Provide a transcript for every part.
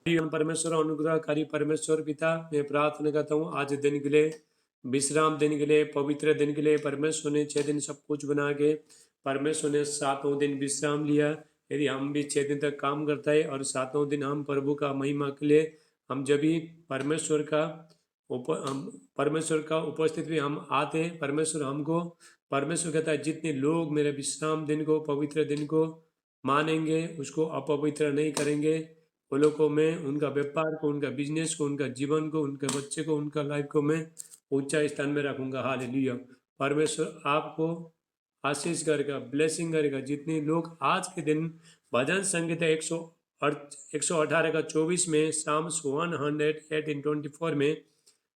परमेश्वर अनुग्रहकारी परमेश्वर पिता, मैं प्रार्थना करता हूँ आज दिन के लिए, विश्राम दिन के लिए, पवित्र दिन के लिए। परमेश्वर ने 6 दिन सब कुछ बना के परमेश्वर ने 7वां दिन विश्राम लिया। यदि हम भी 6 दिन तक काम करता है और 7वां दिन हम प्रभु का महिमा के लिए हम जब भी परमेश्वर का उपस्थित में हम आते हैं, परमेश्वर कहता है जितने लोग मेरे विश्राम दिन को, पवित्र दिन को मानेंगे, उसको अपवित्र नहीं करेंगे, वो लोग को मैं उनका व्यापार को, उनका बिजनेस को, उनका जीवन को, उनके बच्चे को, उनका लाइफ को मैं ऊंचा स्थान में रखूंगा। हालेलुया। परमेश्वर आपको आशीष करेगा, ब्लेसिंग करेगा। जितने लोग आज के दिन भजन संहिता 118 का 24 में, साम्स 108:24 में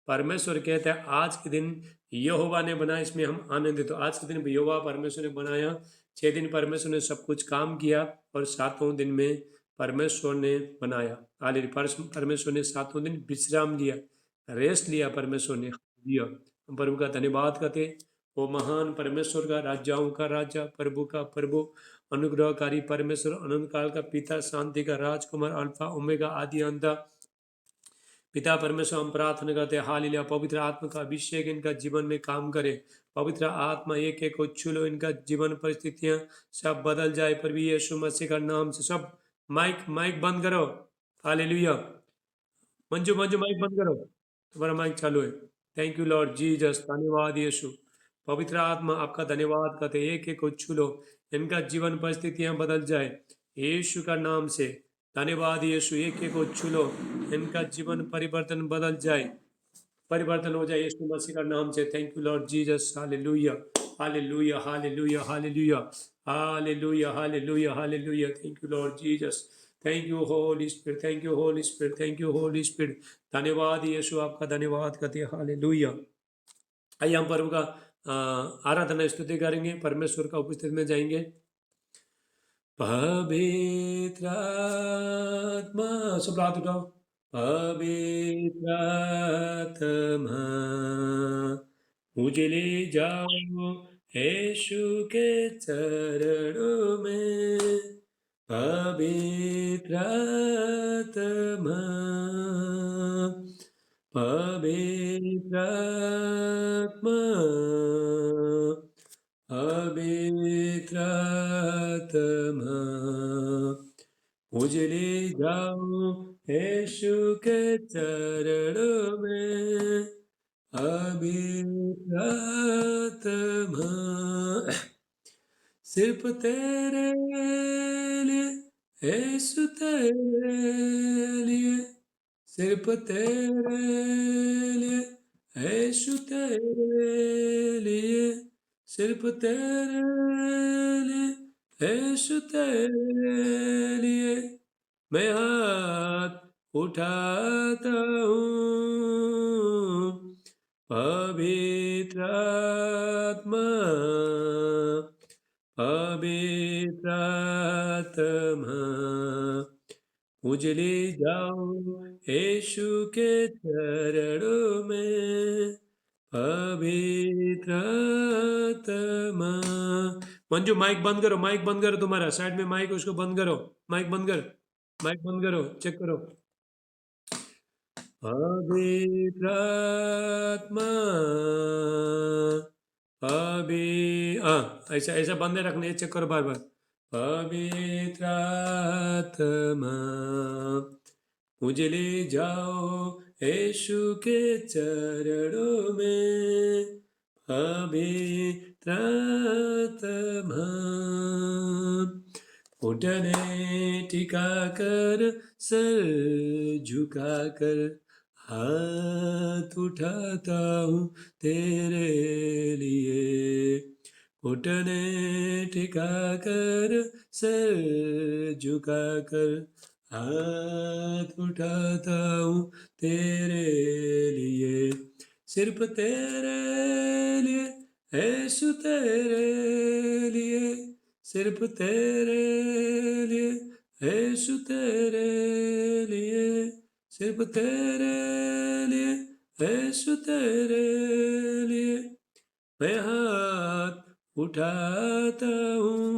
परमेश्वर कहता है आज के दिन यहोवा ने बनाया, इसमें हम आनंदित। तो आज के दिन यहोवा परमेश्वर ने बनाया। 6 दिन परमेश्वर ने सब कुछ काम किया और 7वां दिन में परमेश्वर ने बनाया। हालेलुया। परमेश्वर ने 7वां दिन विश्राम लिया, रेस्ट लिया परमेश्वर ने दिया। हम प्रभु का धन्यवाद करते। वो महान परमेश्वर का, राजाओं का राजा, प्रभु का प्रभु, अनुग्रहकारी परमेश्वर, अनंत काल का पिता, शांति का राजकुमार, अल्फा ओमेगा, आदि अंत पिता परमेश्वर, हम प्रार्थना करते हैं हालेलुया। पवित्र आत्मा का अभिषेक इनका जीवन में काम करे। पवित्र आत्मा एक एक को छू लो, इनका जीवन परिस्थितियां सब बदल जाए प्रभु यीशु मसीह का नाम से। सब माइक बंद करो। हालेलुया। मंजू माइक बंद करो, तुम्हारा माइक चालू है। थैंक यू लॉर्ड जीसस, धन्यवाद यीशु। पवित्र आत्मा आपका धन्यवाद करते, एक एक को छू लो, इनका जीवन परिस्थितियां बदल जाए यीशु का नाम से। धन्यवाद यीशु, एक एक को छू लो, इनका जीवन परिवर्तन बदल जाए, परिवर्तन हो जाए यीशु मसीह का नाम से। Thank you Lord Jesus. Hallelujah hallelujah hallelujah hallelujah hallelujah hallelujah hallelujah. Thank you Lord Jesus. Thank you Holi Spirit, thank you Holi Spirit, thank you Holi spirit. धन्यवाद यीशु, आपका धन्यवाद करते हैं। हालेलुया। आइए हम प्रभु का आराधना स्तुति करेंगे, परमेश्वर का उपस्थित में जाएंगे। पवित्र आत्मा, सब हाथ उठाओ। पवित्र आत्मा मुझे ले जाओ यीशु के चरणों में। पवित्र आत्मा, पवित्र आत्मा, पवित्र आत्मा मुझे ले जाओ यीशु के चरणों में। पवित्र आत्मा सिर्फ तेरे लिए, यीशु तेरे लिए, सिर्फ तेरे लिए, यीशु तेरे लिए, सिर्फ तेरे लिए, यीशु तेरे लिए मैं हाथ उठाता हूँ। पवित्र आत्मा, पवित्र आत्मा मुझे ले जाओ यीशु के चरणों में। पवित्र आत्मा। मंजू माइक बंद करो, माइक बंद करो, तुम्हारा साइड में माइक, उसको बंद करो। माइक बंद कर, माइक बंद करो, चेक करो। पवित्र आत्मा, ऐसा ऐसा बंद रखने, चेक करो बार बार। पवित्र आत्मा मुझे ले जाओ यीशु के चरणों में। पवित्र आत्मा घुटने टिका कर, सर झुका कर, हाथ उठाता हूँ तेरे लिए। घुटने टिका कर, सर झुका कर, हाथ उठाता हूँ तेरे लिए। सिर्फ तेरे लिए, यीशु तेरे लिए, सिर्फ तेरे लिए, यीशु तेरे लिए, सिर्फ तेरे लिए, यीशु तेरे लिए मैं हाथ उठाता हूँ।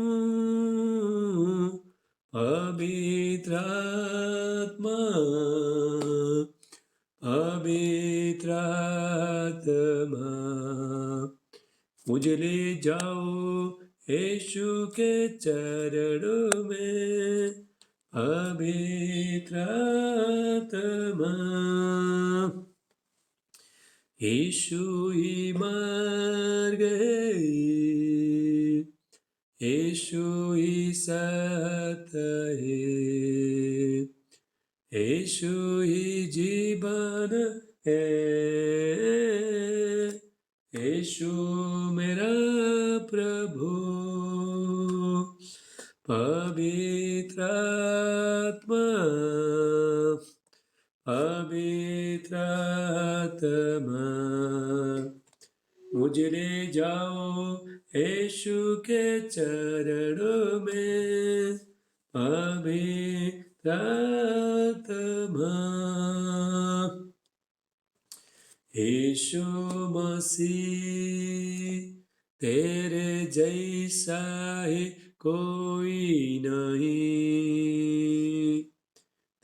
पवित्र आत्मा पवित्र आत्मा मुझे ले जाओ यीशु के चरणों में पवित्र आत्मा यीशु ही मार्ग है यीशु ही सत्य है यीशु ही जीवन है यीशु मेरा प्रभु पवित्र आत्मा पवित्र आत्मा मुझे ले जाओ यीशु के चरणों में पवित्र आत्मा यीशु मसीह तेरे जैसा है कोई नहीं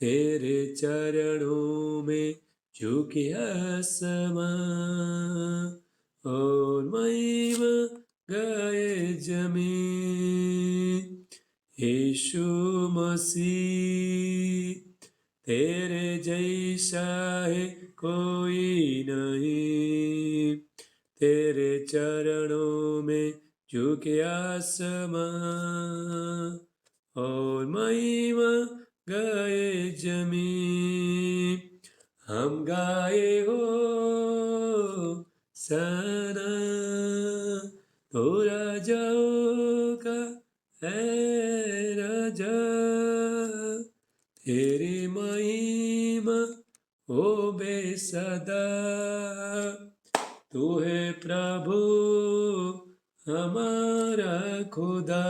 तेरे चरणों में झुके आसमां और महिमा गाए जमीन यीशु मसीह तेरे जैसा है कोई नहीं तेरे चरणों में झुके आसमां और महिमा गाए जमीन हम गाए हो सना तो राजाओं का है राजा तेरी महिमा हो बेसदा तू है प्रभु हमारा खुदा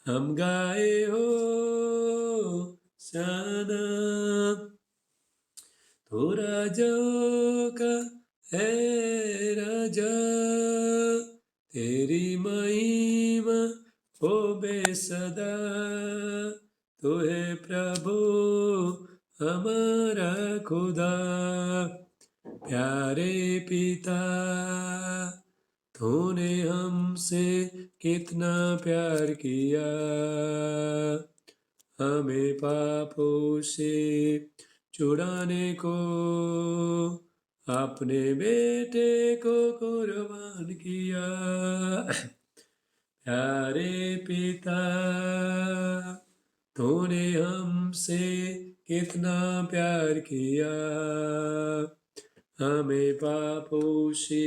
हम गाए हो सना तो राजाओं का है राजा तेरी महिमा हो बेसदा तू है प्रभु हमारा खुदा प्यारे पिता तूने हमसे कितना प्यार किया हमें पापों से छुड़ाने को अपने बेटे को कुर्बान किया प्यारे पिता तूने हमसे कितना प्यार किया हमें पापों से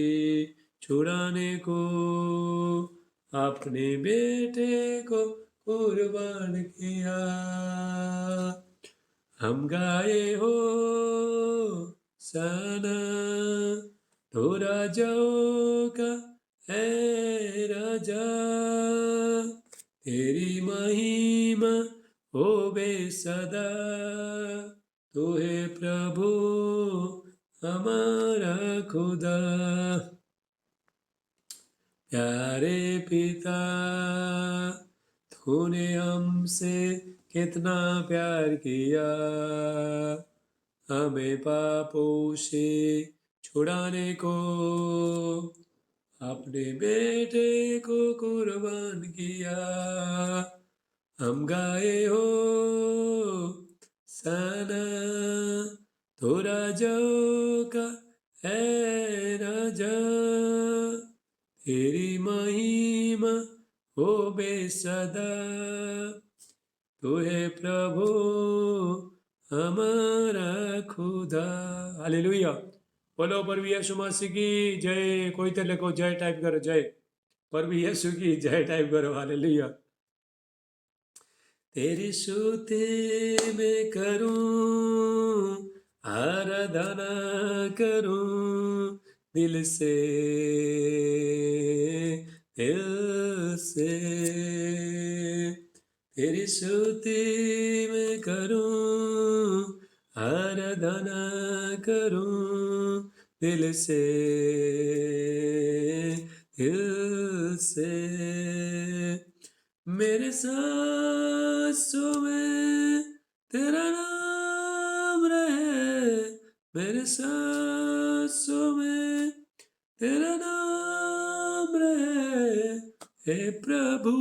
छुड़ाने को अपने बेटे को कुर्बान किया हम गाए हो सना तो राजाओं का है राजा तेरी महिमा हो बेसदा तू है प्रभु हमारा खुदा प्यारे पिता तूने हमसे कितना प्यार किया हमें पापों से छुड़ाने को अपने बेटे को कुर्बान किया हम गाए हो सना तो राजाओं का है राजा तेरी महिमा हो बेसदा तू है प्रभु हमारा खुदा हालेलुया बोलो प्रभु यीशु मसीह की जय कोई तो लिखो जय टाइप करो जय प्रभु यीशु की जय टाइप करो हालेलुया तेरी स्तुति में करूं आराधना करूं दिल से तेरी स्तुति में करूं आराधना करूं दिल से मेरे सांसों में तेरा नाम रहे, मेरे सांसों में तेरा नाम रहे। हे प्रभु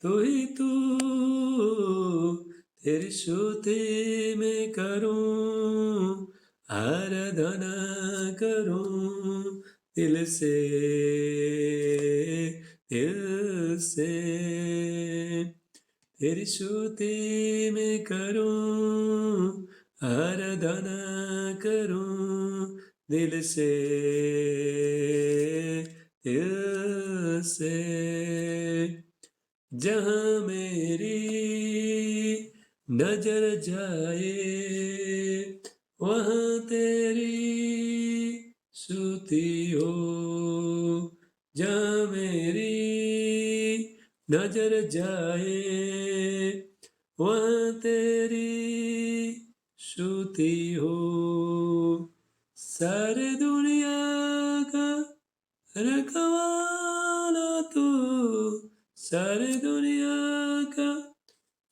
तू ही तू, तेरी स्तुति में करूं, आराधना करूं दिल से, दिल से। तेरी स्तुति में करूं, आराधना करूं दिल से, दिल से। जहाँ मेरी नजर जाए वहाँ तेरी स्तुति हो, जहाँ मेरी नजर जाए वहाँ तेरी स्तुति हो। सारे दुनिया का रखवाला तू, सारे दुनिया का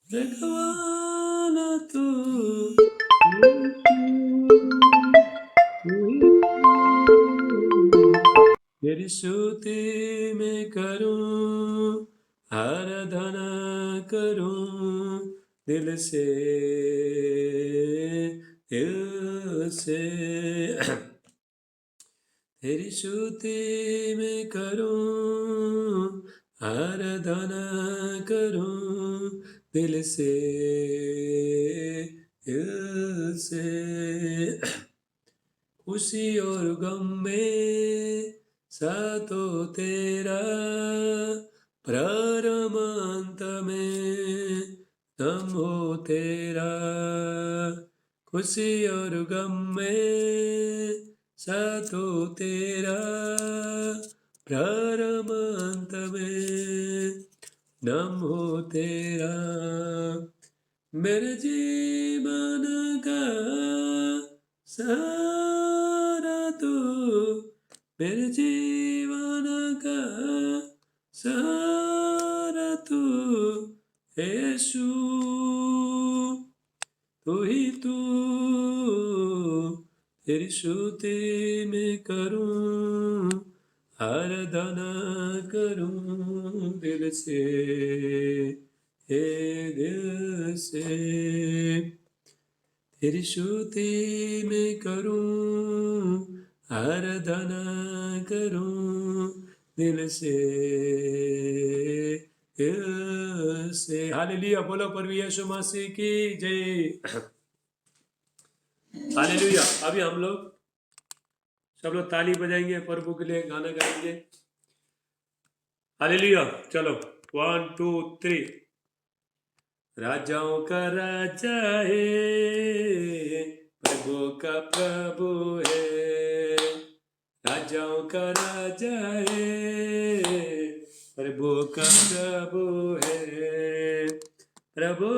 रखवाला तू, तेरी स्तुति में करूं, आराधना करूं दिल से, दिल से। तेरी स्तुति में करूं, आराधना करूं दिल से, दिल से। खुशी और गम में साथों तेरा, प्रारंभ अंत में दम हो तेरा। खुशी और गम में साथों तेरा, प्रारंभ अंत में दम हो तेरा। मेरे जीवन का सहारा तू, मेरे जीवन का सहारा तू, यीशु तू ही तू, तेरी स्तुति में करूं, आराधना करूं दिल से, हे दिल से। तेरी स्तुति में करूं, आराधना करूं दिल से, दिल से। हालेलुया, बोलो प्रभु यीशु मसीह की जय। हालेलुया। अभी हम लोग सब लोग ताली बजाएंगे, प्रभु के लिए गाना गाएंगे। हालेलुया, चलो 1 2 3। राजाओं का राजा है, प्रभु का प्रभु है, राजाओं का राजा है, प्रभु का प्रभु है। प्रभु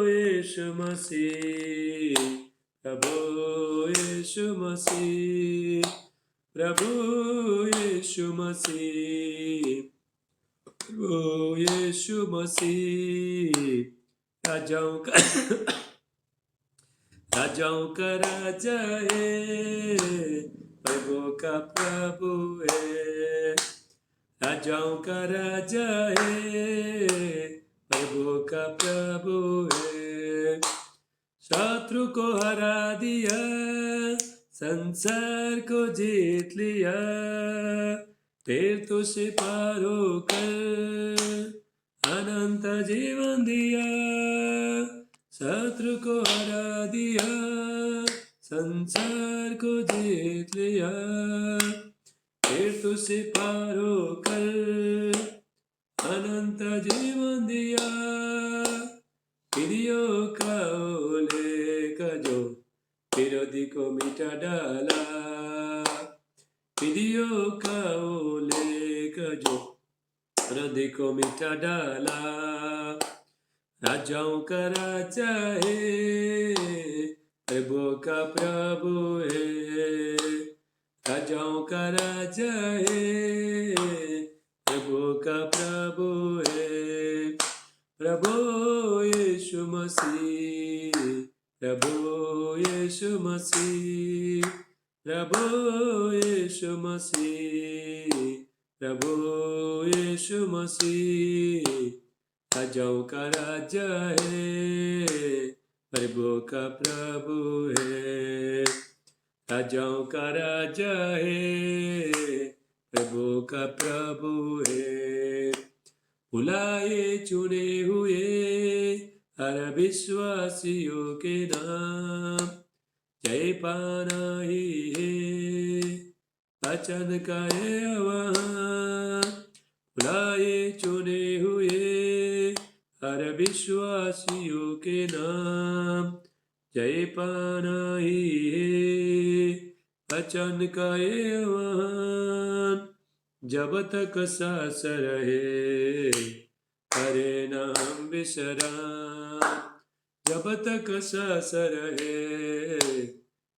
यीशु मसीह, प्रभु यीशु मसीह, प्रभु यीशु मसीह, प्रभु यीशु मसीह। राजाओं का राजाओं का राजा है, प्रभु का प्रभु है, राजाओं का राजा है, प्रभु का प्रभु है। शत्रु को हरा दिया, संसार को जीत लिया, फिर तो से पार होकर अनंत जीवन दिया। शत्रु को हरा दिया, संसार को जीत लिया, फिर तो से पार होकर अनंत जीवन दिया। विधियों का उल्लेख जो विरोधी को मिटा डाला, विधियों का उल्लेख जो विरोधी को मिटा डाला। राजाओं का राजा है, प्रभु का प्रभु है, राजाओं का राजा है, प्रभु का प्रभु मसीह, प्रभु यीशु मसीह, प्रभु यीशु मसीह, प्रभु यीशु मसीह। राजाओं का राजा है, प्रभु का प्रभु है, राजाओं का राजा है, प्रभु का प्रभु है। बुलाए चुने हुए हर विश्वासियों के नाम, जय पाना ही है वचन का ये आह्वान। बुलाए चुने हुए हर विश्वासियों के नाम, जय पाना ही है वचन का ये आह्वान। जब तक सांस रहे करे नाम विश्राम, जब तक सांस रहे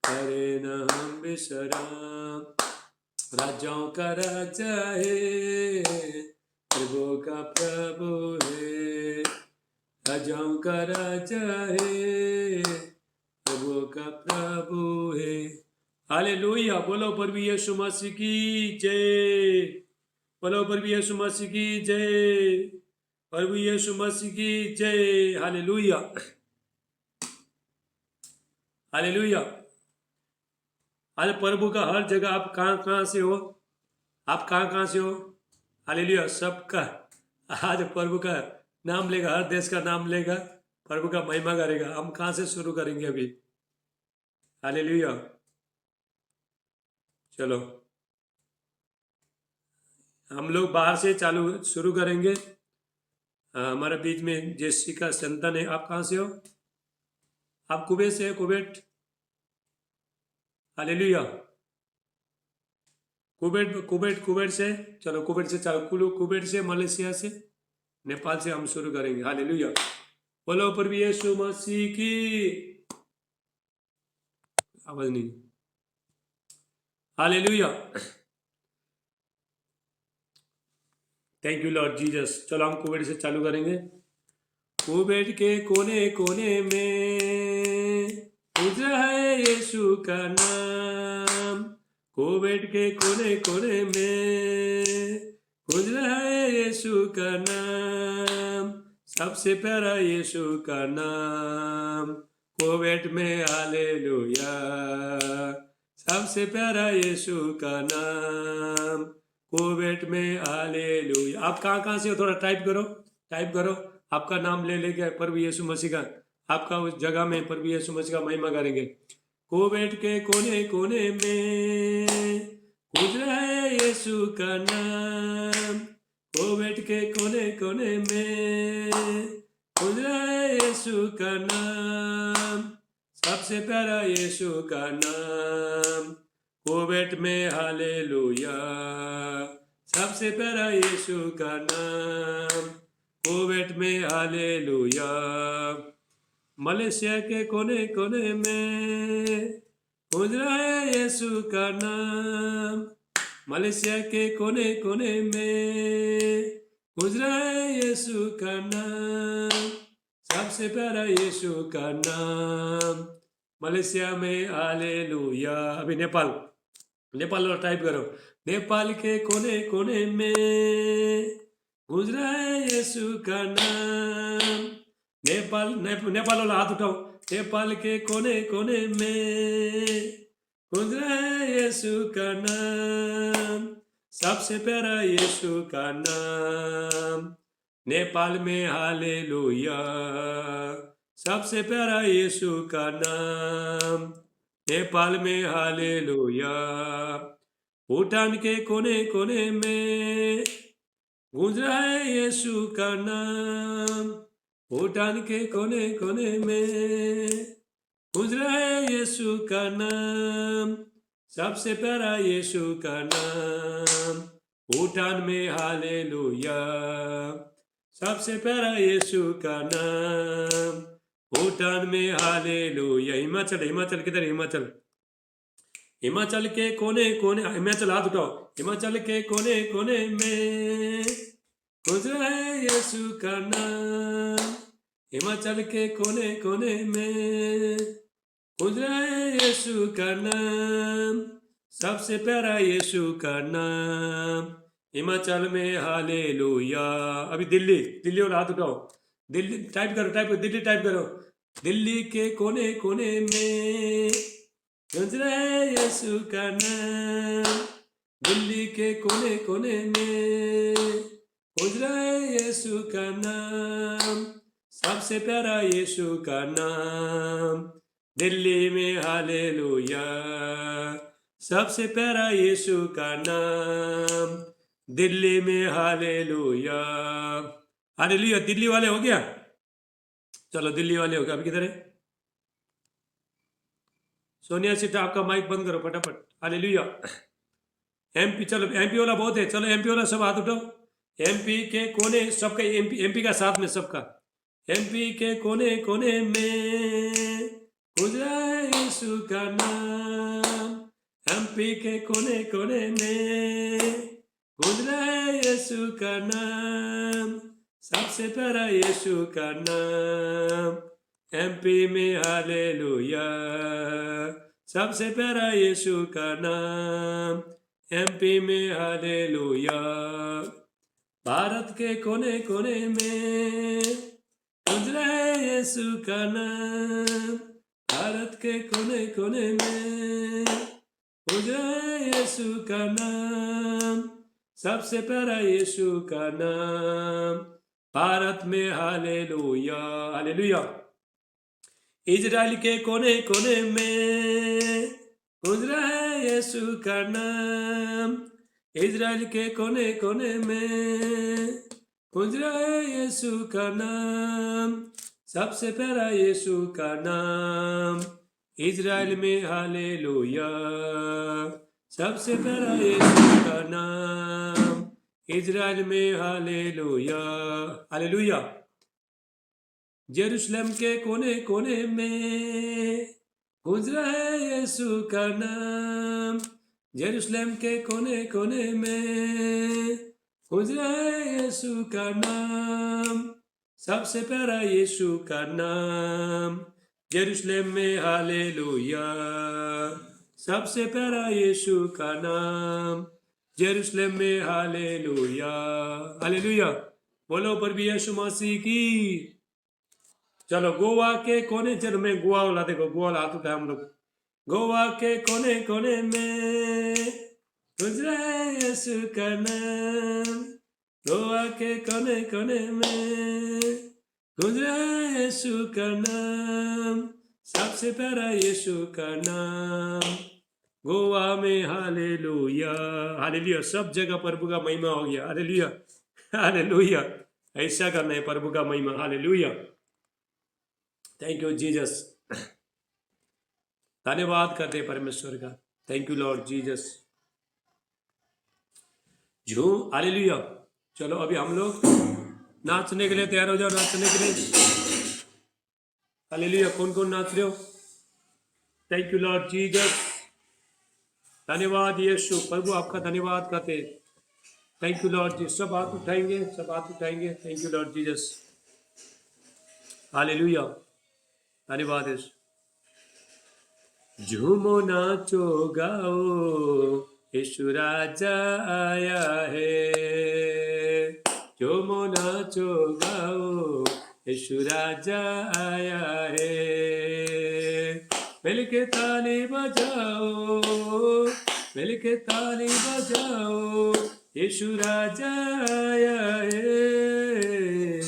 करे नाम विश्राम। राजाओं का राजा है, प्रभु का प्रभु है, राजाओं का राजा है, प्रभु का प्रभु है। हालेलुया। बोलो प्रभु यीशु मसीह की जय, बोलो प्रभु यीशु मसीह की जय, प्रभु यीशु मसीह की जय। Hallelujah, hallelujah. आज प्रभु का हर जगह, आप कहाँ कहाँ से हो, आप कहाँ कहाँ से हो, हालेलुया। सबका आज प्रभु का नाम लेगा, हर देश का नाम लेगा, प्रभु का महिमा करेगा। हम कहाँ से शुरू करेंगे अभी, हालेलुया। चलो हम लोग बाहर से चालू शुरू करेंगे। हमारे बीच में जेसिका संतन है। आप कहाँ से हो, आप कुवैत से, Kuwait, hallelujah. Kuwait Kuwait Kuwait से, चलो कुवैत से चालू, कुवैत से, मलेशिया से, नेपाल से हम शुरू करेंगे। हालेलुया। बोलो प्रभु यीशु मसीह की, आवाज नहीं, hallelujah. Thank you Lord Jesus. चलो हम कुवैत से चालू करेंगे। कुवैत के कोने कोने में पूज है यीशु का नाम, कुवैत के कोने कोने में पूज है यीशु का नाम, सबसे प्यारा यीशु का नाम। कुवैत में हालेलुया, सबसे प्यारा यीशु का नाम, कुवैत में हालेलुया। आप कहाँ कहाँ से हो, थोड़ा टाइप करो, टाइप करो। आपका नाम ले लेके प्रभु यीशु मसीह का, आपका उस जगह में प्रभु यीशु मसीह का महिमा करेंगे। कुवैत के कोने कोने में पूज है यीशु का नाम, कुवैत के कोने कोने में पूज है यीशु का नाम, सबसे प्यारा यीशु का नाम। कुवैत में हालेलुया, सबसे प्यारा यीशु का नाम, कुवैत में हालेलुया। मलेशिया के कोने कोने में पूज रहा है यीशु का नाम, मलेशिया के कोने कोने में पूज रहा है यीशु का नाम, सबसे प्यारा यीशु का नाम। मलेशिया में हालेलुया। अभी नेपाल, नेपाल और टाइप करो। नेपाल के कोने कोने में गूंज रहा है यीशु का नाम, नेपाल नेपाल वाला हाथ उठाओ। नेपाल के कोने कोने में गूंज रहा है यीशु का नाम, सबसे प्यारा यीशु का नाम। नेपाल में हालेलुया, सबसे प्यारा यीशु का नाम, नेपाल में हालेलुया। भूटान के कोने कोने में गूंज रहा है यीशु का नाम, भूटान के कोने कोने में गूंज रहा है यीशु का नाम, सबसे प्यारा यीशु का नाम। भूटान में हालेलुया, सबसे प्यारा यीशु का नाम, भूटान में हालेलुया। हिमाचल, हिमाचल किधर, हिमाचल, हिमाचल के कोने कोने, हिमाचल हाथ उठाओ। हिमाचल के कोने कोने में गूंज रहा है यीशु का नाम, हिमाचल के कोने कोने में गूंज रहा है यीशु का नाम, सबसे प्यारा यीशु का नाम। हिमाचल में हालेलुया। अभी दिल्ली, दिल्ली और हाथ उठाओ, दिल्ली टाइप करो, दिल्ली टाइप करो। दिल्ली के कोने कोने में गूंज रहा है यीशु का नाम, दिल्ली के कोने कोने में गूंज रहा है यीशु का नाम, सबसे प्यारा यीशु का नाम। दिल्ली में हालेलुया, सबसे प्यारा यीशु का नाम, दिल्ली में हालेलुया। हालेलुया। दिल्ली वाले हो गया? चलो दिल्ली वाले हो गया। अभी किधर है? सोनिया सिटा, आपका माइक बंद करो फटाफट। हालेलुया। एमपी, चलो एमपी वाला बहुत है, चलो एमपी वाला सब हाथ उठाओ। एमपी के कोने, सबका एमपी का साथ में सबका। एमपी के कोने कोने में गूंज रहा है यीशु का नाम, एमपी के कोने कोने में गूंज रहा है यीशु का नाम, सबसे प्यारा यीशु का नाम। एमपी में हालेलुया, सबसे प्यारा यीशु का नाम, एमपी में हालेलुया। भारत के कोने कोने में गूंज रहा है यीशु का नाम, भारत के कोने कोने में गूंज रहा है यीशु का नाम, सबसे प्यारा यीशु का नाम। भारत में हालेलुया, हालेलुया। इजराइल के कोने कोने में गूंज रहा है यीशु का नाम, इजराइल के कोने कोने में गूंज रहा है यीशु का नाम, सबसे प्यारा यीशु का नाम। इजराइल में हालेलुया, सबसे प्यारा यीशु का नाम, इजराइल में हालेलुया, हालेलुया। जेरूशलेम के कोने कोने में गूंज रहा है यीशु का नाम, जेरूशलेम के कोने कोने में गूंज रहा है यीशु का नाम, सबसे प्यारा यीशु का नाम। जेरूशलेम में हालेलुया, सबसे प्यारा यीशु का नाम, जेरूशलेम में हालेलुया, हालेलुया। बोलो प्रभु यीशु मसीह की। चलो गोवा के कोने, चलो मैं गोवा वाला, देखो गोवा वाला हाथ उठाया हम लोग। गोवा के कोने कोने में गूंज रहा है यीशु का नाम, गोवा के कोने कोने में गूंज रहा है यीशु का नाम, सबसे प्यारा यीशु का नाम। गोवा में हालेलुया, हालेलुया। सब जगह प्रभु का महिमा हो गया, हालेलुया, हालेलुया। ऐसा करना है प्रभु का महिमा, हालेलुया। थैंक यू जीसस, धन्यवाद करते परमेश्वर का। Thank you Lord Jesus. जो हालेलुया। चलो अभी हम लोग नाचने के लिए तैयार हो जाओ, नाचने के लिए। हालेलुया। कौन कौन नाच रहे हो? थैंक यू लॉर्ड जीसस, धन्यवाद यीशु। प्रभु आपका धन्यवाद करते। थैंक यू लॉर्ड जी। सब हाथ उठाएंगे, सब हाथ उठाएंगे। Thank you Lord Jesus, hallelujah, धन्यवाद यीशु। झूमो नाचो गाओ, यीशु राजा आया है। झूमो नाचो गाओ, यीशु राजा आया है। मिलके ताली बजाओ, मिलके ताली बजाओ, यीशु राजा आया है।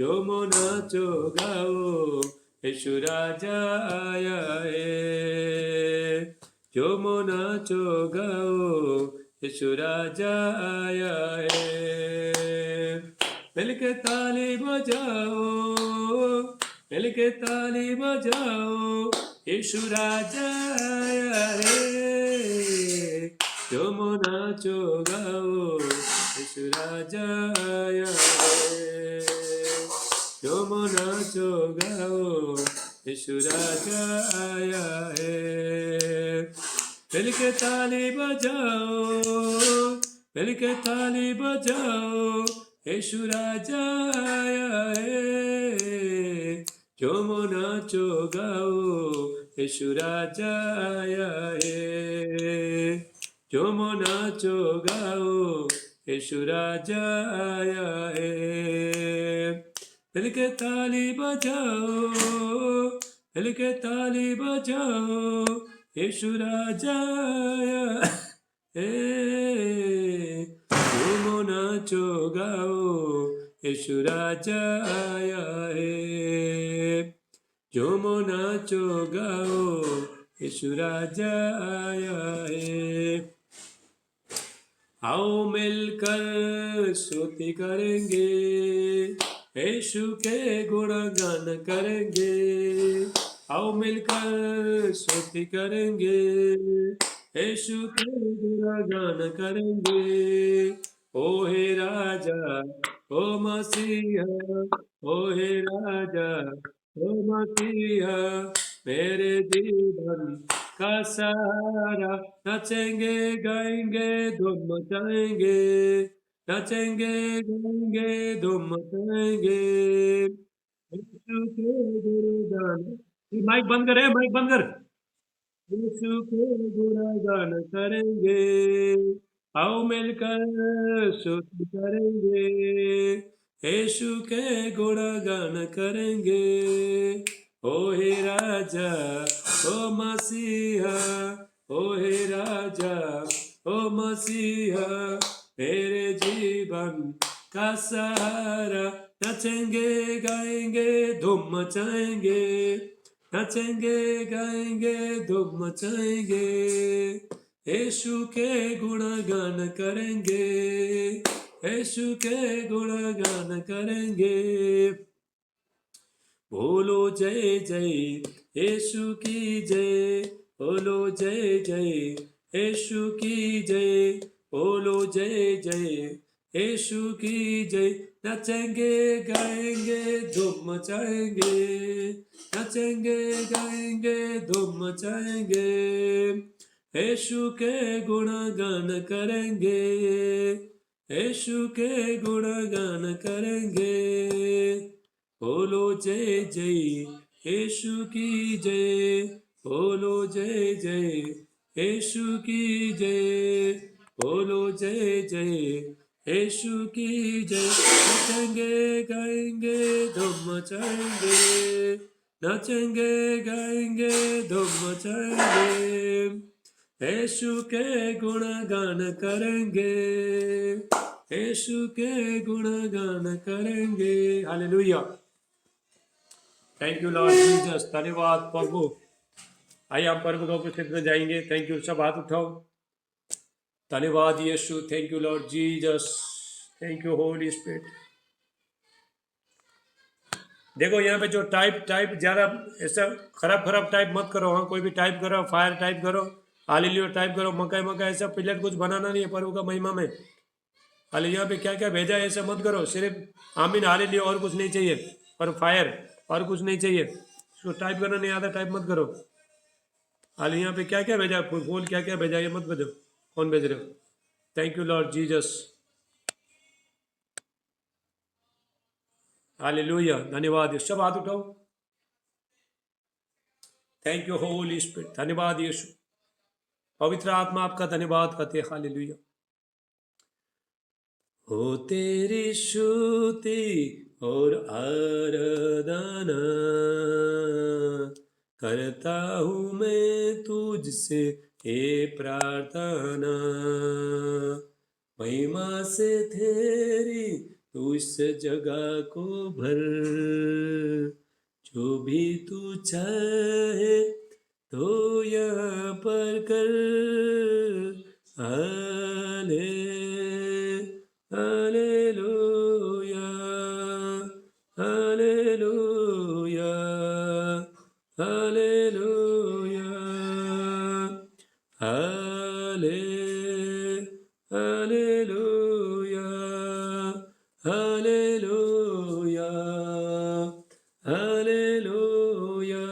झूमो नाचो गाओ, यीशु राजा आया है। झूमो नाचो गाओ, यीशु राजा आया है। मिलके ताली बजाओ, मिलके ताली बजाओ, यीशु राजा आया है। झूमो नाचो गाओ, यीशु राजा आया है। झूमो नाचो गाओ, यीशु राजा आया है। मिलके ताली बजाओ, मिलके ताली बजाओ, यीशु राजा आया है। झूमो नाचो गाओ यीशु राजा आया है। झूमो नाचो गाओ यीशु राजा आया है। मिलके ताली बजाओ, मिलके ताली बजाओ यीशु राजा आया है। झूमो नाचो गाओ यीशु राजा आया है। झूमो नाचो गाओ यीशु राजा आया है। आओ मिलकर स्तुति करेंगे, यीशु के गुणगान करेंगे। आओ मिलकर स्तुति करेंगे, यीशु के गुणगान करेंगे। ओ हे राजा ओ मसीहा, ओ हे राजा ओ मसीहा, मेरे जीवन का सहारा। नचेंगे गाएंगे धूम मचाएंगे, नचेंगे गाएंगे धूम मचाएंगे। यीशु के गुणगान, ये माइक बंद कर, माइक बंद कर। यीशु के गुणगान करेंगे, आओ मिलकर स्तुति करेंगे। यीशु के गुणगान करेंगे। ओ हे राजा ओ मसीहा, ओ हे राजा ओ मसीहा, मेरे जीवन का सहारा। नचेंगे गाएंगे धूम मचाएंगे, नचेंगे गाएंगे धूम मचाएंगे। यीशु के गुणगान करेंगे, यीशु के गुणगान करेंगे। बोलो जय जय यीशु की जय, बोलो जय जय यीशु की जय, बोलो जय जय यीशु की जय। नचेंगे गाएंगे धूम मचाएंगे, नचेंगे गाएंगे धूम मचाएंगे। यीशु के गुणगान करेंगे, यीशु के गुणगान करेंगे। बोलो जय जय यीशु की जय, बोलो जय जय यीशु की जय, बोलो जय जय यीशु की जय। नचेंगे गाएंगे धूम मचाएंगे, नचेंगे गाएंगे धूम मचाएंगे। यीशु के गुणगान करेंगे, यीशु के गुणगान करेंगे। Hallelujah. Thank you Lord Jesus, धन्यवाद प्रभु। आइए हम प्रभु की उपस्थिति में जाएंगे। थैंक यू, सब हाथ उठाओ। धन्यवाद Yeshu, thank you Lord Jesus, thank you Holi Spirit. देखो यहाँ पे जो टाइप ज़्यादा ऐसा खराब टाइप मत करो। हाँ, कोई भी टाइप करो, फायर टाइप करो, हालेलुया टाइप करो, मका ऐसा प्लेट कुछ बनाना नहीं है प्रभु का महिमा में। हालेलुया, यहाँ पे क्या क्या भेजा है ऐसा मत करो। सिर्फ आमीन हालेलुया, और कुछ नहीं चाहिए। और फायर और कुछ नहीं चाहिए। उसको टाइप करना नहीं आता, टाइप मत करो। हालेलुया, यहाँ पे क्या क्या भेजा, फूल क्या क्या भेजा, ये मत भेजो। कौन भेज रहे हो? Thank you Lord Jesus, hallelujah, धन्यवाद। सब हाथ उठाओ। थैंक यू होली स्पिरिट, धन्यवाद यीशु। पवित्र आत्मा आपका धन्यवाद करते हैं। हालेलुया। हो तेरी स्तुति और आराधना करता हूँ मैं तुझसे ये प्रार्थना। महिमा से तेरी तू इस जगह को भर, जो भी तू चाहे तो यहाँ पर कर। हाले हालेलुया, हालेलुया, हालेलुया, हाले हालेलुया, हालेलुया, हालेलुया।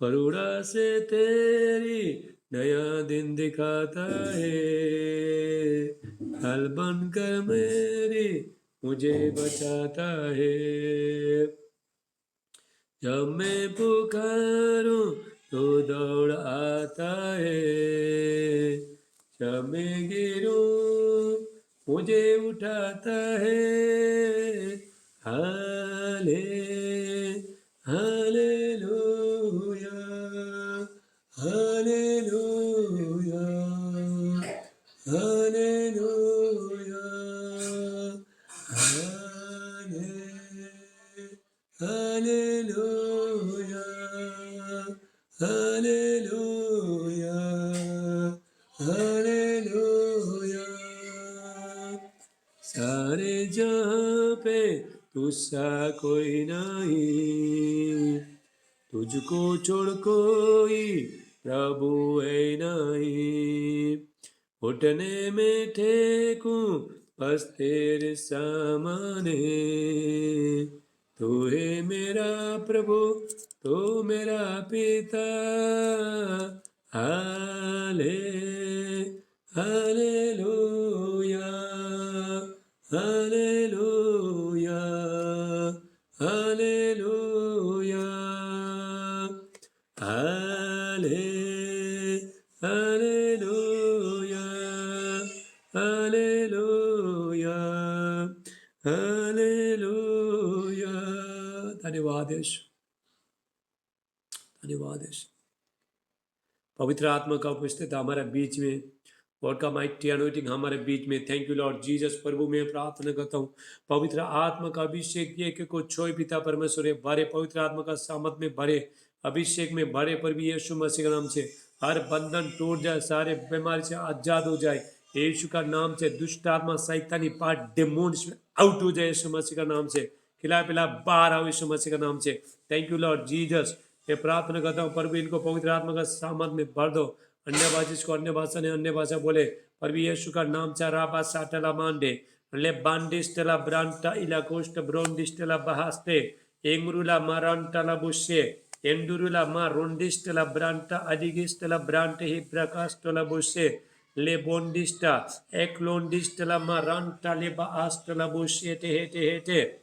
करुणा से तेरी नया दिन दिखाता है, ढाल बनकर मेरी मुझे बचाता है। जब मैं पुकारूं तो दौड़ आता है, जब मैं गिरूं मुझे उठाता है। हाले हालेलुया, हालेलुया, हालेलुया, हाले हालेलुया, हालेलुया, हालेलुया। सारे जहाँ पे तुझसा कोई नहीं, तुझको छोड़ कोई प्रभु है नहीं। घुटने में टेकूं बस तेरे सामने, तू है मेरा प्रभु, तू मेरा पिता। हाले हालेलुया, हालेलुया, हालेलुया, हाले हालेलुया, हालेलुया, हालेलुया। धन्यवाद यीशु, धन्यवाद यीशु। पवित्र आत्मा का उपस्थित हमारे बीच में, गॉड का माइटी अनॉइंटिंग हमारे बीच में। Thank you Lord Jesus. प्रभु मैं प्रार्थना करता हूँ, पवित्र आत्मा का अभिषेक दिए कि को छोय पिता परमेश्वर भरे, पवित्र आत्मा का सामत में भरे, अभिषेक में भरे। पर भी यीशु मसीह के नाम से हर बंधन टूट जाए, सारे बीमारी से आजाद हो जाए यीशु का नाम से। दुष्ट आत्मा शैतानी पार्ट डेमोन्स आउट हो जाए यीशु मसीह का नाम से। खिला पिला बाहर आओ यीशु मसीह का नाम से। Thank you Lord Jesus. मैं प्रार्थना करता हूँ प्रभु इनको पवित्र आत्मा का सामर्थ में भर दो। अन्य भाषा जिसको अन्य भाषा ने अन्य भाषा बोले, पर भी यीशु का नाम चाराबा साटला मांडे ले बांडिस्टला ब्रांटा इला कोष्ट ब्रोंडिस्टला बहास्ते एंगरुला मारांटला बुशे एंडुरुला मा रोंडिस्टला ब्रांटा अधिगिस्टला ब्रांटे ही प्रकाशटला बुशे ले बोंडिस्टा एकलोंडिस्टला मारांटा ले बास्टला बुशे ते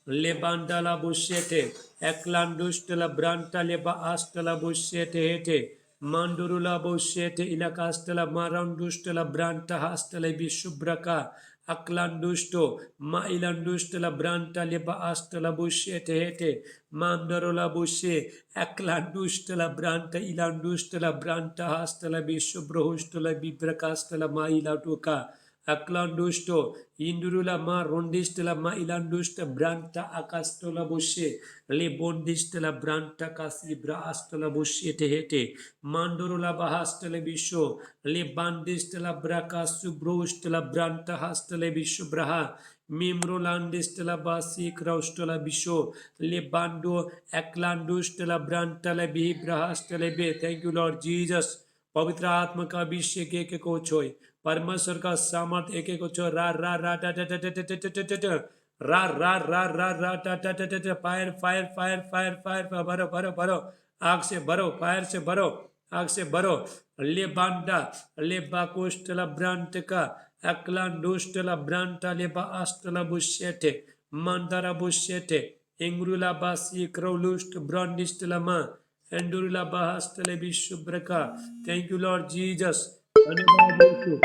Lebandala bushete, eklandustela branta leba astela bushete hete, mandurula bushete ilakastela marandustela branta hastela bishubraka, aklandusto, mailandustela branta leba astela bushete hete, mandarula bushe, eklandustela branta ilandustela branta hastela bishubrohustela bibrakastela mailatuka, Aklandusto, Indurula ma rondistela ma ilandusta branta akastola bushe, le bondistela branta kasibra astola bushe tehete, mandurula bahastele bisho, le bandistela braka subrostela branta hastele bisho braha, Mimrolandistela basi kraustola bisho, le bando eklandustela branta le bibrahastele be. Thank you, Lord Jesus. पवित्र आत्मा का अभिषेक एक को छोय, परमेश्वर का सामर्थ एक एक को छो रा रा रा टा टा टा टा टा टा टा टा टा रा रा रा रा रा टा टा टा टा टा fire fire fire fire fire भरो भरो भरो आग से भरो, फायर से भरो, आग से भरो। ले बांडा ले बाकोस्टला ब्रांट का अकलान दोस्टला ब्रांटा ले बा आस्टला बुशेटे मंदारा बुशेटे इंग्रुला बासी क्रोलुस्ट ब्रांडिस्टला मा एंडुरुला बाहस्टले बिशुब्रका। Thank you Lord Jesus. धन्यवाद यीशु।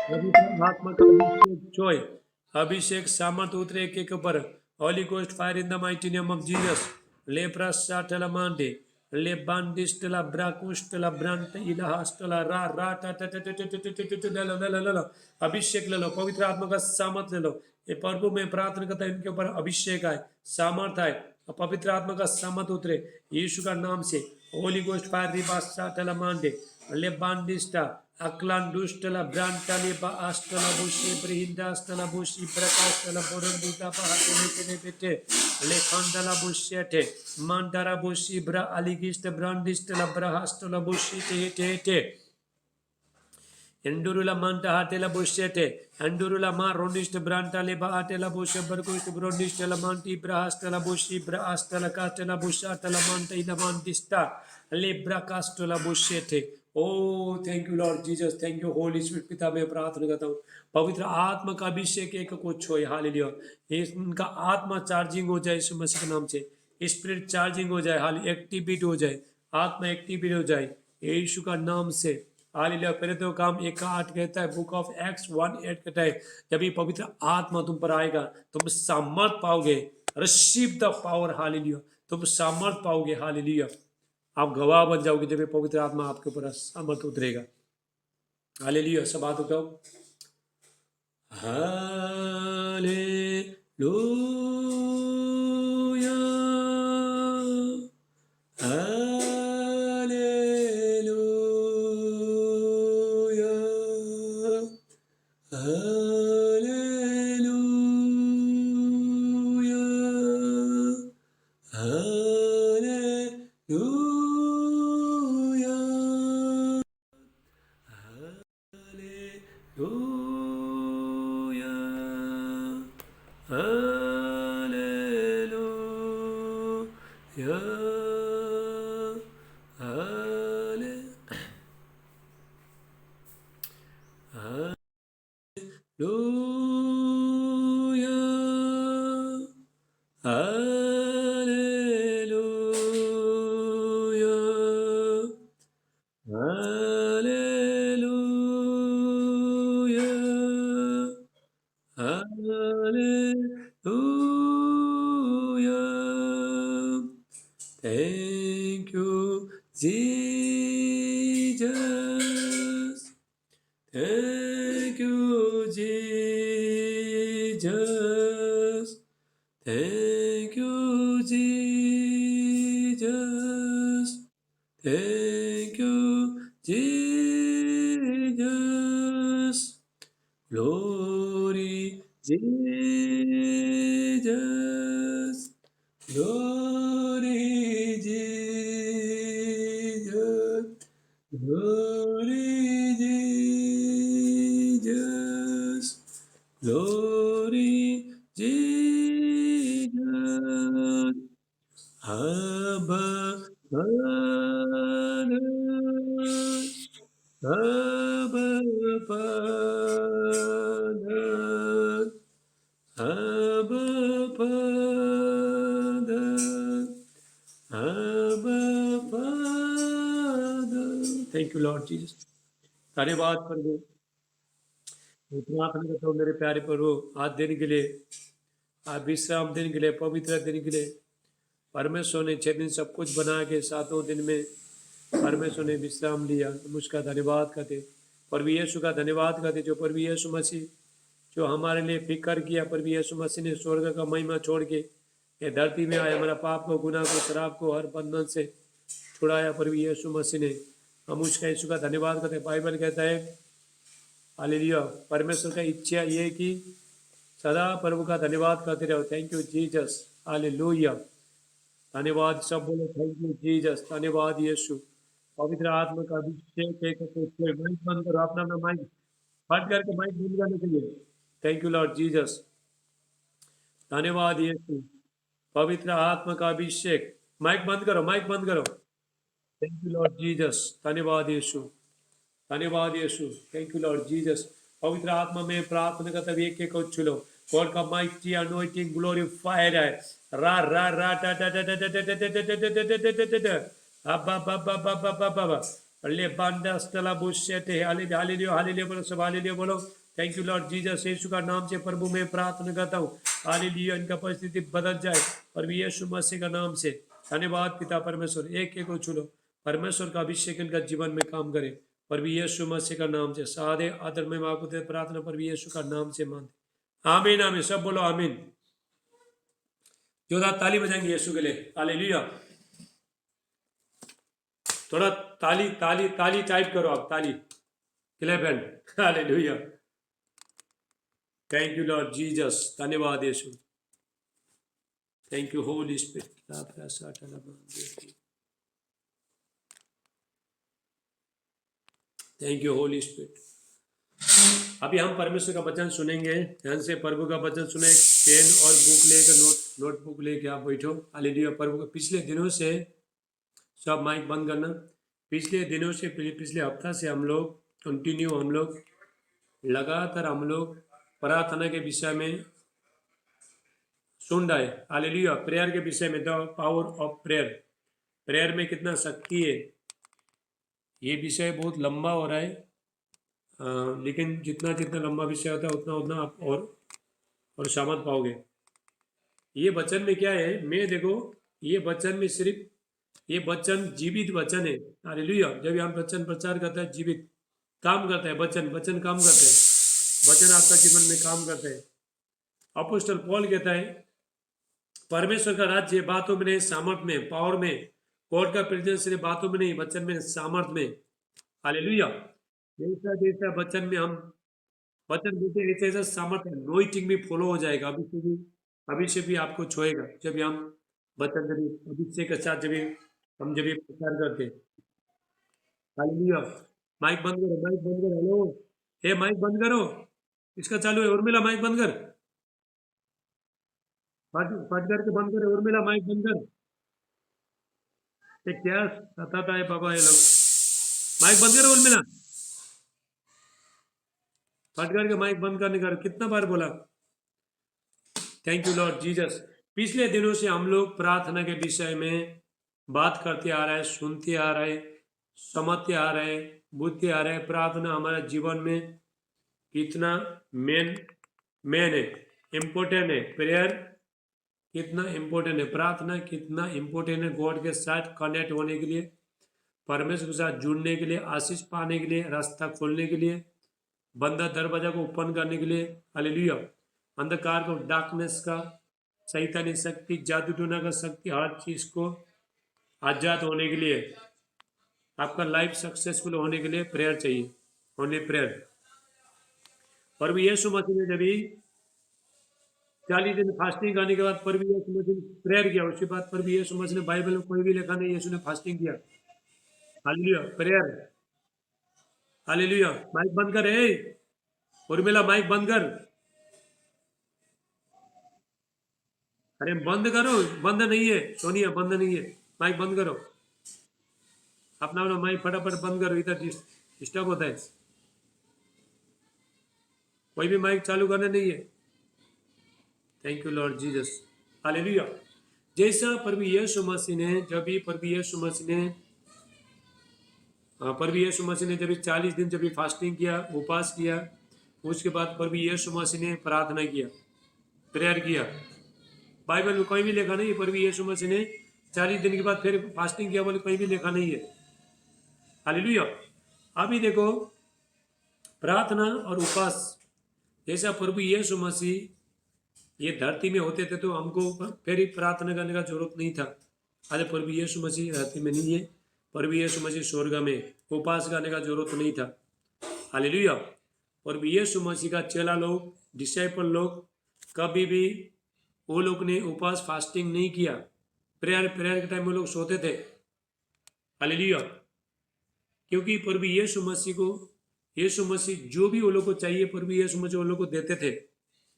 पवित्र आत्मा का अभिषेक जोय, अभिषेक सामर्थ उतरे एक एक ऊपर। Holi ghost fire in the mighty name of Jesus. ले प्रसाटला मांडे ले बांडिस्टला ब्राकुस्टला ब्रांट इलाहास्टला रा रा टा टा टा टा टा टा टा टा ले लो अभिषेक ले लो, पवित्र आत्मा का सामर्थ ले लो। ये प्रभु में प्रार्थना करता है इनके ऊपर अभिषेक आए, सामर्थ आए, पवित्र आत्मा का सामर्थ उतरे यीशु का नाम से। होली गोस्ट फायर रिबास्टाटला मांडे ले बांडिस्टा अक्लांडुस्टला ब्रांटले बा आस्टला बुशी ब्रिहिंदास्टला बुशी प्रकाशला बोरंदुता पहातने तेने बेटे ले खंडला बुशेटे मंडरा बुशी ब्रा अलिगिस्ट ब्रांडिस्टला ब्राहास्टला बुशी ते ते Endurula manta hatela bushete, Endurula ma rondist branta leba atela bushe berkuist brondist la manti brahastela bushi brahastela castela bushatela manta ida mantista, lebra castela bushete, oh thank you Lord Jesus, thank you Holi spirit. पिता मैं प्रार्थना करता हूँ पवित्र आत्मा का अभिषेक एक कुछ हो, हालेलुया। इनका आत्मा चार्जिंग हो जाए यीशु मसीह के नाम से, स्पिरिट चार्जिंग हो जाए, हाल एक्टिवेट हो जाए, आत्मा एक्टिवेट हो जाए यीशु का नाम से, हालेलुया। पहले तो काम 1:8 कहता है, बुक ऑफ एक्ट्स 1:8 कहता है, जब ये पवित्र आत्मा तुम पर आएगा तुम सामर्थ पाओगे, रिसीव द पावर, हालेलुया। तुम सामर्थ पाओगे, हालेलुया। आप गवाह बन जाओगे जब ये पवित्र आत्मा आपके ऊपर सामर्थ उतरेगा, हालेलुया। सब बात उठाओ, hallelujah, hallelujah, hallelujah, hallelujah, Hallelujah. Thank you, Jesus. Thank you, Jesus. Thank you, Jesus. Thank you, Jesus. Glory, Jesus. Glory, Jesus. Glory, Jesus. Glory, Jesus. Abba, Father. Abba, Father. Abba, Father. Abba, Father. Thank you, Lord Jesus. धन्यवाद प्रभु, प्रार्थना करता हूँ मेरे प्यारे प्रभु, आज दिन के लिए, आज विश्राम दिन के लिए, पवित्र दिन के लिए, परमेश्वर ने 6 दिन सब कुछ बना के 7वें दिन में परमेश्वर ने विश्राम लिया, हम उसका धन्यवाद करते। प्रभु यीशु का धन्यवाद करते, जो प्रभु यीशु मसीह जो हमारे लिए फिक्र किया। प्रभु यीशु मसीह ने स्वर्ग का महिमा छोड़ के ये धरती में आया, हमारा पाप को, गुनाह को, शराब को, हर बंधन से छुड़ाया प्रभु यीशु मसीह ने। हम उसका यीशु का धन्यवाद करते। बाइबल कहता है, हालेलुया, परमेश्वर का इच्छा ये है कि सदा प्रभु का धन्यवाद करते रहो। Thank you Jesus, hallelujah. धन्यवाद, सब बोलो थैंक यू जीसस, धन्यवाद यीशु। पवित्र आत्मा का अभिषेक माइक बंद करो, अपना अपना माइक बंद करके माइक बंद करने के लिए। थैंक यू लॉर्ड जीसस, धन्यवाद यीशु। पवित्र आत्मा का अभिषेक, माइक बंद करो, माइक बंद करो। थैंक यू लॉर्ड जीसस, धन्यवाद यीशु, धन्यवाद Yeshu. Thank you Lord Jesus. पवित्र आत्मा में प्रार्थना करता है, एक को छुलो। गॉड का माइटी अनॉइंटिंग ग्लोरीफाइड है। रा रा रा टा टा टा टा टा टा टा टा टा टा टा टा टा टा। अब्बा बब्बा बब्बा बब्बा बा। ले बांडा स्टला बुशेटे, हालेलुया हालेलुया हालेलुया बोलो, सब हालेलुया बोलो। Thank you Lord Jesus, Yeshu का नाम से प्रभु मैं प्रार्थना करता हूँ, हालेलुया, इनका परिस्थिति बदल जाए और यीशु मसीह का नाम से। धन्यवाद पिता परमेश्वर, एक एक को छुलो, परमेश्वर का अभिषेक इनका जीवन में काम करे प्रभु यीशु मसीह का नाम से। सादे आदर में मांगते थे प्रार्थना प्रभु यीशु का नाम से मांगते, आमीन आमीन। सब बोलो आमीन। जोरदार ताली बजाएंगे यीशु के लिए, हालेलुया। थोड़ा ताली ताली ताली टाइप करो आप, ताली, clap hand, hallelujah. Thank you Lord Jesus, धन्यवाद Yeshu. Thank you Holi Spirit. Thank you Holi Spirit. अभी हम परमेश्वर का वचन सुनेंगे, ध्यान से प्रभु का वचन सुने। पेन और बुक लेकर, नोटबुक लेके आप बैठो, हालेलुया। प्रभु के पिछले दिनों से सब माइक बंद करना। पिछले दिनों से पिछले हफ्ता से हम लोग कंटिन्यू हम लोग लगातार हम लोग प्रार्थना के विषय में सुन रहे। हालेलुया। प्रेयर के विषय में, the power of prayer, prayer में कितना शक्ति है। ये विषय बहुत लंबा हो रहा है, लेकिन जितना जितना लंबा विषय होता है उतना उतना आप और समझ पाओगे। ये वचन में क्या है, मैं देखो, ये वचन में सिर्फ ये वचन जीवित वचन है। हालेलुया। जब हम वचन प्रचार करते हैं, जीवित काम करता है वचन, वचन काम करता है, वचन आपका जीवन में काम करता है। अपोस्टल पॉल कहता है परमेश्वर का राज्य बातों में नहीं, सामर्थ में, पावर में। गॉड का प्रेजेंस सिर्फ बातों में नहीं, वचन में, सामर्थ में। हालेलुया। जैसा जैसा वचन में हम वचन देते ऐसे ऐसा सामर्थ अनॉइंटिंग भी फॉलो हो जाएगा। अभी से भी आपको छुएगा जब हम वचन जब अभिषेक के साथ जब हम जब प्रचार करते। हालेलुया। माइक बंद करो, माइक बंद करो। हेलो, हे माइक बंद करो, इसका चालू है। उर्मिला माइक बंद कर, फट करके बंद कर। उर्मिला माइक बंद कर। ये क्या सताता है बाबा ये लोग। माइक बंद करो उर्मिला, फट करके माइक बंद करने का कितना बार बोला। Thank you Lord Jesus. पिछले दिनों से हम लोग प्रार्थना के विषय में बात करते आ रहे हैं, सुनते आ रहे हैं, समझते आ रहे हैं, बुद्धि आ रहे हैं। प्रार्थना हमारे जीवन में कितना मेन है, इम्पोर्टेंट है। प्रेयर कितना इम्पोर्टेंट है, प्रार्थना कितना इम्पोर्टेंट है गॉड के साथ कनेक्ट होने के लिए, परमेश्वर के साथ जुड़ने के लिए, आशीष पाने के लिए, रास्ता खोलने के लिए, बंदा दरवाजा को ओपन करने के लिए। हालेलुया। अंधकार को, डार्कनेस का, शैतानी शक्ति, जादू टोना का शक्ति, हर चीज को आजाद होने के लिए, आपका लाइफ सक्सेसफुल होने के लिए प्रेयर चाहिए। Only prayer. प्रभु यीशु मसीह ने जब 40 दिन फास्टिंग करने के बाद प्रभु यीशु मसीह ने प्रेयर किया। उसके बाद प्रभु यीशु मसीह ने, बाइबल में कोई भी लिखा नहीं यीशु ने फास्टिंग किया। हालेलुया। प्रेयर। हालेलुया। माइक बंद कर। उर्मिला माइक बंद कर। अरे बंद करो, बंद नहीं है सोनिया, बंद नहीं है। माइक बंद करो, अपना अपना माइक फटाफट बंद करो, इधर डिस्टर्ब होता है। कोई भी माइक चालू करना नहीं है। Thank you Lord Jesus. Hallelujah. जैसा प्रभु यीशु मसीह ने, जब भी प्रभु यीशु मसीह ने जब 40 दिन जब फास्टिंग किया, उपवास किया, उसके बाद प्रभु यीशु मसीह ने प्रार्थना किया, प्रेयर किया। बाइबल में कोई भी लिखा नहीं प्रभु यीशु मसीह ने 40 दिन के बाद फिर फास्टिंग किया बोले, कोई भी लिखा नहीं है। हालेलुया। अभी देखो, प्रार्थना और उपवास, जैसा प्रभु यीशु मसीह ये धरती में होते थे तो हमको फिर ही प्रार्थना करने का जरूरत नहीं था। आज प्रभु यीशु मसीह धरती में नहीं है, प्रभु यीशु मसीह स्वर्ग में, उपवास करने का जरूरत नहीं था। हालेलुया। प्रभु यीशु मसीह का चेला लोग, डिसाइपल लोग, कभी भी वो लोग ने उपवास फास्टिंग नहीं किया। प्रेयर के टाइम वो लोग सोते थे। हालेलुया। क्योंकि प्रभु यीशु मसीह जो भी वो लोग को चाहिए प्रभु यीशु मसीह वो लोग को देते थे।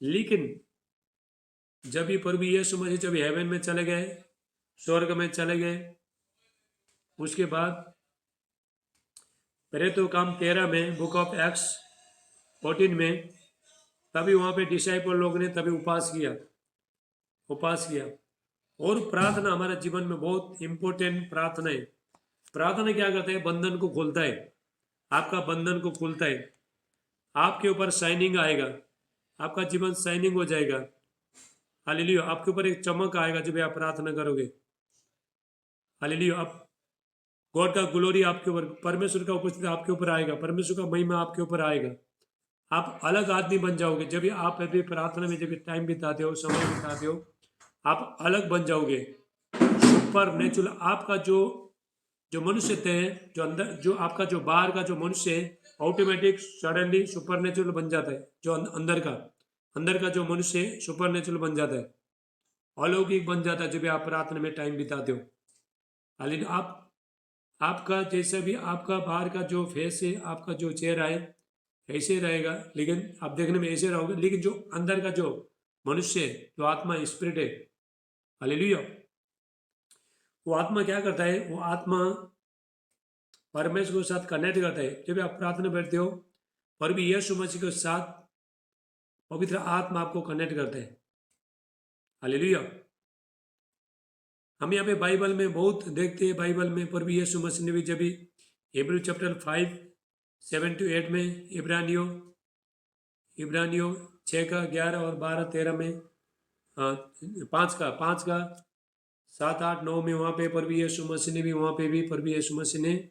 लेकिन जब भी प्रभु यीशु मसीह जब हेवन में चले गए, स्वर्ग में चले गए, उसके बाद पहले तो काम 13 में, बुक ऑफ एक्ट्स 14 में, तभी वहाँ पे डिसाइपल लोग ने तभी उपवास किया। और प्रार्थना हमारे जीवन में बहुत इंपॉर्टेंट प्रार्थना है। प्रार्थना क्या करता है, बंधन को खोलता है, आपका बंधन को खोलता है, आपके ऊपर शाइनिंग आएगा, आपका जीवन शाइनिंग हो जाएगा। हालेलुया। आपके ऊपर एक चमक आएगा जब आप प्रार्थना करोगे। हालेलुया। आप गॉड का ग्लोरी आपके ऊपर, परमेश्वर का उपस्थिति आपके ऊपर आएगा, परमेश्वर का महिमा आपके ऊपर आएगा। आप अलग आदमी बन जाओगे जब आप अभी प्रार्थना में जब टाइम बिताते हो, समय बिताते हो, आप अलग बन जाओगे। सुपर नेचुरल आपका जो मनुष्य थे, जो अंदर, जो आपका जो बाहर का जो मनुष्य है, ऑटोमेटिक सडनली सुपर नेचुरल बन जाता है। जो अंदर का जो मनुष्य है सुपर नेचुरल बन जाता है, अलौकिक बन जाता है जब आप प्रार्थना में टाइम बिताते हो। हालांकि आपका जैसा भी आपका बाहर का जो फेस है, आपका जो चेहरा है ऐसे रहेगा, लेकिन आप देखने में ऐसे रहोगे, लेकिन जो अंदर का जो मनुष्य है, जो आत्मा स्पिरिट है, हालेलुया, वो आत्मा क्या करता है, वो आत्मा परमेश्वर के साथ कनेक्ट करता है। जब आप प्रार्थना बैठते हो, प्रभु यीशु मसीह के साथ पवित्र आत्मा आपको कनेक्ट करता है। हालेलुया। हम यहाँ पे बाइबल में बहुत देखते हैं, बाइबल में प्रभु यीशु मसीह ने भी जब भी हिब्रू चैप्टर 5:7-8 में, इब्रानियों 6:11 और 12-13 में, 5 का 7-8-9 में, वहाँ पे प्रभु यीशु मसीह ने भी, वहाँ पे भी प्रभु यीशु मसीह ने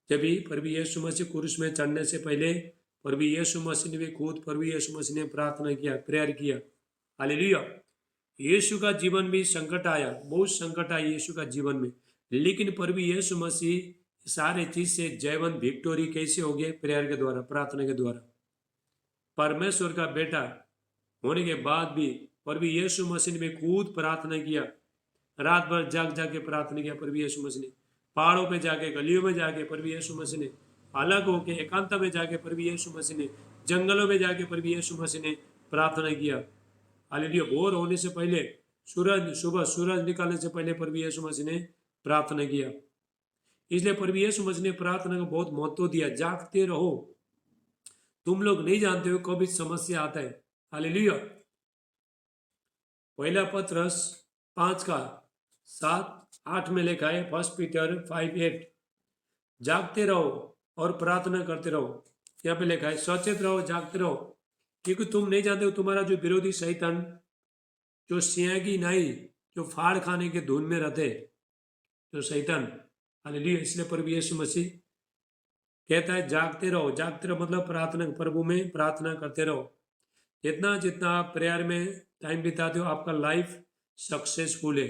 जब भी प्रभु यीशु मसीह क्रूस में चढ़ने से पहले प्रभु यीशु मसीह ने भी खुद प्रभु यीशु मसीह ने प्रार्थना किया, प्रेयर किया। हालेलुया। यीशु का जीवन भी संकट आया, बहुत संकट आया यीशु का जीवन में, लेकिन प्रभु यीशु मसीह सारे चीज से जयवंत विक्टोरी कैसे हो गए? प्रेयर के द्वारा, प्रार्थना के द्वारा। परमेश्वर का बेटा होने के बाद भी प्रभु यीशु मसीह ने भी खुद प्रार्थना किया, रात भर जाग जाग के प्रार्थना किया प्रभु यीशु मसीह ने, पहाड़ों पे जाके, गलियों में जाके प्रभु यीशु मसीह ने, अलग होके एकांत में जाके प्रभु यीशु मसीह ने, जंगलों में जाके प्रभु यीशु मसीह ने प्रार्थना किया। हालेलुया। भोर होने से पहले, सुबह सूरज निकालने से पहले प्रभु यीशु मसीह ने प्रार्थना किया। इसलिए प्रभु यीशु मसीह ने प्रार्थना को बहुत महत्व दिया। जागते रहो, तुम लोग नहीं जानते हो कभी समस्या आता है। हालेलुया। पहला पत्रस 5:7-8 में लिखा है, 1 पीटर 5:8, जागते रहो और प्रार्थना करते रहो। यहाँ पे लिखा है सचेत रहो, जागते रहो, क्योंकि तुम नहीं जानते हो तुम्हारा जो विरोधी शैतान, जो सियागी नाई, जो फाड़ खाने के धुन में रहते, जो शैतान। हालेलुया। इसलिए प्रभु यीशु मसीह कहता है जागते रहो। जागते रहो मतलब प्रार्थना, प्रभु में प्रार्थना करते रहो। जितना जितना आप प्रेयर में टाइम बिताते हो, आपका लाइफ सक्सेसफुल है।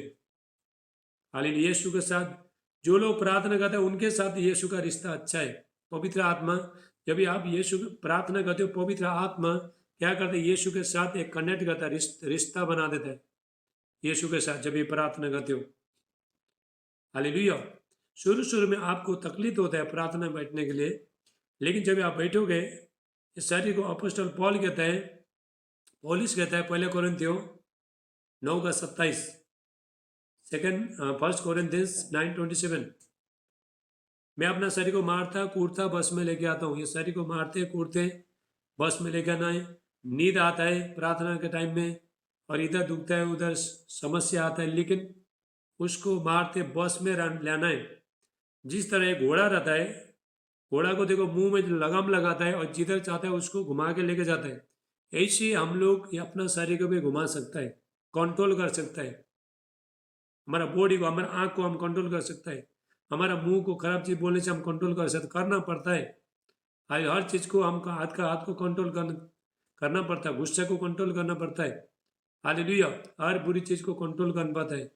हालेलुया। यीशु के साथ जो लोग प्रार्थना करते हैं उनके साथ यीशु का रिश्ता अच्छा है। पवित्र आत्मा, जब भी आप यीशु प्रार्थना करते हो, पवित्र आत्मा क्या करते हैं? यीशु के साथ एक कनेक्ट करता है, रिश्ता बना देता है यीशु के साथ, जब भी प्रार्थना करते हो। हालेलुया। शुरू में आपको तकलीफ होता है प्रार्थना बैठने के लिए, लेकिन जब आप बैठोगे, इस शरीर को अपोस्टल पॉलिस कहता है 1 कोरिन्थियों 9:27, 1 कोरिन्थियंस 9:27, मैं अपना शरीर को मारता कूटता बस में लेके आता हूँ। ये शरीर को मारते कूटते बस में लेके आना है। नींद आता है प्रार्थना के टाइम में, और इधर दुखता है, उधर समस्या आता है, लेकिन उसको मारते बस में लाना है। जिस तरह एक घोड़ा रहता है, घोड़ा को देखो मुंह में लगाम लगाता है और जिधर चाहता है उसको घुमा के लेके जाता है। ऐसे हम लोग ये अपना शरीर को भी घुमा सकता है, कंट्रोल कर सकता है। हमारा बॉडी को, हमारा आँख को हम कंट्रोल कर सकता है। हमारा मुंह को खराब चीज बोलने से हम कंट्रोल कर सकते, करना पड़ता है। हर चीज़ को हम हाथ को कंट्रोल करना पड़ता है, गुस्से को कंट्रोल करना पड़ता है। हालेलुया। हर बुरी चीज़ को कंट्रोल करना पड़ता है।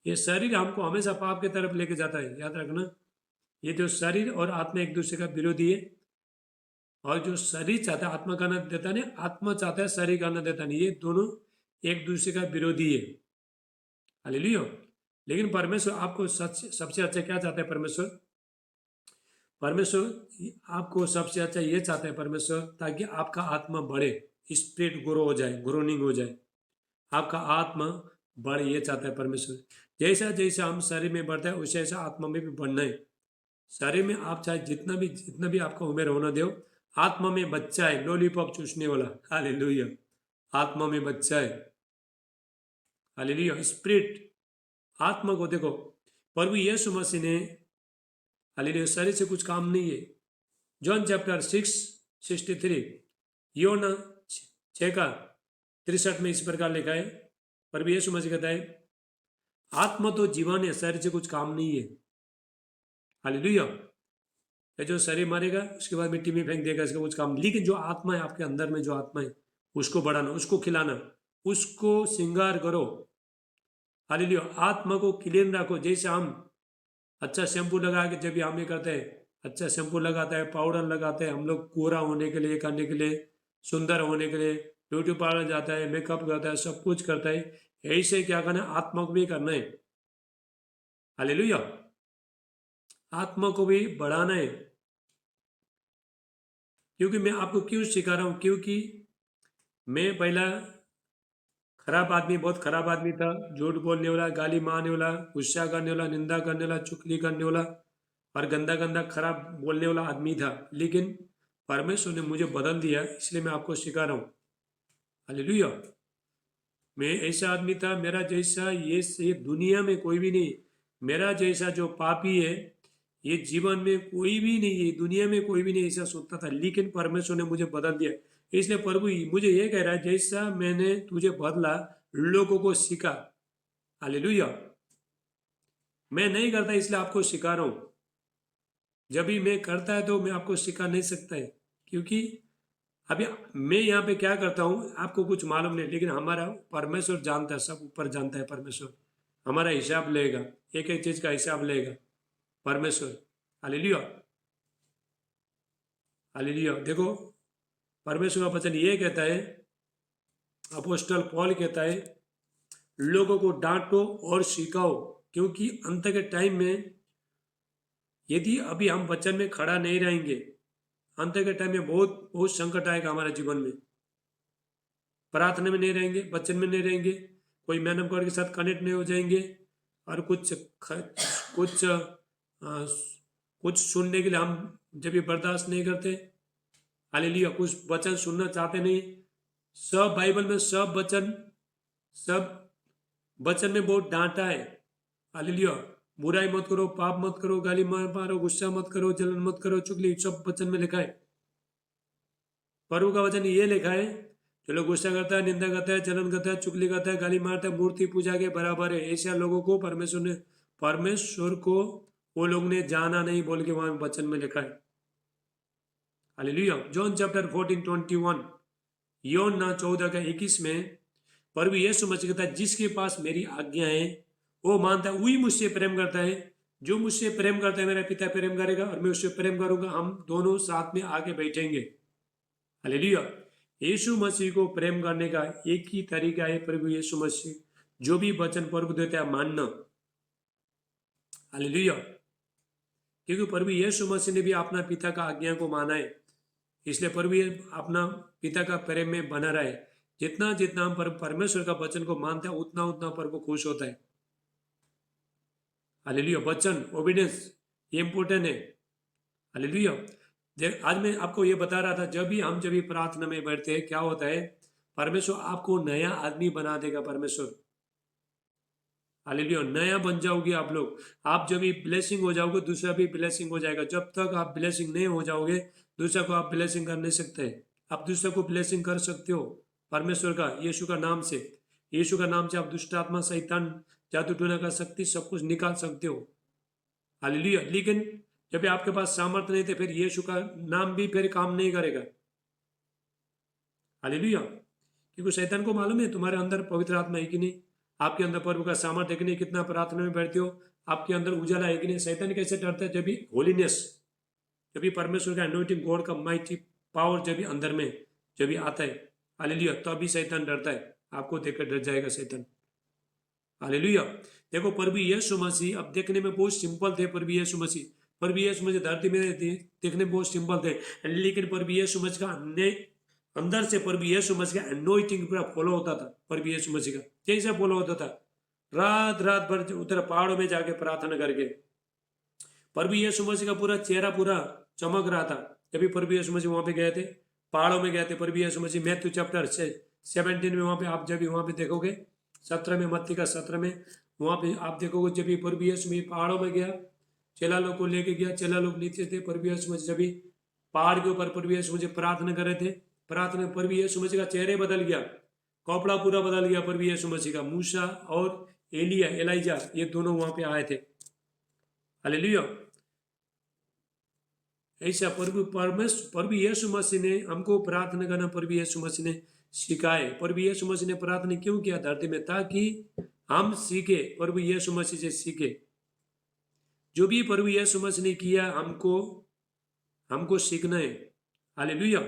ये शरीर हमको हमेशा पाप की तरफ लेके जाता है, याद रखना। ये जो शरीर और आत्मा एक दूसरे का विरोधी है, और जो शरीर चाहता है आत्मा का न देता नहीं, आत्मा चाहता है शरीर का न देता नहीं, ये दोनों एक दूसरे का विरोधी है। हालेलुया। लेकिन परमेश्वर आपको सबसे अच्छा क्या चाहता है? परमेश्वर आपको सबसे अच्छा ये चाहता है परमेश्वर, ताकि आपका आत्मा बढ़े, स्पिरिट ग्रो हो जाए, ग्रोनिंग हो जाए, आपका आत्मा बढ़े, ये चाहता है परमेश्वर। जैसा जैसा हम शरीर में बढ़ता है वैसे वैसा आत्मा में भी बढ़ना है। शरीर में आप चाहे जितना भी आपका उम्र होना दो, आत्मा में बच्चा है, लॉलीपॉप चूसने वाला। हालेलुया। आत्मा में बच्चा है। हालेलुया। स्पिरिट, आत्मा को देखो, प्रभु यीशु मसीह ने, हालेलुया, शरीर से कुछ काम नहीं है। जॉन चैप्टर 6:63, योना 6:63 में इस प्रकार लिखा है, प्रभु यीशु मसीह कहता है आत्मा तो जीवन है, शरीर से कुछ काम नहीं है। हालेलुया। ये जो शरीर मारेगा उसके बाद मिट्टी में फेंक देगा, इसका कुछ काम, लेकिन जो आत्मा है आपके अंदर में, जो आत्मा है उसको बढ़ाना, उसको खिलाना, उसको श्रृंगार करो। हालेलुया। आत्मा को क्लीन रखो। जैसे हम अच्छा शैम्पू लगा के, जब भी हम ये करते हैं, अच्छा शैम्पू लगाता है, पाउडर लगाते हैं, हम लोग गोरा होने के लिए, करने के लिए, सुंदर होने के लिए ब्यूटी पार्लर जाता है, मेकअप करता है, सब कुछ करता है। ऐसे क्या करना है? आत्मा को भी करना है। हालेलुया। आत्मा को भी बढ़ाना है। क्योंकि मैं आपको क्यों सिखा रहा हूँ? क्योंकि मैं पहला खराब आदमी, बहुत खराब आदमी था, झूठ बोलने वाला, गाली मारने वाला, गुस्सा करने वाला, निंदा करने वाला, चुगली करने वाला, और गंदा गंदा खराब बोलने वाला आदमी था, लेकिन परमेश्वर ने मुझे बदल दिया, इसलिए मैं आपको सिखा रहा हूँ। हालेलुया। मैं ऐसा आदमी था, मेरा जैसा ये दुनिया में कोई भी नहीं, मेरा जैसा जो पापी है ये जीवन में कोई भी नहीं है, दुनिया में कोई भी नहीं ऐसा सोचता था, लेकिन परमेश्वर ने मुझे बदल दिया। इसलिए प्रभु मुझे ये कह रहा है, जैसा मैंने तुझे बदला लोगों को सिखा। हालेलुया। मैं नहीं करता इसलिए आपको सिखा रहा हूँ। जब भी मैं करता है तो मैं आपको सिखा नहीं सकता है, क्योंकि अभी मैं यहाँ पे क्या करता हूँ आपको कुछ मालूम नहीं, लेकिन हमारा परमेश्वर जानता है, सब ऊपर जानता है परमेश्वर। हमारा हिसाब लेगा, एक एक चीज का हिसाब लेगा परमेश्वर। हालेलुया। हालेलुया। देखो परमेश्वर का वचन ये कहता है, अपोस्टल पॉल कहता है, लोगों को डांटो और सिखाओ, क्योंकि अंत के टाइम में यदि अभी हम वचन में खड़ा नहीं रहेंगे, अंत के टाइम में बहुत बहुत संकट आएगा हमारे जीवन में। प्रार्थना में नहीं रहेंगे, वचन में नहीं रहेंगे, कोई मैन ऑफ गॉड के साथ कनेक्ट नहीं हो जाएंगे, और कुछ कुछ सुनने के लिए हम जब ये बर्दाश्त नहीं करते। हालेलुया। कुछ वचन सुनना चाहते नहीं। सब बाइबल में सब वचन में बहुत डांटा है। हालेलुया। बुराई मत करो, पाप मत करो, गाली मत मारो, गुस्सा मत करो, जलन मत करो, चुगली, सब वचन में लिखा है। प्रभु का वचन ये लिखा है, जो लोग गुस्सा करता है, निंदा करता है, जलन करता है, चुगली करता है, गाली मारता है, मूर्ति पूजा के बराबर है। ऐसे लोगों को परमेश्वर को वो लोग ने जाना नहीं बोल के वहां वचन में लिखा है। हालेलुया। जॉन चैप्टर 14:21, योना 14:21 में प्रभु यीशु मसीह कहता है, जिसके पास मेरी आज्ञा है वो मानता है, वही मुझसे प्रेम करता है। जो मुझसे प्रेम करता है मेरा पिता प्रेम करेगा, और मैं उससे प्रेम करूंगा, हम दोनों साथ में आगे बैठेंगे। हालेलुया। यीशु मसीह को प्रेम करने का एक ही तरीका है, प्रभु यीशु मसीह जो भी वचन प्रभु देता है मानना। हालेलुया। क्योंकि प्रभु यीशु मसीह ने भी अपना पिता का आज्ञा को माना है, इसलिए प्रभु अपना पिता का प्रेम में बना रहे। जितना जितना हम परमेश्वर का वचन को मानते हैं, उतना उतना प्रभु खुश होता है। हालेलुया। वचन ओबीडियंस ये इंपॉर्टेंट है। हालेलुया। आज मैं आपको ये बता रहा था, जब भी प्रार्थना में बैठते हैं, क्या होता है, परमेश्वर आपको नया आदमी बना देगा। परमेश्वर हालेलुया, नया बन जाओगे आप लोग। आप जब भी ब्लेसिंग हो जाओगे, दूसरा भी ब्लेसिंग हो जाएगा। जब तक आप ब्लेसिंग नहीं हो जाओगे, दूसरा को आप ब्लेसिंग कर नहीं सकते। आप दूसरे को ब्लेसिंग कर सकते हो परमेश्वर का, यीशु का नाम से। यीशु का नाम से आप दुष्ट आत्मा, शैतान, जादू टोना का शक्ति सब कुछ निकाल सकते हो। हालेलुया। लेकिन जब आपके पास सामर्थ्य नहीं थे, फिर यीशु का नाम भी फिर काम नहीं करेगा। हालेलुया। क्योंकि शैतान को मालूम है तुम्हारे अंदर पवित्र आत्मा है कि नहीं, आपके अंदर प्रभु का सामर्थ्य है कि नहीं, कितना प्रार्थना में बैठते हो, आपके अंदर उजाला है कि नहीं। शैतान कैसे डरता है, जब भी होलीनेस, जब भी परमेश्वर का अनॉइंटिंग, गॉड का माइटी पावर जब भी अंदर में जब भी आता है, हालेलुया, तो अभी शैतान डरता है। आपको देखकर डर जाएगा शैतान। हालेलुया। देखो प्रभु यीशु मसीह अब देखने में बहुत सिंपल थे। प्रभु यीशु मसीह धरती में देखने में बहुत सिंपल थे, लेकिन प्रभु यीशु मसीह का अंदर से प्रभु यीशु मसीह का अनॉइंटिंग पूरा फॉलो होता था। प्रभु यीशु मसीह का कैसे फॉलो होता था, रात रात भर उधर पहाड़ों में जाके प्रार्थना करके प्रभु यीशु मसीह का पूरा चेहरा पूरा चमक रहा था। जब भी प्रभु यीशु मसीह वहां पे गए थे, पहाड़ों में गए थे, प्रभु यीशु मसीह मैथ्यू चैप्टर 17 में वहां पे आप जब भी वहां पे देखोगे, 17 में, मत्ती का 17 में, वहां पे आप देखोगे जब भी प्रभु यीशु मसीह पहाड़ों में गया, चेला लोग को लेके गया, चेला लोग नीचे थे, प्रभु यीशु मसीह जब भी पहाड़ के ऊपर प्रभु यीशु मसीह प्रार्थना कर रहे थे, प्रार्थना प्रभु यीशु मसीह का चेहरे बदल गया, कपड़ा पूरा बदल गया प्रभु यीशु मसीह का। मूसा और एलाइजा ये दोनों वहां पे आए थे। हालेलुया। ऐसा प्रभु यीशु मसीह ने हमको प्रार्थना करना, प्रभु यीशु मसीह ने सिखाए। प्रभु यीशु मसीह ने प्रार्थना क्यों किया धरती में, ताकि हम सीखे, प्रभु यीशु मसीह से सीखे। जो भी प्रभु यीशु मसीह ने किया हमको सीखना है। हालेलुया।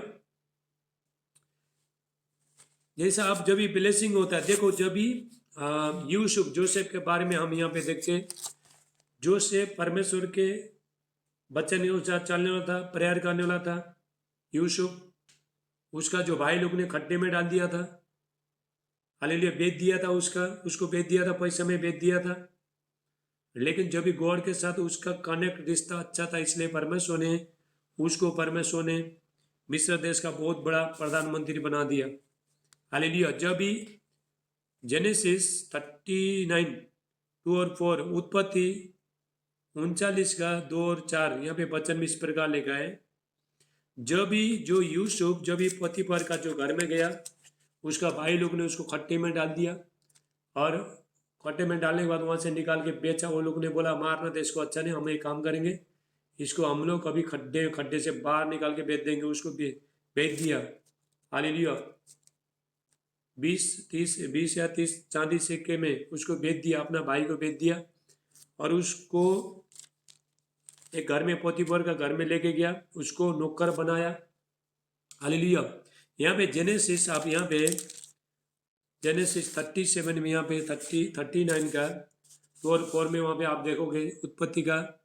जैसा आप जब भी ब्लेसिंग होता है, देखो जब भी यूसुफ, जोसेफ के बारे में हम यहाँ पे देखते, जोसेफ परमेश्वर के बच्चन के साथ चलने वाला था, प्रेयर करने वाला था। यूसुफ, उसका जो भाई लोग ने खड्डे में डाल दिया था, हालेलुया, बेच दिया था, उसको बेच दिया था, पैसे में बेच दिया था। लेकिन जब भी गॉड के साथ उसका कनेक्ट रिश्ता अच्छा था, इसलिए परमेश्वर ने मिस्र देश का बहुत बड़ा प्रधानमंत्री बना दिया। हालेलुया। जब भी जेनेसिस 39 2 और 4, उत्पत्ति 39 का 2 और 4, यहाँ पे वचन में इस प्रकार लिखा है, जब भी जो यूसुफ जब भी पतिपर का जो घर में गया, उसका भाई लोग ने उसको खट्टे में डाल दिया, और खट्टे में डालने के बाद वहाँ से निकाल के बेचा। वो लोग ने बोला मारना तो इसको, अच्छा नहीं, हम एक काम करेंगे, इसको हम लोग कभी खड्डे खड्डे से बाहर निकाल के बेच देंगे। उसको बेच दिया। हालेलुया। 20 या 30 चांदी सिक्के में उसको बेच दिया, अपना भाई को बेच दिया, और उसको एक घर में पोतीफर का घर में लेके गया, उसको नौकर बनाया। हालेलुया। यहाँ पे जेनेसिस, आप यहाँ पे जेनेसिस 37 में, यहाँ पे 39 का 2 और 4 में वहाँ पे आप देखोगे, उत्पत्ति का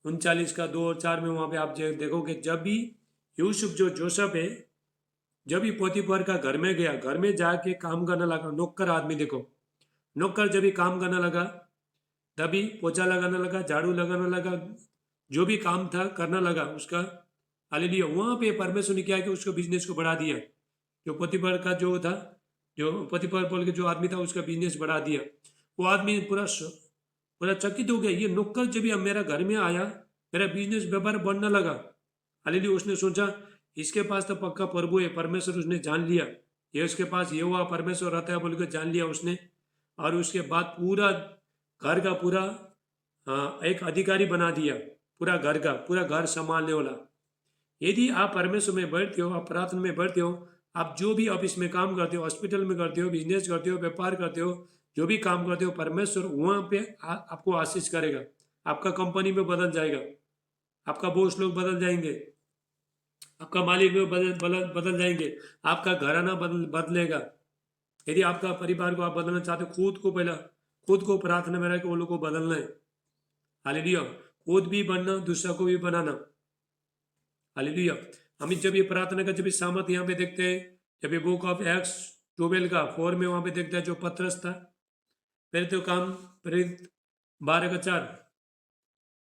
39 का 2 और 4 में वहाँ पे आप देखोगे, जब भी यूसुफ जो जोसेफ है, जब भी पोतीफर का घर में गया, घर में जाके काम करने लगा, नौकर आदमी, देखो नौकर जब भी काम करने लगा, तभी पोछा लगाने लगा, झाड़ू लगाने लगा, जो भी काम था करने लगा उसका। हालेलुया। वहाँ पे परमेश्वर ने क्या कि उसको बिजनेस को बढ़ा दिया। जो पोतीफर का जो था, जो पोतीफर बोल के जो आदमी था, उसका बिजनेस बढ़ा दिया। वो आदमी पूरा चकित हो गया, ये नौकर जब भी मेरा घर में आया, मेरा बिजनेस व्यापार बढ़ने लगा। हालेलुया। उसने सोचा इसके पास तो पक्का प्रभु है, परमेश्वर उसने जान लिया, ये उसके पास ये हुआ परमेश्वर रहता है बोल के जान लिया उसने। और उसके बाद पूरा घर का पूरा एक अधिकारी बना दिया, पूरा घर संभालने वाला। यदि आप परमेश्वर में बैठते हो, आप प्रार्थना में बैठते हो, आप जो भी ऑफिस में काम करते हो, हॉस्पिटल में करते हो, बिजनेस करते हो, व्यापार करते हो, जो भी काम करते हो, परमेश्वर वहाँ पे आपको आशीष करेगा। आपका कंपनी में बदल जाएगा, आपका बॉस लोग बदल जाएंगे, आपका मालिक भी बदल जाएंगे, आपका घराना बदलेगा। यदि आपका परिवार को आप बदलना चाहते हो, खुद को प्रार्थना में रह के वो लोग को बदलना है। हालेलुया। खुद भी बनना, दूसरा को भी बनाना। हालेलुया। हम जब ये प्रार्थना का जब सामर्थ यहाँ पे देखते हैं, जब ये बुक ऑफ एक्स 12 का 4 में वहाँ पे देखते हैं, जो पत्रस था, पहले तो काम प्रेरित 12 का 4,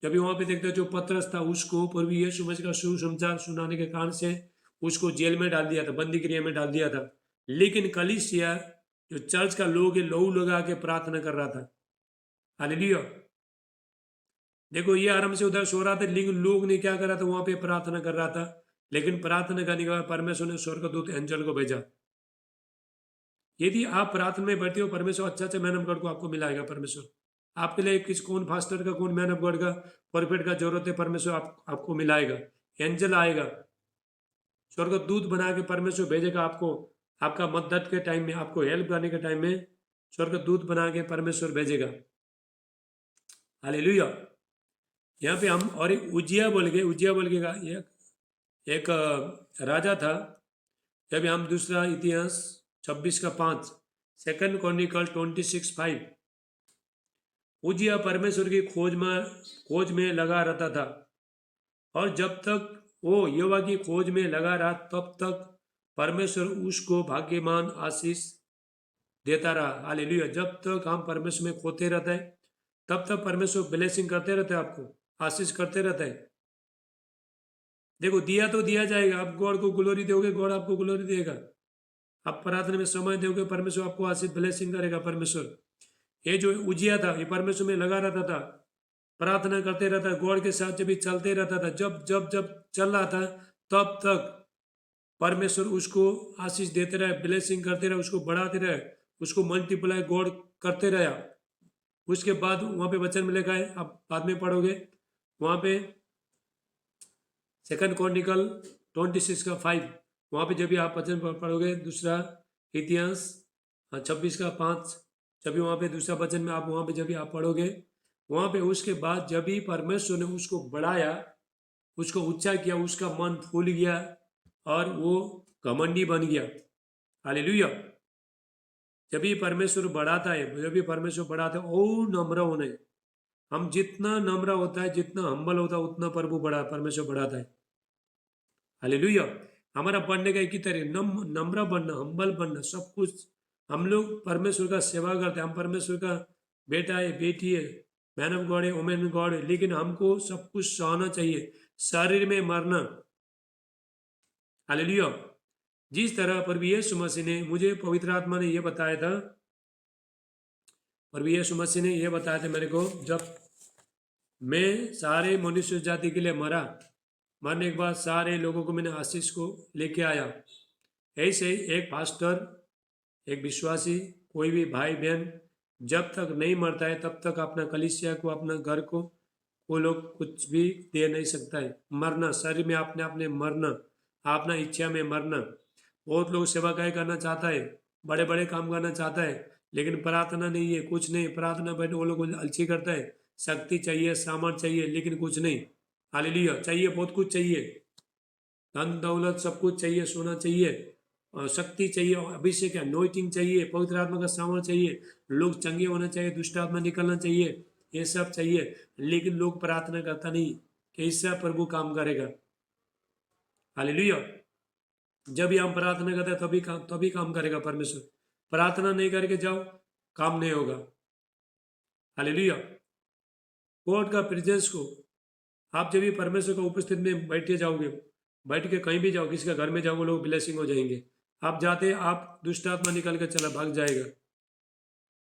जब वहाँ पे देखते हैं जो पत्रस था, उसको प्रभु यीशु मसीह का सुसमाचार सुनाने के कारण से उसको जेल में डाल दिया था, बंदी गृह में डाल दिया था। लेकिन कलीसिया जो चर्च का लोग है, लहू लगा के प्रार्थना कर रहा था। हालेलुया। देखो ये आराम से उधर सो रहा था, लेकिन लोग ने क्या करा था, वहां पे प्रार्थना कर रहा था। लेकिन प्रार्थना करने के बाद परमेश्वर ने स्वर्गदूत एंजल को भेजा। यदि आप प्रार्थना में बैठे हो, परमेश्वर अच्छा अच्छा मैन ऑफ गॉड को आपको मिलाएगा। परमेश्वर आपके लिए कौन फास्टर का, कौन मैन ऑफ गॉड का, परफेक्ट का जरूरत है, परमेश्वर आपको मिलाएगा। एंजल आएगा, स्वर्गदूत बना के परमेश्वर भेजेगा आपको, आपका मदद के टाइम में, आपको हेल्प करने के टाइम में स्वर्गदूत बना के परमेश्वर भेजेगा। हालेलुया। यहाँ पे हम और एक उजिया बोल के का एक राजा था। जब हम दूसरा इतिहास 26 का 5, 2 क्रॉनिकल 26:5, उजिया परमेश्वर की खोज में लगा रहता था, और जब तक वो यहोवा की खोज में लगा रहा, तब तक परमेश्वर उसको भाग्यमान आशीष देता रहा। हालेलुया। जब तक हम परमेश्वर में खोते रहते हैं, तब तक परमेश्वर ब्लेसिंग करते रहते हैं, आपको आशीष करते रहते हैं। देखो दिया तो दिया जाएगा, आप गॉड को ग्लोरी दोगे, गॉड आपको ग्लोरी देगा। आप प्रार्थना में समय दोगे, परमेश्वर आपको आशीष ब्लेसिंग करेगा। परमेश्वर, ये जो उजिया था, ये परमेश्वर में लगा रहता था, प्रार्थना करते रहता, गॉड के साथ जब भी चलते रहता था, जब जब जब चल रहा था, तब तक परमेश्वर उसको आशीष देते रहे, ब्लेसिंग करते रहे, उसको बढ़ाते रहे, उसको मल्टीप्लाई गॉड करते रहा। उसके बाद वहाँ पे वचन में लिखा है, आप बाद में पढ़ोगे, वहाँ पे 2 क्रॉनिकल 26 का 5, वहाँ पे जब भी आप वचन पढ़ोगे, दूसरा इतिहास 26 का 5, जब भी वहाँ पे दूसरा वचन में आप वहाँ पे जब भी आप पढ़ोगे, वहाँ पे उसके बाद जब भी परमेश्वर ने उसको बढ़ाया, उसको ऊंचा किया, उसका मन फूल गया और वो घमंडी बन गया। हालेलुया। जब भी परमेश्वर बढ़ाता है, जब भी परमेश्वर बढ़ाता है, और नम्र होना है। हम जितना नम्र होता है, जितना हम्बल होता है, उतना परमेश्वर बढ़ाता है। हालेलुया। हमारा बनने का एक ही तरह नम्र बनना, हम्बल बनना, सब कुछ। हम लोग परमेश्वर का सेवा करते हैं, हम परमेश्वर का बेटा है, बेटी है, मैन ऑफ गॉड है, वुमेन गॉड है, लेकिन हमको सब कुछ सहना चाहिए, शरीर में मरना। हालेलुया। जिस तरह प्रभु यीशु मसीह ने, मुझे पवित्र आत्मा ने यह बताया था, प्रभु यीशु मसीह ने यह बताया था मेरे को, जब मैं सारे मनुष्य जाति के लिए मरा, मरने के बाद सारे लोगों को मैंने आशीष को लेके आया। ऐसे ही एक पास्टर, एक विश्वासी, कोई भी भाई बहन जब तक नहीं मरता है तब तक अपना कलीसिया को, अपना घर को, वो लोग कुछ भी दे नहीं सकता है। मरना, शरीर में अपने अपने मरना, अपना इच्छा में मरना। बहुत लोग सेवाकाई करना चाहता है, बड़े बड़े काम करना चाहता है, लेकिन प्रार्थना नहीं है, कुछ नहीं। प्रार्थना बैठे वो लोग अलसी करता है, शक्ति चाहिए, सामर्थ चाहिए, लेकिन कुछ नहीं। हालेलुया। चाहिए, बहुत कुछ चाहिए, धन दौलत सब कुछ चाहिए, सोना चाहिए, और शक्ति चाहिए, अभिषेक अनॉइंटिंग चाहिए, पवित्र आत्मा का सामर्थ चाहिए, लोग चंगे होना चाहिए, दुष्ट आत्मा निकलना चाहिए, ये सब चाहिए। लेकिन लोग प्रार्थना करता नहीं कि इससे प्रभु काम करेगा। हालेलुया। जब भी हम प्रार्थना करते हैं तभी काम करेगा परमेश्वर। प्रार्थना नहीं करके जाओ, काम नहीं होगा। हालेलुया। गॉड का प्रेजेंस को, आप जब भी परमेश्वर का उपस्थित में बैठे जाओगे, बैठ के कहीं भी जाओ, किसी का घर में जाओगे, लोग ब्लेसिंग हो जाएंगे। आप जाते, आप दुष्ट आत्मा निकल कर चला भाग जाएगा,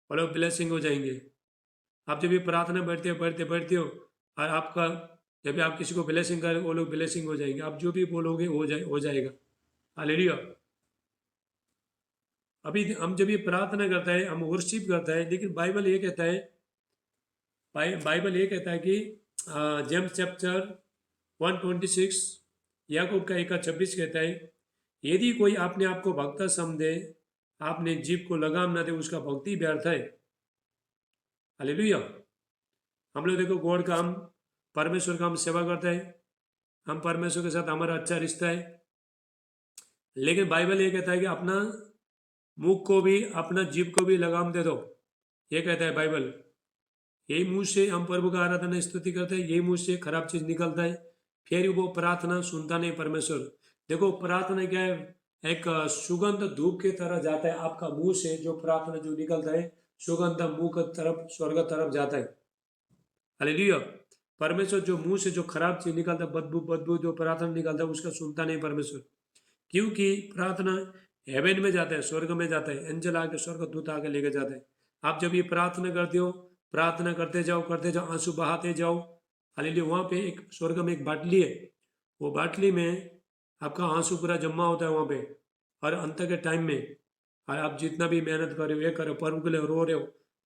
और लोग ब्लेसिंग हो जाएंगे। आप जब भी प्रार्थना बैठते हो, और आपका जब भी आप किसी को ब्लेसिंग करें, वो लोग ब्लेसिंग हो जाएंगे। आप जो भी बोलोगे हो जाएगा। हालेलुया। अभी हम जब ये प्रार्थना करता है, हम वर्शिप करता है, लेकिन बाइबल ये कहता है, बाइबल ये कहता है कि जेम्स चैप्टर 126 याकूब का 1:26 कहता है, यदि कोई अपने आप को भक्त समझे, आपने जीभ को लगाम न दे, उसका भक्ति व्यर्थ है। हालेलुया। हम लोग देखो, गॉड का, हम परमेश्वर का हम सेवा करते हैं, हम परमेश्वर के साथ हमारा अच्छा रिश्ता है, लेकिन बाइबल ये कहता है कि अपना मुख को भी, अपना जीभ को भी लगाम दे दो। ये कहता है बाइबल। यही मुंह से हम प्रभु का आराधना स्तुति करते हैं, यही मुंह से खराब चीज निकलता है, फिर वो प्रार्थना सुनता नहीं परमेश्वर। देखो, प्रार्थना क्या है, एक सुगंध धूप की तरह जाता है आपका मुंह से, जो प्रार्थना जो निकलता है, सुगंध मुंह की तरफ, स्वर्ग तरफ जाता है। हालेलुया। परमेश्वर जो मुंह से जो खराब चीज निकलता है, बदबू बदबू जो प्रार्थना निकलता है, उसका सुनता नहीं परमेश्वर। क्योंकि प्रार्थना हेवन में जाता है, स्वर्ग में जाता है, एंजल आके, स्वर्ग दूत आके लेके जाता है। आप जब ये प्रार्थना करते हो, प्रार्थना करते जाओ, आंसू बहाते जाओ। हालेलुया। वहाँ पे एक स्वर्ग में एक बाटली है, वो बाटली में आपका आंसू पूरा जमा होता है वहाँ पे, और अंत के टाइम में, और आप जितना भी मेहनत कर रहे हो, ये करो, प्रभु के लिए रो रहे हो,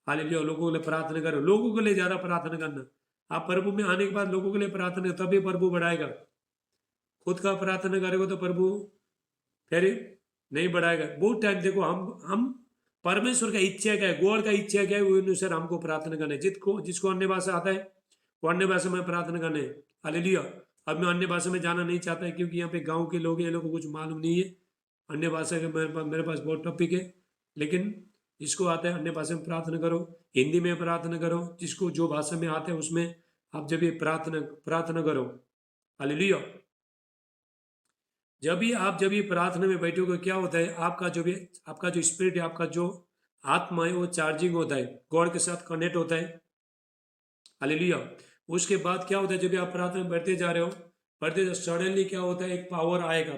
हालेलुया, लोगों के लिए प्रार्थना करो, लोगों के लिए ज़्यादा प्रार्थना करना। आप प्रभु में आने के बाद लोगों के लिए प्रार्थना, तभी प्रभु बढ़ाएगा। खुद का प्रार्थना करेगा तो प्रभु फिर नहीं बढ़ाएगा। बहुत टाइम देखो, हम परमेश्वर का इच्छा क्या है, गॉड का इच्छा क्या है, वो अनुसार हमको प्रार्थना करना है। जिसको अन्य भाषा आता है, वो अन्य भाषा में प्रार्थना करना है। हालेलुया। अब मैं अन्य भाषा में जाना नहीं चाहता है, क्योंकि यहाँ पे गांव के लोग हैं, ये लोग को कुछ मालूम नहीं है अन्य भाषा के। मेरे पास बहुत टॉपिक है, लेकिन जिसको आता है अन्य भाषा में प्रार्थना करो, हिंदी में प्रार्थना करो, जिसको जो भाषा में आता है उसमें आप जब ये प्रार्थना करो। हालेलुया। जब भी प्रार्थना में बैठोगे, क्या होता है, आपका जो स्पिरिट है, आपका जो आत्मा है, वो चार्जिंग होता है, गॉड के साथ कनेक्ट होता है। हालेलुया। उसके बाद क्या होता है, जब भी आप प्रार्थना में बैठते जा रहे हो, सडनली क्या होता है, एक पावर आएगा,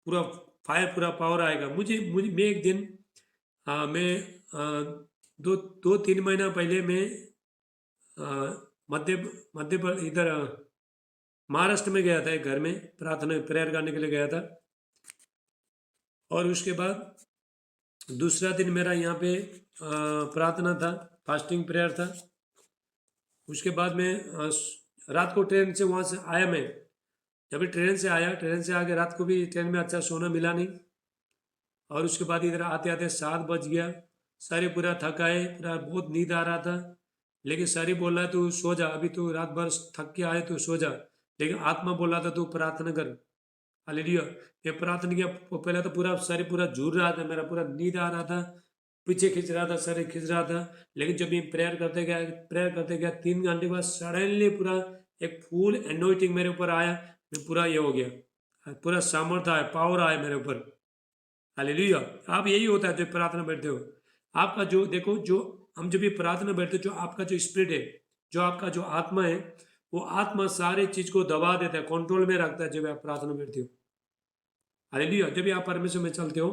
पूरा फायर, पूरा पावर आएगा। मुझे मुझे मैं एक दिन, मैं दो तीन महीना पहले मैं मध्य इधर महाराष्ट्र में गया था, एक घर में प्रार्थना प्रेयर करने के लिए गया था। और उसके बाद दूसरा दिन मेरा यहाँ पे प्रार्थना था, फास्टिंग प्रेयर था। उसके बाद मैं रात को ट्रेन से वहाँ से आया। मैं जब ट्रेन से आया, ट्रेन से आके रात को भी ट्रेन में अच्छा सोना मिला नहीं, और उसके बाद इधर आते आते 7 बज गया। सारे पूरा थका है, पूरा बहुत नींद आ रहा था, लेकिन सारी बोल रहा है तू सो जा, अभी तू रात भर थक के आए, तू सो जा। लेकिन आत्मा बोल रहा था तू प्रार्थना कर। हालेलुया। मैं प्रार्थना किया, पहले तो पूरा शरीर पूरा झूर रहा था, मेरा पूरा नींद आ रहा था, पीछे खींच रहा था, शरीर खींच रहा था। लेकिन जब मैं प्रेयर करते गया 3 घंटे के बाद सडनली पूरा एक फुल एनोइटिंग मेरे ऊपर आया। मैं पूरा ये हो गया, पूरा सामर्थ्य आया, पावर आया मेरे ऊपर। हालेलुया। आप यही होता है जब प्रार्थना बैठते हो, आपका जो देखो, जो हम जब भी प्रार्थना बैठते जो आपका जो स्पिरिट है, जो आपका जो आत्मा है, वो आत्मा सारे चीज को दबा देता है, कंट्रोल में रखता है जब आप प्रार्थना बैठते हो। हालेलुया। जब भी आप परमेश्वर में चलते हो,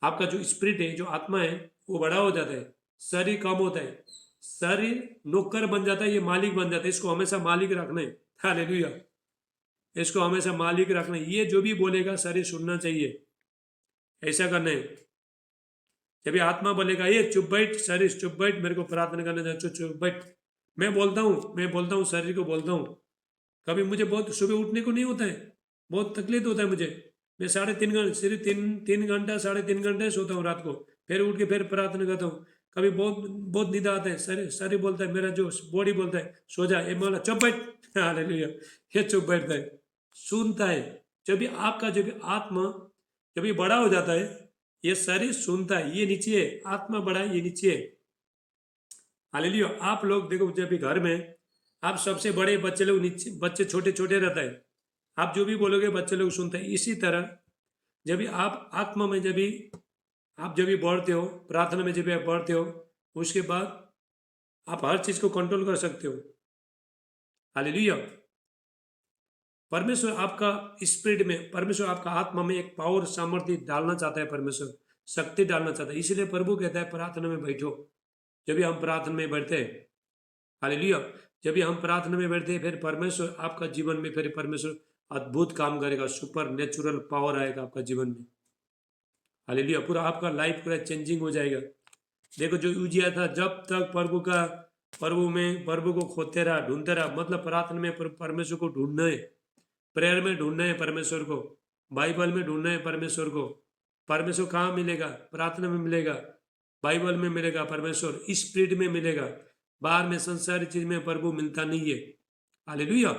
आपका जो स्पिरिट है, जो आत्मा है, वो बड़ा हो जाता है, शरीर कम होता है, शरीर नौकर बन जाता है, ये मालिक बन जाता है। इसको हमेशा मालिक रखना है। हालेलुया। इसको हमेशा मालिक रखना है। ये जो भी बोलेगा शरीर सुनना चाहिए, ऐसा करना है। जब ये आत्मा बोलेगा ये चुप बैठ, शरीर चुप बैठ, मेरे को प्रार्थना करना चाहिए, चुप चुप बैठ। मैं बोलता हूँ शरीर को बोलता हूँ। कभी मुझे बहुत सुबह उठने को नहीं होता है, बहुत तकलीफ होता है मुझे। मैं 3.5 घंटे, सिर्फ तीन घंटा 3.5 घंटे सोता हूँ रात को, फिर उठ के फिर प्रार्थना करता हूँ। कभी बहुत बहुत नींद आता है, शरीर बोलता है, मेरा जो बॉडी बोलता है सो जा, ये बोला चुप बैठ। हालेलुया। ये चुप बैठता है, सुनता है। जब भी आपका जब भी आत्मा जब भी बड़ा हो जाता है, ये शरीर सुनता है, ये नीचे है, आत्मा बड़ा है, ये नीचे है। हालेलुया। आप लोग देखो, जब भी घर में आप सबसे बड़े, बच्चे लोग नीचे, बच्चे छोटे छोटे रहता है, आप जो भी बोलोगे बच्चे लोग सुनते हैं। इसी तरह जब भी आप आत्मा में आप जब भी बढ़ते हो, प्रार्थना में जब भी आप बढ़ते हो, उसके बाद आप हर चीज को कंट्रोल कर सकते हो। हालेलुया। परमेश्वर आपका स्पिरिट में, परमेश्वर आपका आत्मा में एक पावर, सामर्थ्य डालना चाहता है, परमेश्वर शक्ति डालना चाहता है। इसलिए प्रभु कहता है प्रार्थना में बैठो। जब भी हम प्रार्थना में बैठते हैं, हालेलुया, जब भी हम प्रार्थना में बैठते हैं, फिर परमेश्वर आपका जीवन में, फिर परमेश्वर अद्भुत काम करेगा, सुपर नेचुरल पावर आएगा आपका जीवन में। हालेलुया। पूरा आपका लाइफ पूरा चेंजिंग हो जाएगा। देखो जो यूजिया था, जब तक प्रभु को खोदते रहा, ढूंढते रहा, मतलब प्रार्थना में परमेश्वर को ढूंढना है, प्रेयर में ढूंढना है परमेश्वर को, बाइबल में ढूंढना है परमेश्वर को। परमेश्वर कहाँ मिलेगा? प्रार्थना में मिलेगा, बाइबल में मिलेगा, परमेश्वर स्पिरिट में मिलेगा। बाहर में संसारी चीज में प्रभु मिलता नहीं है। हालेलुया।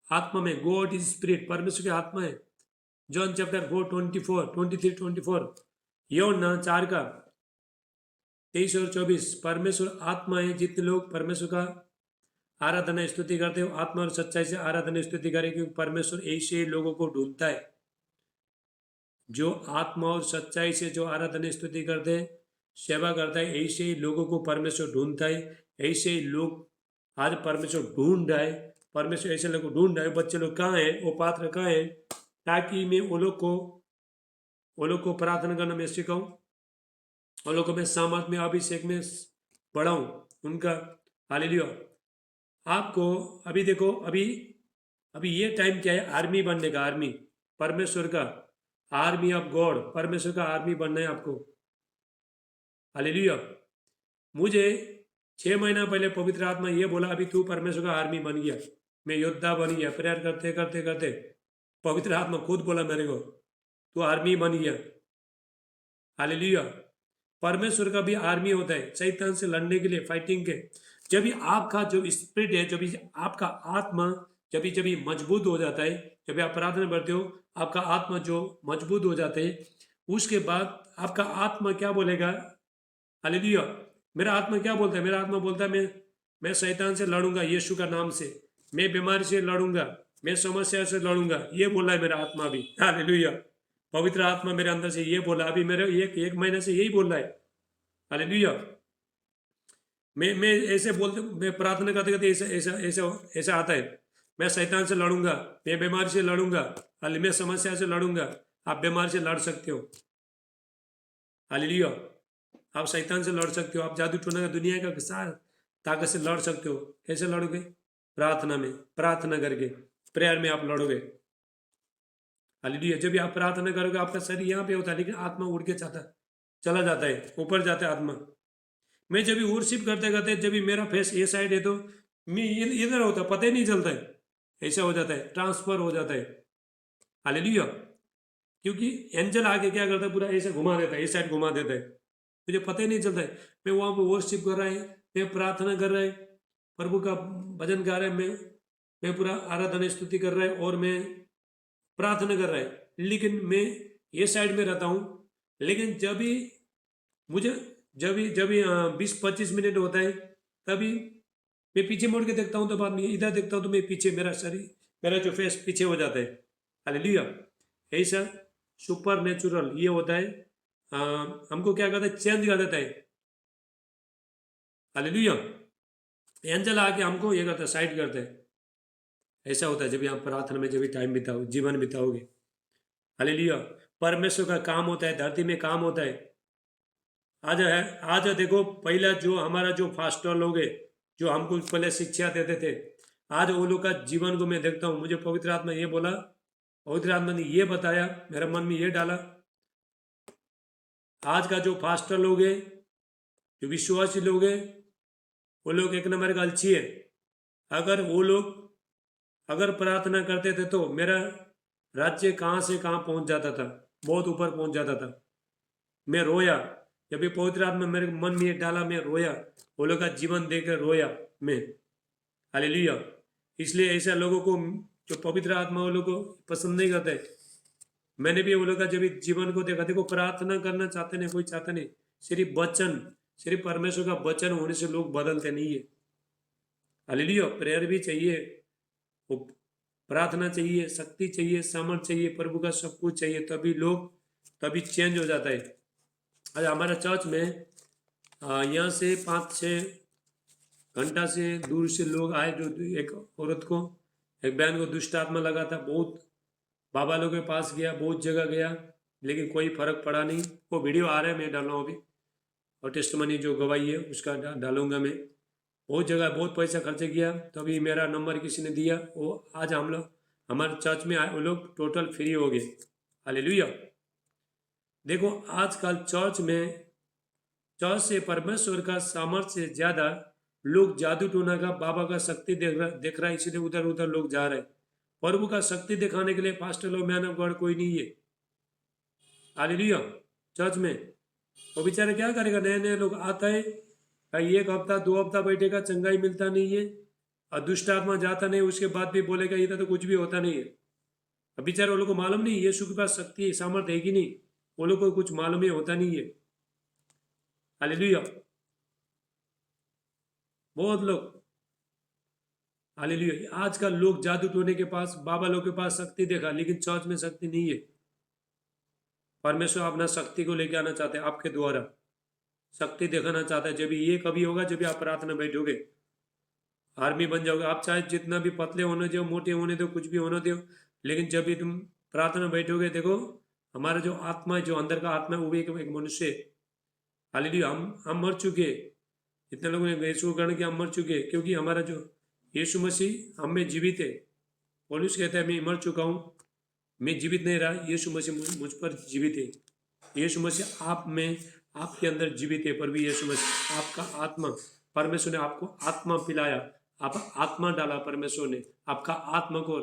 आत्मा में, गॉड इज स्पिरिट, परमेश्वर की आत्मा है। जॉन चैप्टर 4 23-24, यूहन्ना 4 का 23 और 24। परमेश्वर आत्मा है। जितने लोग परमेश्वर का आराधना स्तुति करते हो, आत्मा और सच्चाई से आराधना स्तुति करें, क्योंकि परमेश्वर ऐसे लोगों को ढूंढता है जो आत्मा और सच्चाई से जो आराधना स्तुति करते हैं, सेवा करता है, ऐसे ही लोगों को परमेश्वर ढूंढता है। ऐसे ही लोग आज परमेश्वर ढूंढ रहा है। परमेश्वर ऐसे लोग ढूंढ रहा है। बच्चे लोग कहाँ हैं, वो पात्र कहाँ हैं, ताकि मैं वो लोग को प्रार्थना करना मैं सिखाऊं, वो लोग को मैं सामर्थ में, अभिषेक में बढ़ाऊं उनका। हालेलुया। आपको अभी देखो, अभी ये टाइम क्या है, आर्मी बनने का, आर्मी, परमेश्वर का आर्मी ऑफ गॉड, परमेश्वर का आर्मी बनना है आपको। हालेलुया। मुझे 6 महीना पहले पवित्र आत्मा ये बोला, अभी तू परमेश्वर का आर्मी बन गया। मैं योद्धा बन गया। प्रेयर करते करते करते पवित्र आत्मा खुद बोला मेरे को, तू आर्मी बन गया। हालेलुया। परमेश्वर का भी आर्मी होता है शैतान से लड़ने के लिए, फाइटिंग के। जब भी आपका जो स्पिरिट है, जब भी आपका आत्मा जब भी मजबूत हो जाता है, जब भी आप प्रार्थना करते हो, आपका आत्मा जो मजबूत हो जाता है, उसके बाद आपका आत्मा क्या बोलेगा? हालेलुया। मेरा आत्मा क्या बोलता है? मेरा आत्मा बोलता है मैं शैतान से लड़ूंगा यीशु का नाम से, मैं बीमारी से लड़ूंगा, मैं समस्या से लड़ूंगा। ये बोला है मेरा आत्मा भी। हालेलुया। पवित्र आत्मा मेरे अंदर से ये बोला, अभी मेरे एक महीने से यही बोल रहा है। हालेलुया। मैं ऐसे बोलते, मैं प्रार्थना करते करते ऐसा ऐसा ऐसा ऐसा आता है, मैं शैतान से लड़ूंगा, मैं बीमारी से लड़ूंगा, मैं समस्या से लड़ूंगा। आप बीमारी से लड़ सकते हो। हालेलुया। आप शैतान से लड़ सकते हो, आप जादू टोना दुनिया का सारा ताकत से लड़ सकते हो। कैसे लड़ोगे? प्रार्थना में, प्रार्थना करके, प्रेयर में आप लड़ोगे। हालेलुया। जब भी आप प्रार्थना करोगे, आपका शरीर यहाँ पे होता है, लेकिन आत्मा उड़ के चला जाता है, ऊपर जाता है आत्मा। मैं जब भी वर्शिप करते करते, जब भी मेरा फेस ये साइड है तो मैं इधर होता, पता ही नहीं चलता है, ऐसा हो जाता है, ट्रांसफर हो जाता है। हालेलुया। क्योंकि एंजल आके क्या करता है, पूरा ऐसे घुमा देता है, ये साइड घुमा देता है, मुझे पता ही नहीं चलता है। मैं वहाँ पे वर्शिप कर रहा है, मैं प्रार्थना कर रहा है, प्रभु का भजन गा रहा है, मैं पूरा आराधना स्तुति कर रहा है और मैं प्रार्थना कर रहा है, लेकिन मैं ये साइड में रहता हूँ। लेकिन जब भी 20-25 मिनट होता है, तभी मैं पीछे मुड़ के देखता हूँ, तो बाद में इधर देखता हूँ तो मैं पीछे, मेरा शरीर, मेरा जो फेस पीछे हो जाता है। हालेलुया। ऐसा सुपर नेचुरल ये होता है हमको क्या करता है, चेंज कर देता है। हालेलुया। एंजल आके हमको ये करता है, साइड करता है। ऐसा होता है जब आप प्रार्थना में जब भी टाइम बिताओ, जीवन बिताओगे। हालेलुया। परमेश्वर का काम होता है, धरती में काम होता है। आज है, आज देखो पहला जो हमारा जो फास्टर लोग है, जो हमको पहले शिक्षा देते थे, आज वो लोग का जीवन को मैं देखता हूँ। मुझे पवित्र आत्मा ये बोला, पवित्र आत्मा ने ये बताया, मेरे मन में ये डाला। आज का जो फास्टर लोग है, जो विश्वासी लोग है, वो लोग एक नंबर का अलछी है। अगर वो लोग अगर प्रार्थना करते थे तो मेरा राज्य कहाँ से कहाँ पहुँच जाता था, बहुत ऊपर पहुँच जाता था। मैं रोया जब भी पवित्र आत्मा मेरे मन में ये डाला, मैं रोया। वो लोग का जीवन देखकर रोया मैं। हालेलुया। इसलिए ऐसे लोगों को जो पवित्र आत्मा वो लोग को पसंद नहीं करते। मैंने भी वो लोग का जब जीवन को देखा, देखो प्रार्थना करना चाहते नहीं, कोई चाहता नहीं। सिर्फ वचन, सिर्फ परमेश्वर का वचन होने से लोग बदलते नहीं है। हालेलुया। प्रेयर भी चाहिए, वो प्रार्थना चाहिए, शक्ति चाहिए, सामर्थ चाहिए, प्रभु का सब कुछ चाहिए, तभी लोग, तभी चेंज हो जाता है। आज हमारा चर्च में यहाँ से 5-6 घंटा से दूर से लोग आए, जो एक औरत को, एक बहन को दुष्ट आत्मा लगा था। बहुत बाबा लोग के पास गया, बहुत जगह गया, लेकिन कोई फर्क पड़ा नहीं। वो वीडियो आ रहा है, मैं डाल रहा हूँ अभी, और टेस्टमनी जो गवाही है उसका डालूंगा मैं। बहुत जगह बहुत पैसा खर्च किया, तभी मेरा नंबर किसी ने दिया। वो आज हम लोग हमारे चर्च में आए, वो लोग टोटल फ्री हो गए। हालेलुया। देखो आजकल चर्च में, चर्च से परमेश्वर का सामर्थ्य से ज्यादा लोग जादू टोना का, बाबा का शक्ति देख रहा है, इसलिए उधर उधर लोग जा रहे हैं। प्रभु का शक्ति दिखाने के लिए पास्टर लोग, मैन ऑफ गॉड कोई नहीं है। हालेलुया। चर्च में वो बेचारे क्या करेगा, नए नए लोग आता है, भाई 1 हफ्ता 2 हफ्ता बैठेगा, चंगाई मिलता नहीं है, और दुष्ट आत्मा जाता नहीं, उसके बाद भी बोलेगा इधर तो कुछ भी होता नहीं है। अब बेचारे वो लोग को मालूम नहीं यीशु के पास शक्ति है, सामर्थ्य है कि नहीं, वो लोग को कुछ मालूम ही होता नहीं है। हालेलुया। बहुत लोग, हालेलुया। आजकल लोग जादू टोने के पास, बाबा लोग के पास शक्ति देखा, लेकिन चर्च में शक्ति नहीं है। परमेश्वर अपना शक्ति को लेके आना चाहते हैं, आपके द्वारा शक्ति दिखाना चाहता है। जब ये कभी होगा जब आप प्रार्थना बैठोगे, आर्मी बन जाओगे। आप चाहे जितना भी पतले होने दो, मोटे होने दो, कुछ भी होने दो, लेकिन जब भी तुम प्रार्थना बैठोगे, देखो हमारा जो आत्मा है, जो अंदर का आत्मा है, वो भी एक मनुष्य है। हालेलुया। हम मर चुके, इतने लोगों ने यीशु ग्रहण किया, हम मर चुके, क्योंकि हमारा जो यीशु मसीह हम में जीवित है। पौलुस कहता है मैं मर चुका हूँ, मैं जीवित नहीं रहा, यीशु मसीह मुझ पर जीवित है। यीशु मसीह आप में, आपके अंदर जीवित है। प्रभु यीशु मसीह आपका आत्मा, परमेश्वर ने आपको आत्मा पिलाया, आप आत्मा डाला, परमेश्वर ने आपका आत्मा को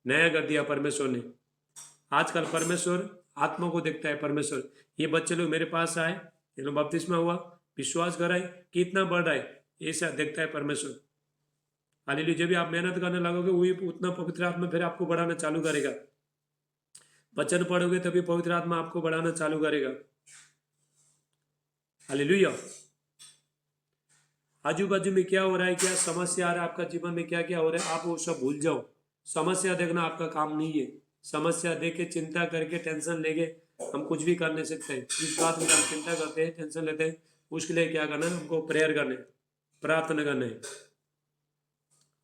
नया कर दिया परमेश्वर ने। आजकल परमेश्वर आत्मा को देखता है। परमेश्वर, ये बच्चे लोग मेरे पास आए, ये लोग बपतिस्मा हुआ, विश्वास कराए, कितना बढ़ रहा है, ऐसा देखता है परमेश्वर। हालेलुया। जब भी आप मेहनत करने लगोगे, वही उतना पवित्र आत्मा फिर आपको बढ़ाना चालू करेगा। वचन पढ़ोगे तभी पवित्र आत्मा आपको बढ़ाना चालू करेगा। हालेलुया। आजू बाजू में क्या हो रहा है, क्या समस्या आ रहा है, आपका जीवन में क्या क्या हो रहा है, आप वो सब भूल जाओ। समस्या देखना आपका काम नहीं है। समस्या देख के, चिंता करके, टेंशन लेके हम कुछ भी कर नहीं सकते हैं। जिस बात में हम चिंता करते हैं, टेंशन लेते हैं, उसके लिए क्या करना है, हमको प्रेयर करना है, प्रार्थना करना है।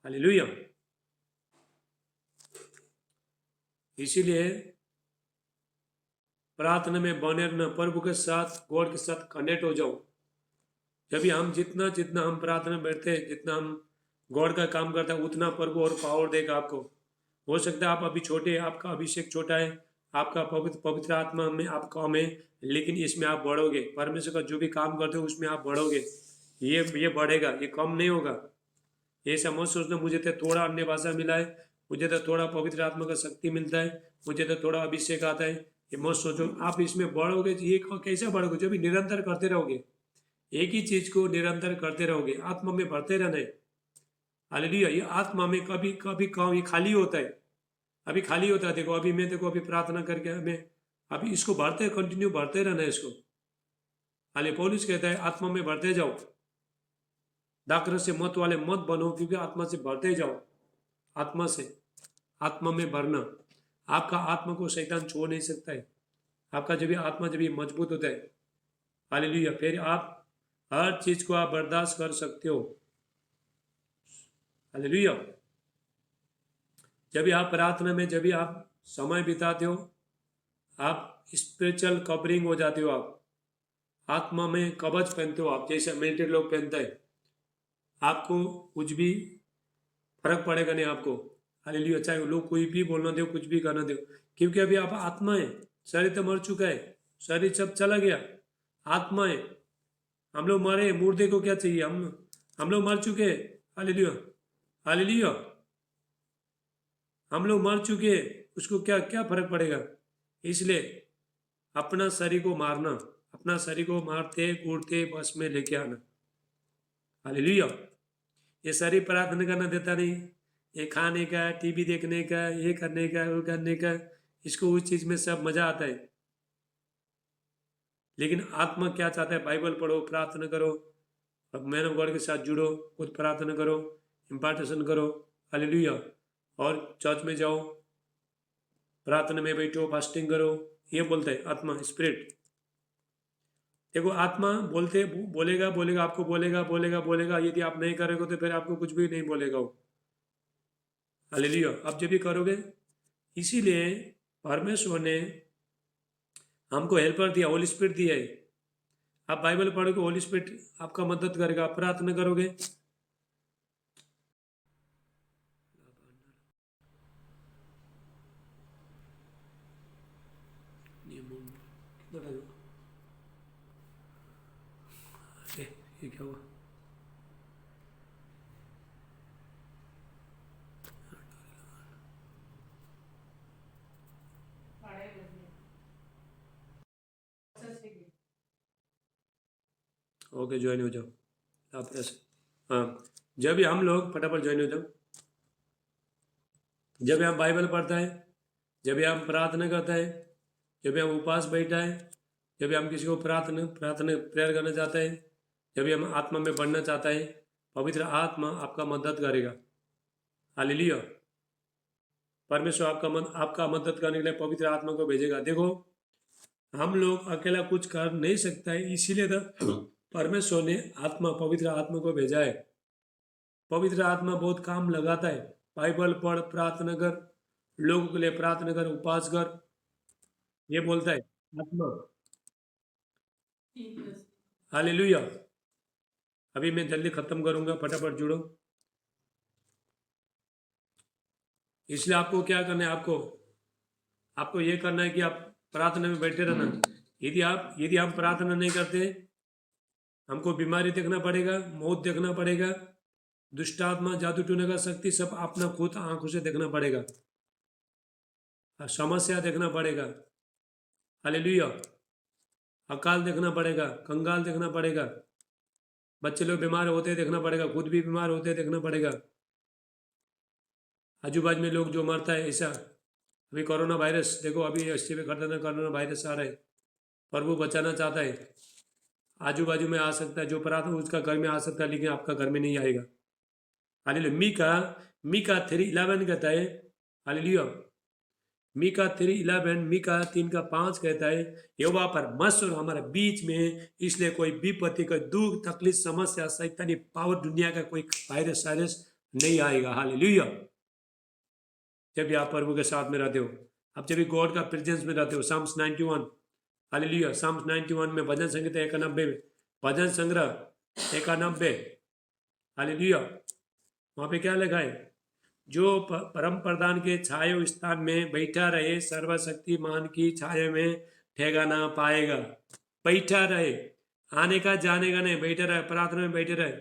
हालेलुया। इसीलिए प्रार्थना में बने रहना, प्रभु के साथ, गॉड के साथ कनेक्ट हो जाओ। जब भी हम जितना जितना हम प्रार्थना में बैठते हैं, जितना हम गॉड का काम करते हैं, उतना प्रभु और पावर देगा आपको। हो सकता है आप अभी छोटे, आपका अभिषेक छोटा है, आपका पवित्र पवित्र आत्मा में आप कम है, लेकिन इसमें आप बढ़ोगे। परमेश्वर का जो भी काम करते हो उसमें आप बढ़ोगे। ये बढ़ेगा, ये कम नहीं होगा। ऐसा मत सोचना मुझे तो थोड़ा अन्य भाषा मिला है, मुझे तो थोड़ा पवित्र आत्मा का शक्ति मिलता है, मुझे तो थोड़ा अभिषेक आता है, ये मत सोचो। आप इसमें बढ़ोगे। ये कैसे बढ़ोगे, जब भी निरंतर करते रहोगे, एक ही चीज को निरंतर करते रहोगे, आत्मा में बढ़ते रहना है। हालेलुया। ये आत्मा में कभी कभी काम, ये खाली होता है, अभी खाली होता है। देखो अभी मैं, देखो अभी प्रार्थना करके हमें अभी इसको बढ़ते, कंटिन्यू बढ़ते रहना है इसको। हाले पौलुस कहता है आत्मा में बढ़ते जाओ, दाखरस से मत वाले मत बनो, क्योंकि आत्मा से बढ़ते जाओ। आत्मा से, आत्मा में बढ़ना, आपका आत्मा को शैतान छोड़ नहीं सकता है। आपका जब भी आत्मा जब भी मजबूत होता है, हालेलुया, फिर आप हर चीज को आप बर्दाश्त कर सकते हो, हालेलुया। जब भी आप प्रार्थना में जब भी आप समय बिताते हो, आप स्पिरिचुअल कवरिंग हो जाते हो, आप आत्मा में कवच पहनते हो, आप जैसे मिलिट्री लोग पहनते हैं, आपको कुछ भी फर्क पड़ेगा नहीं आपको, हालेलुया। चाहे लोग कोई भी बोलना दो, कुछ भी करना दो, क्योंकि अभी आप आत्मा है, शरीर तो मर चुका है, शरीर सब चला गया, आत्मा है। हम लोग मरे, मुर्दे को क्या चाहिए, हम लोग मर चुके हैं, हालेलुया, हालेलुया। हम लोग मर चुके हैं, उसको क्या क्या फर्क पड़ेगा। इसलिए अपना शरीर को मारना, अपना शरीर को मारते कूटते बस में लेके आना, हालेलुया। ये शरीर प्रार्थना करना देता नहीं, ये खाने का, टीवी देखने का, ये करने का, वो करने का, इसको उस चीज में सब मजा आता है। लेकिन आत्मा क्या चाहता है, बाइबल पढ़ो, प्रार्थना करो, मैन ऑफ गॉड के साथ जुड़ो, खुद प्रार्थना करो, इम्पार्टेशन करो, हालेलुया। और चर्च में जाओ, प्रार्थना में बैठो, फास्टिंग करो, ये बोलता है आत्मा, स्पिरिट। देखो आत्मा बोलते बोलेगा बोलेगा, आपको बोलेगा बोलेगा बोलेगा, यदि आप नहीं करोगे तो फिर आपको कुछ भी नहीं बोलेगा वो, हालेलुया। आप जब भी करोगे, इसीलिए परमेश्वर ने हमको हेल्पर दिया, होली स्पिरिट दिया है। आप बाइबल पढ़ोगे, होली स्पिरिट आपका मदद करेगा, आप प्रार्थना करोगे। ये क्या हुआ? ओके, ज्वाइन हो जाओ आप ऐसे। हाँ, जब भी हम लोग फटाफट ज्वाइन हो जाओ, जब भी हम बाइबल पढ़ता है, जब भी हम प्रार्थना करता है, जब भी हम उपवास बैठा है, जब भी हम किसी को प्रार्थना प्रार्थना प्रेयर करना चाहता है, जब भी हम आत्मा में बढ़ना चाहता है, पवित्र आत्मा आपका मदद करेगा, हालेलुया। परमेश्वर आपका मदद करने के लिए पवित्र आत्मा को भेजेगा। देखो हम लोग अकेला कुछ कर नहीं सकता है, इसीलिए तो परमेश्वर ने आत्मा, पवित्र आत्मा को भेजा है। पवित्र आत्मा बहुत काम लगाता है। बाइबल पढ़, प्रार्थना कर, लोगों के लिए प्रार्थना कर, उपवास कर, ये बोलता है आत्मा, हालेलुया। अभी मैं जल्दी खत्म करूंगा, फटाफट जुड़ो। इसलिए आपको क्या करना है, आपको आपको ये करना है कि आप प्रार्थना में बैठे रहना। यदि हम प्रार्थना नहीं करते, हमको बीमारी देखना पड़ेगा, मौत देखना पड़ेगा, दुष्ट आत्मा, जादू टूने का शक्ति सब अपना खुद आंखों से देखना पड़ेगा, समस्या देखना पड़ेगा, हालेलुया। अकाल देखना पड़ेगा, कंगाल देखना पड़ेगा, बच्चे लोग बीमार होते देखना पड़ेगा, खुद भी बीमार होते देखना पड़ेगा, आजू बाजू में लोग जो मरता है ऐसा। अभी कोरोना वायरस देखो, अभी अस्सी में खतरनाक कोरोना वायरस आ रहा है, प्रभु बचाना चाहता है। आजू बाजू में आ सकता है, जो प्रार्थना उसका घर में आ सकता है, लेकिन आपका घर में नहीं आएगा, हालेलुया। मीका 3:11 कहता है, हालेलुया। मीका 3:11, मीका 3:5 कहता है, यहोवा परमेश्वर हमारे बीच में, इसलिए कोई विपत्ति, कोई दुख, तकलीफ, समस्या, शैतानी पावर, दुनिया का कोई वायरस नहीं आएगा, हालेलुया। जब भी आप प्रभु के साथ में रहते हो, आप जब भी गॉड का प्रेजेंस में रहते हो। Sam's 91, hallelujah. साम्स 91 में, भजन संगीत 91 में, भजन संग्रह 91, हालेलुया। वहाँ पे क्या लिखा है, जो परम प्रधान के छाया स्थान में बैठा रहे, सर्वशक्तिमान की छाया में ठिकाना पाएगा। बैठा रहे, आने का जाने का नहीं, बैठा रहे, प्रार्थना में बैठे रहे,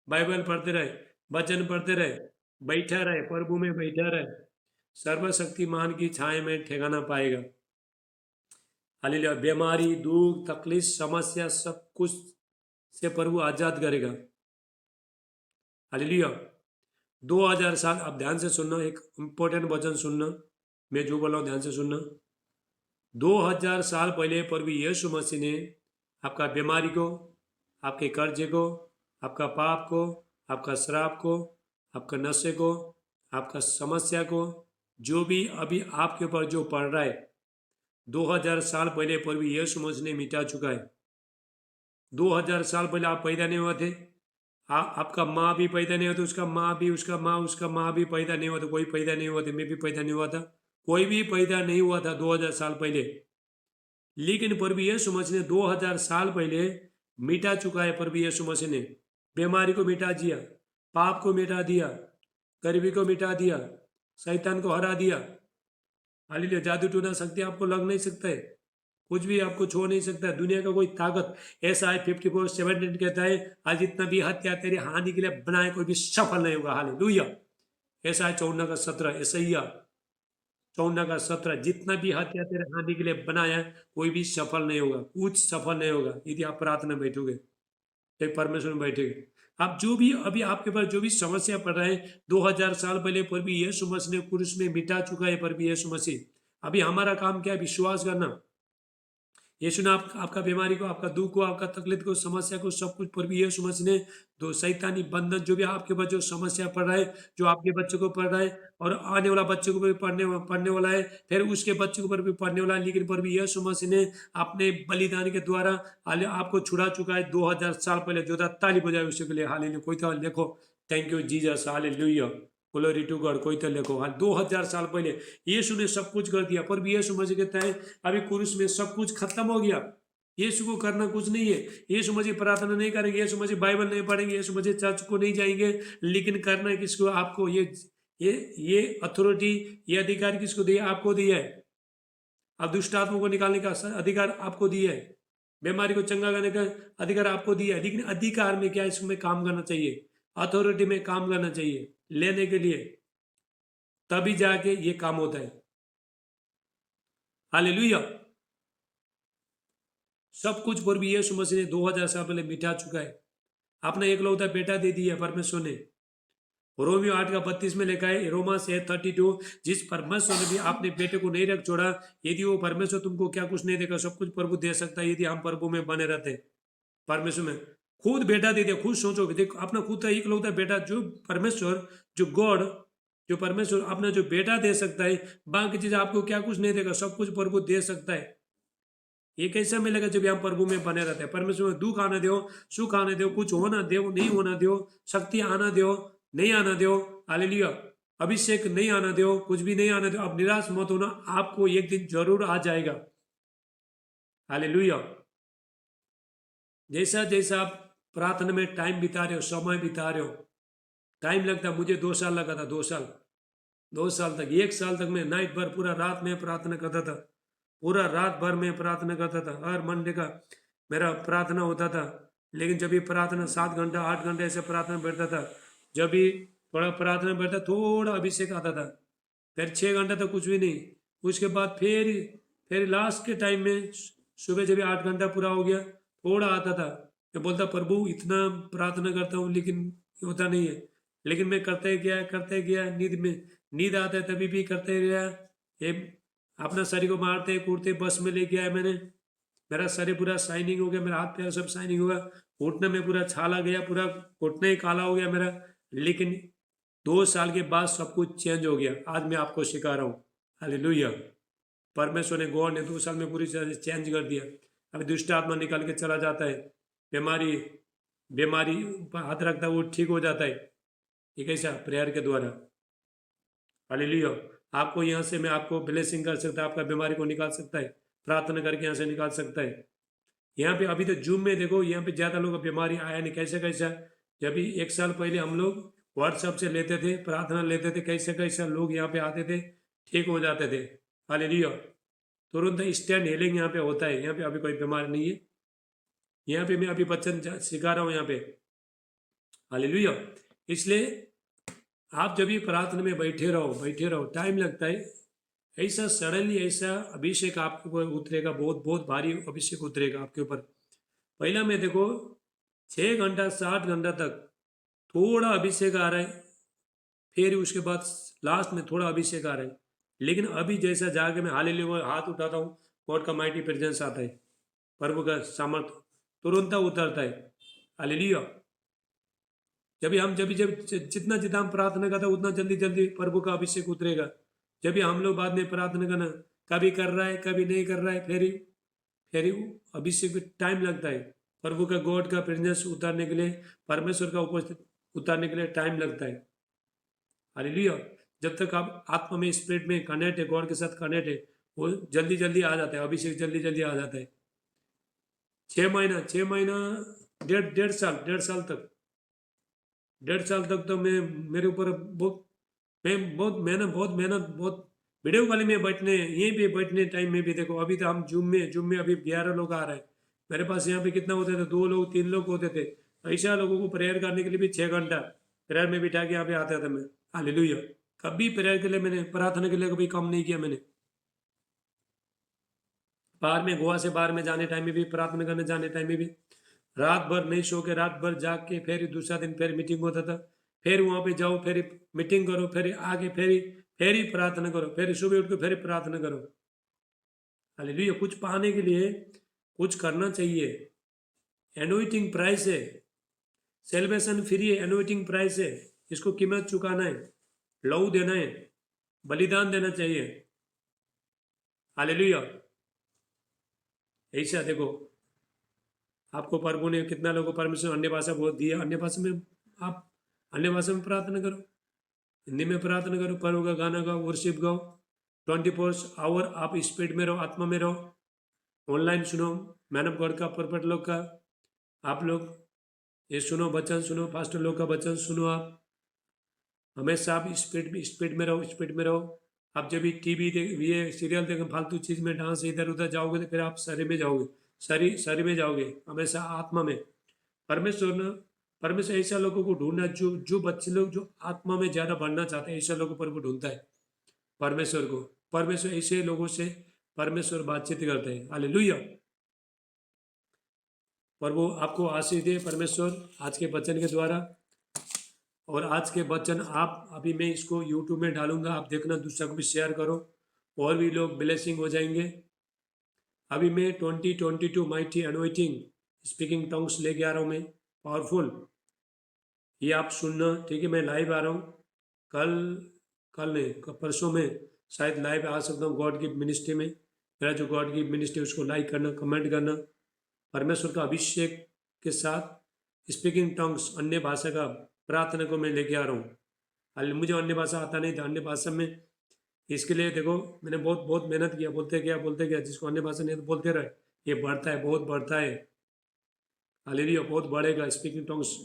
बाइबल पढ़ते रहे, वचन पढ़ते रहे, बैठा रहे, प्रभु में बैठा रहे, सर्वशक्तिमान की छाया में ठिकाना पाएगा, हालेलुया। बीमारी, दुख, तकलीफ, समस्या, सब कुछ से प्रभु आजाद करेगा, हालेलुया। 2000 साल, आप ध्यान से सुनना, एक इंपॉर्टेंट वचन सुनना, मैं जो बोल रहा हूँ ध्यान से सुनना। 2000 साल पहले प्रभु यीशु मसीह ने आपका बीमारी को, आपके कर्जे को, आपका पाप को, आपका श्राप को, आपका नशे को, आपका समस्या को, जो भी अभी आपके ऊपर जो पड़ रहा है, 2000 साल पहले प्रभु यीशु मसीह ने मिटा चुका है। 2000 साल पहले आप पैदा नहीं हुए थे, आपका माँ भी पैदा नहीं हुआ था, उसका माँ भी, उसका माँ भी पैदा नहीं हुआ था, कोई पैदा नहीं हुआ था, मैं भी पैदा नहीं हुआ था, कोई भी पैदा नहीं हुआ था 2000 साल पहले। लेकिन प्रभु यीशु मसीह ने 2000 साल पहले मिटा चुका है। प्रभु यीशु मसीह ने बीमारी को मिटा दिया, पाप को मिटा दिया, गरीबी को मिटा दिया, शैतान को हरा दिया। हालेलुया। जादू टूना शक्ति आपको लग नहीं सकता है, कुछ भी आपको छोड़ नहीं सकता है। दुनिया का कोई ताकत ऐसा है 54:17 कहता है, आज जितना भी हत्या तेरी हानि के लिए बनाए कोई भी सफल नहीं होगा। हालेलुया। ऐसा है 54 का 17, ऐसा 54 का 17, जितना भी हत्या तेरे हानि के लिए बनाया कोई भी सफल नहीं होगा, कुछ सफल नहीं होगा यदि आप प्रार्थना में बैठोगे, एक परमेश्वर में बैठेगे। आप जो भी अभी आपके पास जो भी समस्या पड़ रहा है, 2000 साल पहले प्रभु यीशु मसीह ने क्रूस में मिटा चुका है। प्रभु यीशु मसीह, अभी हमारा काम क्या है? विश्वास करना। यीशु ने आपका बीमारी को, आपका दुख को, आपका तकलीफ को, समस्या को, सब कुछ प्रभु यीशु मसीह ने, दो शैतानी बंधन जो भी आपके पास जो समस्या पड़ रहा है, जो आपके बच्चों को पड़ रहा है और आने वाला बच्चों को भी पढ़ने वाला है, फिर उसके बच्चों को पर भी पढ़ने वाला है, लेकिन प्रभु यीशु मसीह ने अपने बलिदान के द्वारा आपको छुड़ा चुका है 2000 साल पहले। जो था ताली बजाए उसके लिए। हालेलुया। कोई तो देखो, thank you Jesus, hallelujah, glory to God. कोई तो लिखो, हाँ 2000 साल पहले यीशु ने सब कुछ कर दिया। पर भी यीशु मसीह कहता है अभी क्रूस में सब कुछ खत्म हो गया, यीशु को करना कुछ नहीं है। यीशु मसीह प्रार्थना नहीं करेंगे, यीशु मसीह बाइबल नहीं पढ़ेंगे, यीशु मसीह चर्च को नहीं जाएंगे, लेकिन करना है किसको? आपको। ये अथॉरिटी, ये अधिकार किसको दिया? आपको दिया है। अब दुष्ट आत्मा को निकालने का अधिकार आपको दिया है, बीमारी को चंगा करने का अधिकार आपको दिया है। लेकिन अधिकार में क्या है? इसमें काम करना चाहिए, अथॉरिटी में काम करना चाहिए लेने के लिए, तभी जाके ये काम होता है। हालेलुया। सब कुछ प्रभु यीशु मसीह ने 2000 साल पहले मिटा चुका है। अपना एकलौता बेटा दे दिया परमेश्वर ने। रोमियो 8:32 में लिखा है, रोमा 6:32, जिस परमेश्वर ने भी अपने बेटे को नहीं रख छोड़ा, यदि वो परमेश्वर तुमको क्या कुछ नहीं देगा? सब कुछ प्रभु दे सकता है यदि हम प्रभु में बने रहते। परमेश्वर में खुद बेटा दे दिया। खुद सोचो, देखो अपना खुद का एकलौता बेटा, जो परमेश्वर, जो गॉड, जो परमेश्वर अपना जो बेटा दे सकता है, बाकी चीज आपको क्या कुछ नहीं देगा, सब कुछ प्रभु दे सकता है। ये कैसा मिलेगा? जब हम प्रभु में बने रहते हैं। परमेश्वर में दुख आने दो, सुख आने दो, कुछ होना दो, नहीं होना दो, शक्ति आना दो, नहीं आना दो, हालेलुया, अभिषेक नहीं आना दो, कुछ भी नहीं आना दो। अब निराश मत होना, आपको एक दिन जरूर आ जाएगा। हालेलुया। जैसा जैसा आप प्रार्थना में टाइम बिता रहे हो, समय बिता रहे हो, टाइम लगता, मुझे 2 साल लगा था, 2 साल तक, 1 साल तक मैं नाइट भर पूरा रात में प्रार्थना करता था, पूरा रात भर में प्रार्थना करता था। हर मंडे का मेरा प्रार्थना होता था। लेकिन जब भी प्रार्थना 7 घंटा 8 घंटे ऐसे प्रार्थना बैठता था, जब भी थोड़ा प्रार्थना बैठता, थोड़ा अभिषेक आता था, फिर 6 घंटा तक कुछ भी नहीं। उसके बाद फिर लास्ट के टाइम में सुबह जब 8 घंटा पूरा हो गया, थोड़ा आता था। मैं बोलता प्रभु इतना प्रार्थना करता हूँ लेकिन होता नहीं है। लेकिन मैं करते गया, नींद आता है तभी भी करते गया। ये अपना शरीर को मारते कूदते बस में लेके आया मैंने। मेरा शरीर पूरा शाइनिंग हो गया, मेरा हाथ पैर सब शाइनिंग हो गया, घुटने में पूरा छाला गया, पूरा घुटने ही काला हो गया मेरा। लेकिन 2 साल के बाद सब कुछ चेंज हो गया। आज मैं आपको सिखा रहा हूँ। हालेलुया। परमेश्वर ने, गॉड ने 2 साल में पूरी तरह से चेंज कर दिया। अभी दुष्ट आत्मा निकाल के चला जाता है, बीमारी पर हाथ रखता है वो ठीक हो जाता है। ये कैसा? प्रेयर के द्वारा। हालेलुया। आपको यहाँ से मैं आपको ब्लेसिंग कर सकता है, आपका बीमारी को निकाल सकता है, प्रार्थना करके यहाँ से निकाल सकता है। यहाँ पे अभी तो जूम में देखो, यहाँ पे ज़्यादा लोग बीमारी आया नहीं। कैसा जब भी 1 साल पहले हम लोग व्हाट्सएप से लेते थे, प्रार्थना लेते थे, कैसे लोग यहाँ पे आते थे, ठीक हो जाते थे। हालेलुया। तुरंत इंस्टेंट हीलिंग यहाँ पे होता है। यहाँ पे अभी कोई बीमारी नहीं है। यहाँ पे मैं अभी वचन सिखा रहा हूँ यहाँ पे। हालेलुया। इसलिए आप जब भी प्रार्थना में बैठे रहो, टाइम लगता है। ऐसा सडनली ऐसा अभिषेक आपके ऊपर उतरेगा, बहुत बहुत भारी अभिषेक उतरेगा आपके ऊपर। पहला में देखो 6 घंटा 7 घंटा तक थोड़ा अभिषेक आ रहा है, फिर उसके बाद लास्ट में थोड़ा अभिषेक आ रहा है। लेकिन अभी जैसा जाके मैं हालेलुया हाथ उठाता हूँ, गॉड का माइटी प्रेजेंस आता है, प्रभु का सामर्थ तुरंत उतरता है। हालेलुया। जब जितना हम प्रार्थना करते हैं उतना जल्दी प्रभु का अभिषेक उतरेगा। जब भी हम लोग बाद में प्रार्थना करना, कभी कर रहा है कभी नहीं कर रहा है, फिर अभिषेक में टाइम लगता है। प्रभु का गॉड का प्रेजेंस उतारने के लिए, परमेश्वर का उपस्थित उतारने के लिए टाइम लगता है। हालेलुया। जब तक आप आत्मा में स्पिरिट में कनेक्ट है, गॉड के साथ कनेक्ट है, वो जल्दी जल्दी आ जाता है, अभिषेक जल्दी जल्दी आ जाता है। 6 महीना 1.5 साल तक, 1.5 साल तक तो मैं, मेरे ऊपर बहुत वीडियो कॉलिंग में बैठने, यहीं पे बैठने टाइम में भी देखो, अभी तो हम जूम में अभी 11 लोग आ रहे हैं। मेरे पास यहाँ पे कितना होते थे, 2 लोग 3 लोग होते थे। ऐसा लोगों को प्रेयर करने के लिए भी 6 घंटा प्रेयर में बिठा के यहाँ पे आता था मैं। हालेलुया। कभी प्रेयर के लिए मैंने, प्रार्थना के लिए कभी कम नहीं किया मैंने। बाहर में, गोवा से बाहर में जाने टाइम में भी, प्रार्थना करने जाने टाइम में भी रात भर नहीं सो के, रात भर जाग के, फिर दूसरा दिन फिर मीटिंग होता था, फिर वहाँ पे जाओ, फिर मीटिंग करो, फिर आगे फिर ही प्रार्थना करो, फिर सुबह उठ के फिर प्रार्थना करो। हालेलुया। कुछ पाने के लिए कुछ करना चाहिए। एनोइटिंग प्राइस है, सेलिब्रेशन फ्री है, एनोइटिंग प्राइस है, इसको कीमत चुकाना है, लहू देना है, बलिदान देना चाहिए। हालेलुया। ऐसा देखो, आपको प्रभु ने कितना लोगों को परमेश्वर अन्य भाषा बोल दिया, अन्य भाषा में आप अन्य भाषा में प्रार्थना करो, हिंदी में प्रार्थना करो, प्रभु का गाना गाओ, वर्शिप गाओ। 24 आवर आप स्पिरिट में रहो, आत्मा में रहो। ऑनलाइन सुनो मैन ऑफ गॉड का, परपट लोग का, आप लोग ये सुनो, वचन सुनो, पास्टर लोग का वचन सुनो। आप हमेशा आप स्पिरिट में रहो, स्पिरिट में रहो। आप जब भी टीवी ये सीरियल देखें, फालतू चीज़ में, डांस इधर उधर जाओगे तो फिर आप शरीर में जाओगे, शरीर में जाओगे। हमेशा आत्मा में। परमेश्वर ने, परमेश्वर ऐसा लोगों को ढूंढना, जो बच्चे लोग जो आत्मा में ज़्यादा बढ़ना चाहते हैं, ऐसा लोगों पर वो ढूंढता है परमेश्वर को। परमेश्वर ऐसे लोगों से परमेश्वर बातचीत करते हैं। हालेलुया। प्रभु आपको आशीष दे परमेश्वर आज के वचन के द्वारा। और आज के वचन आप, अभी मैं इसको यूट्यूब में डालूंगा, आप देखना, दूसरा को भी शेयर करो, और भी लोग ब्लेसिंग हो जाएंगे। अभी मैं 2022 माइटी अनोइटिंग स्पीकिंग टंग्स लेके आ रहा हूँ मैं, पावरफुल। ये आप सुनना, ठीक है। मैं लाइव आ रहा हूँ कल, नहीं, परसों में शायद लाइव आ सकता हूँ गॉड की मिनिस्ट्री में। मेरा जो गॉड की मिनिस्ट्री उसको लाइक करना, कमेंट करना। परमेश्वर का अभिषेक के साथ स्पीकिंग टंग्स, अन्य भाषा का प्रार्थना को मैं लेके आ रहा हूँ। मुझे अन्य भाषा आता नहीं था, अन्य भाषा में, इसके लिए देखो मैंने बहुत बहुत मेहनत किया, बोलते गया, जिसको अन्य भाषा नहीं तो बोलते रहे। ये बढ़ता है, बहुत बढ़ता है। हालेलुया। बहुत बढ़ेगा स्पीकिंग टंग्स।